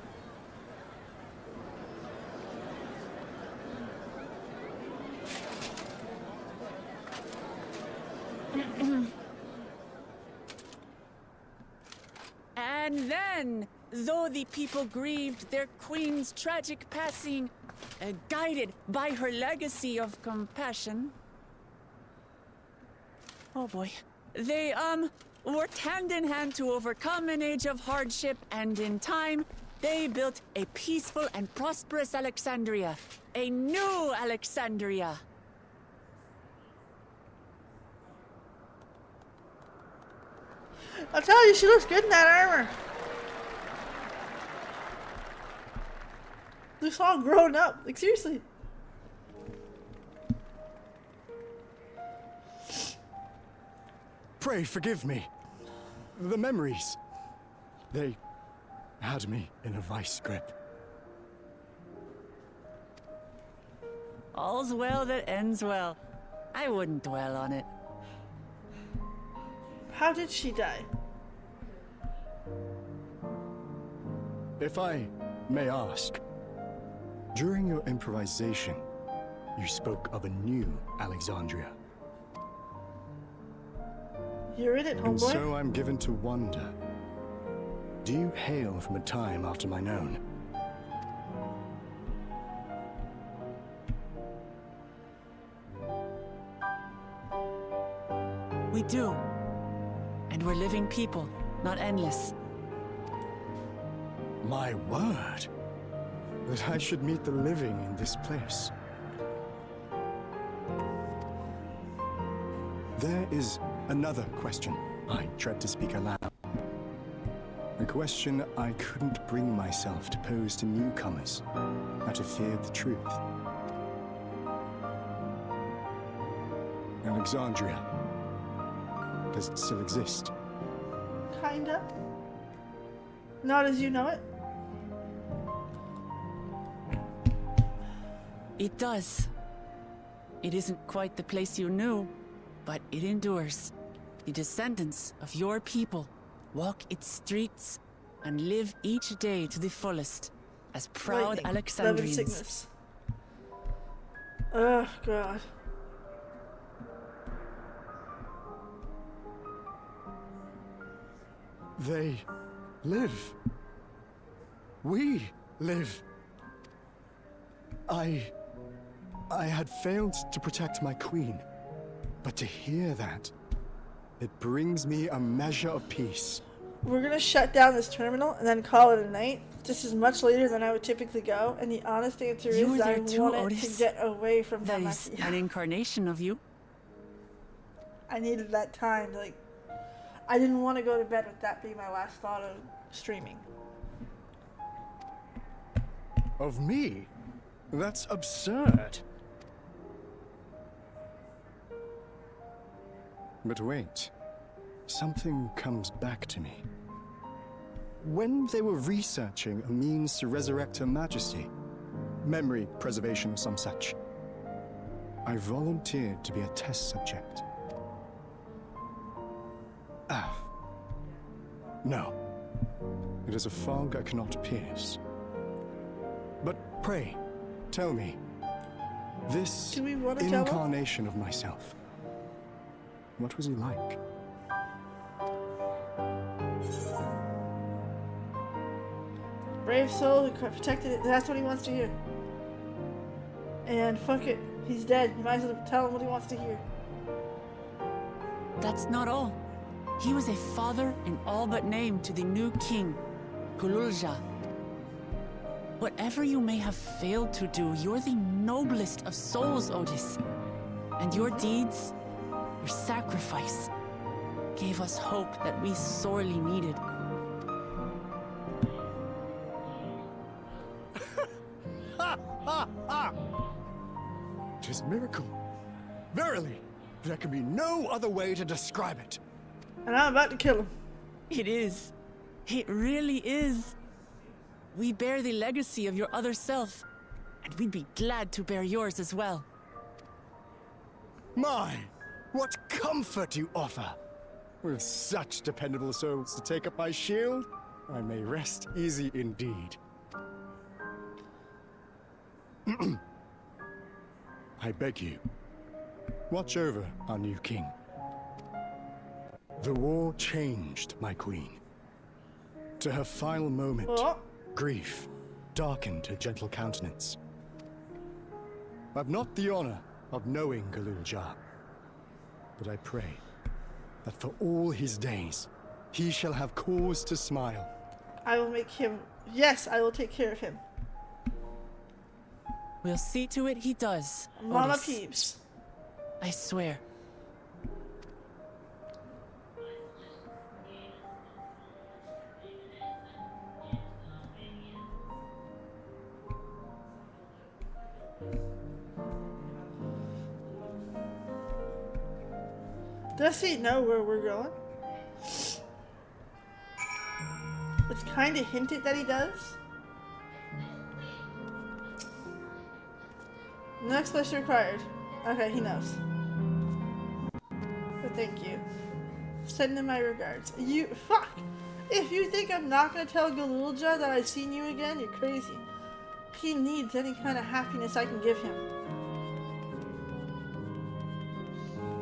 And then, though the people grieved their queen's tragic passing, guided by her legacy of compassion, oh boy, they, worked hand in hand to overcome an age of hardship, and in time, they built a peaceful and prosperous Alexandria. A new Alexandria. I'll tell you, she looks good in that armor. Looks all grown up. Like, seriously. Pray forgive me. The memories. They had me in a vice grip. All's well that ends well. I wouldn't dwell on it. How did she die? If I may ask, during your improvisation, you spoke of a new Alexandria. You're in it, homeboy. And so I'm given to wonder, do you hail from a time after mine own? We do. And we're living people, not endless. My word! That I should meet the living in this place. There is another question I dread to speak aloud. A question I couldn't bring myself to pose to newcomers out of fear of the truth. Alexandria. Does it still exist? Kinda. Not as you know it. It does. It isn't quite the place you knew, but it endures. The descendants of your people walk its streets and live each day to the fullest as proud Lightning, Alexandrians. love and sickness. Oh, God. They live. We live. I had failed to protect my queen, but to hear that, it brings me a measure of peace. We're gonna shut down this terminal and then call it a night. This is much later than I would typically go, and the honest answer You is were that I there too, wanted Otis. to get away from That is Damacia. an incarnation of you. I needed that time. Like, I didn't want to go to bed with that being my last thought of streaming. Of me? That's absurd. But wait, something comes back to me. when they were researching a means to resurrect Her Majesty, memory preservation or some such, I volunteered to be a test subject. No. It is a fog I cannot pierce. But pray, tell me, this incarnation of myself, what was he like? Brave soul who protected it. That's what he wants to hear. And fuck it. He's dead. You might as well tell him what he wants to hear. That's not all. He was a father in all but name to the new king, Gululja. Whatever you may have failed to do, you're the noblest of souls, Otis. And your deeds, your sacrifice, gave us hope that we sorely needed. Tis miracle. Verily, there can be no other way to describe it. And I'm about to kill him. It is. It really is. We bear the legacy of your other self, and we'd be glad to bear yours as well. My, what comfort you offer! With such dependable souls to take up my shield, I may rest easy indeed. I beg you, watch over our new king. The war changed my queen. To her final moment, grief darkened her gentle countenance. I've not the honor of knowing Gululja, but I pray that for all his days, he shall have cause to smile. I will make him... Yes, I will take care of him. We'll see to it he does, Mama Otis. Peeps. I swear. Does he know where we're going? It's kind of hinted that he does. No explanation required. Okay, he knows. But thank you. Send him my regards. You fuck! If you think I'm not gonna tell Gululja that I've seen you again, you're crazy. He needs any kind of happiness I can give him.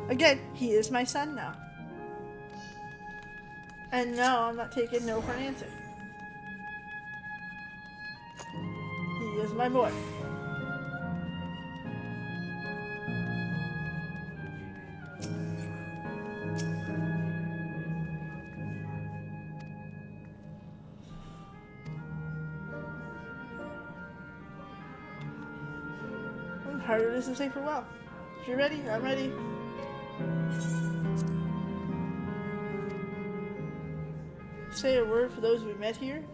Again, he is my son now. And no, I'm not taking no for an answer. He is my boy. Harder it is to say farewell. If you're ready, I'm ready. Say a word for those we met here.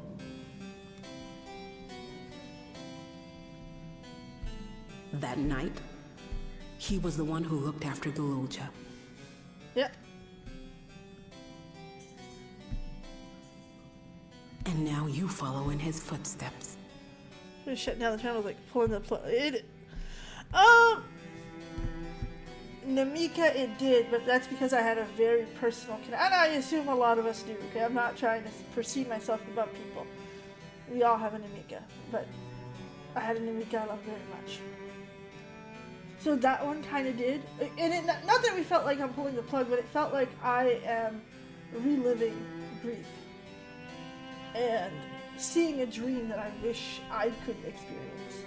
That night, he was the one who looked after Gululja. Yep. And now you follow in his footsteps. I'm gonna shut down the channel, like pulling the plug. Namika, it did, but that's because I had a very personal connection. And I assume a lot of us do, okay? I'm not trying to perceive myself above people. We all have a Namika, but I had a Namika I love very much. So that one kind of did. And not that we felt like I'm pulling the plug, but it felt like I am reliving grief. And seeing a dream that I wish I could experience.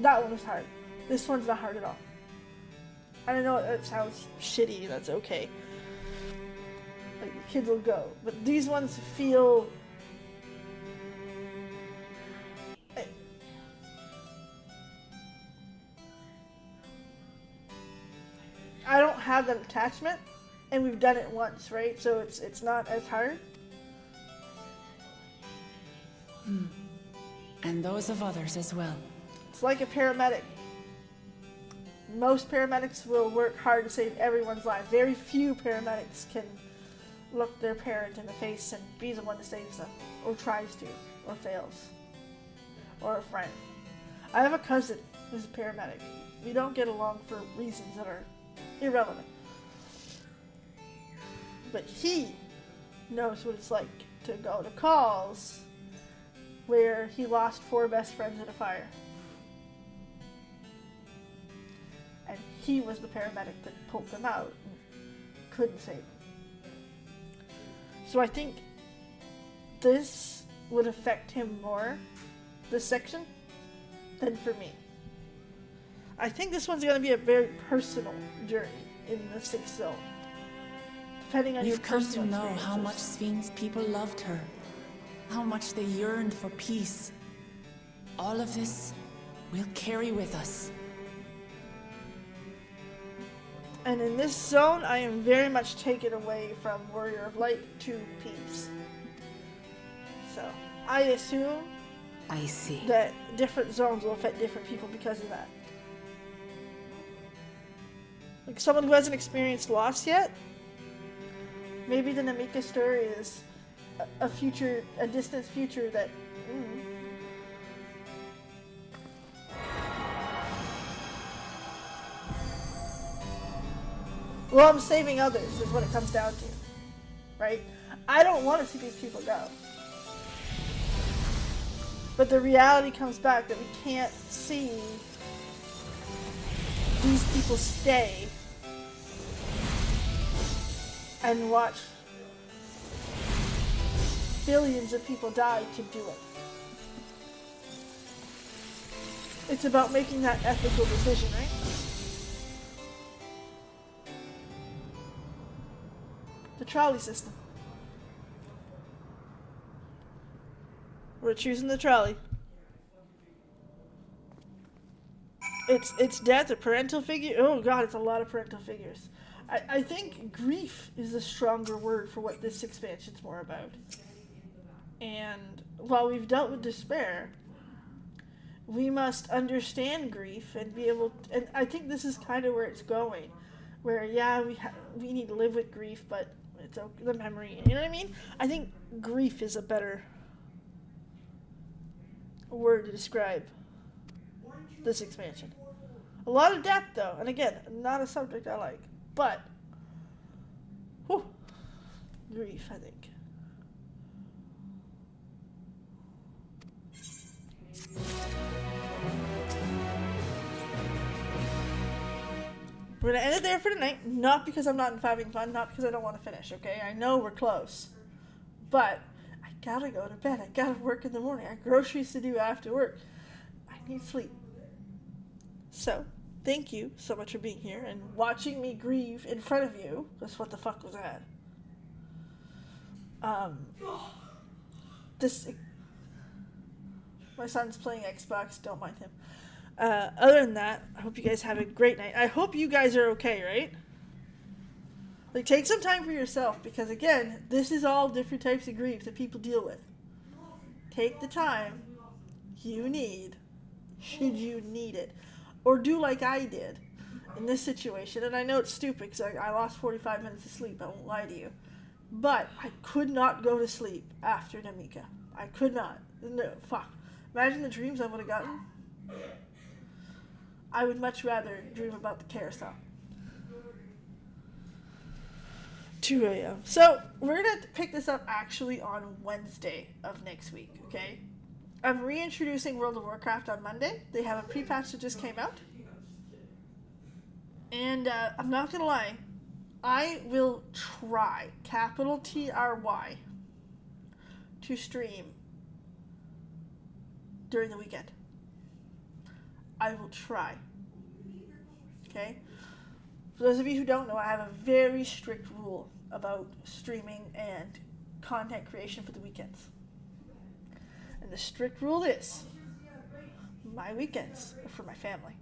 That one was hard. This one's not hard at all. I know it sounds shitty, that's okay. Like, the kids will go. But these ones feel... I don't have that attachment, and we've done it once, right? So it's not as hard. And those of others as well. It's like a paramedic. Most paramedics will work hard to save everyone's life. Very few paramedics can look their parent in the face and be the one that saves them, or tries to, or fails, or a friend. I have a cousin who's a paramedic. We don't get along for reasons that are irrelevant. But he knows what it's like to go to calls where he lost 4 best friends in a fire. And he was the paramedic that pulled them out and couldn't save them. So I think this would affect him more, this section, than for me. I think this one's going to be a very personal journey in the 6th zone. Depending on your personal You've come to know how much Sven's people loved her, how much they yearned for peace. All of this we'll carry with us. And in this zone, I am very much taken away from Warrior of Light to peace. So, I assume I see. that different zones will affect different people because of that. Like someone who hasn't experienced loss yet, maybe the Namika story is a distant future that. Well, I'm saving others is what it comes down to, right? I don't want to see these people go. But the reality comes back that we can't see these people stay and watch billions of people die to do it. It's about making that ethical decision, right? The trolley system. We're choosing the trolley. It's death, a parental figure. Oh god, it's a lot of parental figures. I think grief is a stronger word for what this expansion's more about. And while we've dealt with despair, we must understand grief and be able to, and I think this is kind of where it's going. Where, yeah, we need to live with grief, but it's the memory. You know what I mean? I think grief is a better word to describe this expansion. A lot of death, though, and again, not a subject I like, but grief, I think. We're gonna end it there for tonight, not because I'm not having fun, not because I don't want to finish, okay? I know we're close, but I gotta go to bed. I gotta work in the morning. I have groceries to do after work. I need sleep. So, thank you so much for being here and watching me grieve in front of you. That's what the fuck was that? My son's playing Xbox, don't mind him. Other than that, I hope you guys have a great night. I hope you guys are okay, right? Like, take some time for yourself, because again, this is all different types of grief that people deal with. Take the time you need, should you need it. Or do like I did in this situation. And I know it's stupid, because I lost 45 minutes of sleep, I won't lie to you. But I could not go to sleep after Namika. I could not. No, fuck. Imagine the dreams I would have gotten. I would much rather dream about the carousel. 2 a.m. So, we're going to pick this up actually on Wednesday of next week, okay? I'm reintroducing World of Warcraft on Monday. They have a pre-patch that just came out. And I'm not going to lie, I will try, capital T-R-Y, to stream during the weekend. I will try. Okay? For those of you who don't know, I have a very strict rule about streaming and content creation for the weekends. And the strict rule is, my weekends are for my family.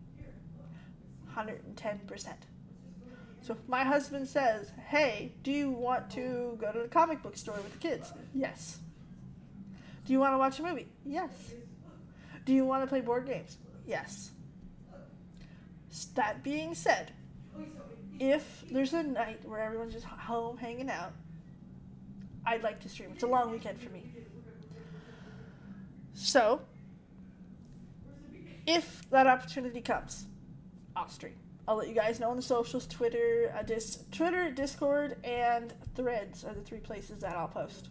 110%. So if my husband says, hey, do you want to go to the comic book store with the kids? Yes. Do you want to watch a movie? Yes. Do you want to play board games? Yes. That being said, if there's a night where everyone's just home hanging out, I'd like to stream. It's a long weekend for me. So, if that opportunity comes, I'll stream. I'll let you guys know on the socials, Twitter, Discord, and Threads are the 3 places that I'll post.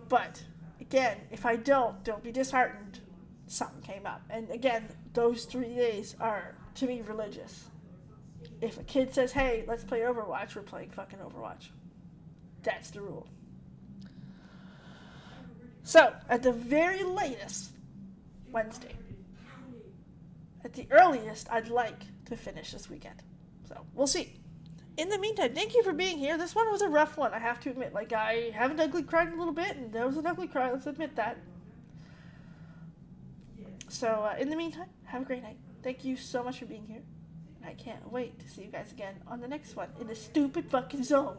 But, again, if I don't be disheartened. Something came up. And again, those 3 days are, to me, religious. If a kid says, hey, let's play Overwatch, we're playing fucking Overwatch. That's the rule. So, at the very latest, Wednesday. At the earliest, I'd like to finish this weekend. So, we'll see. In the meantime, thank you for being here. This one was a rough one, I have to admit. Like, I haven't ugly cried a little bit, and there was an ugly cry, let's admit that. So, in the meantime, have a great night. Thank you so much for being here. And I can't wait to see you guys again on the next one in the stupid fucking zone.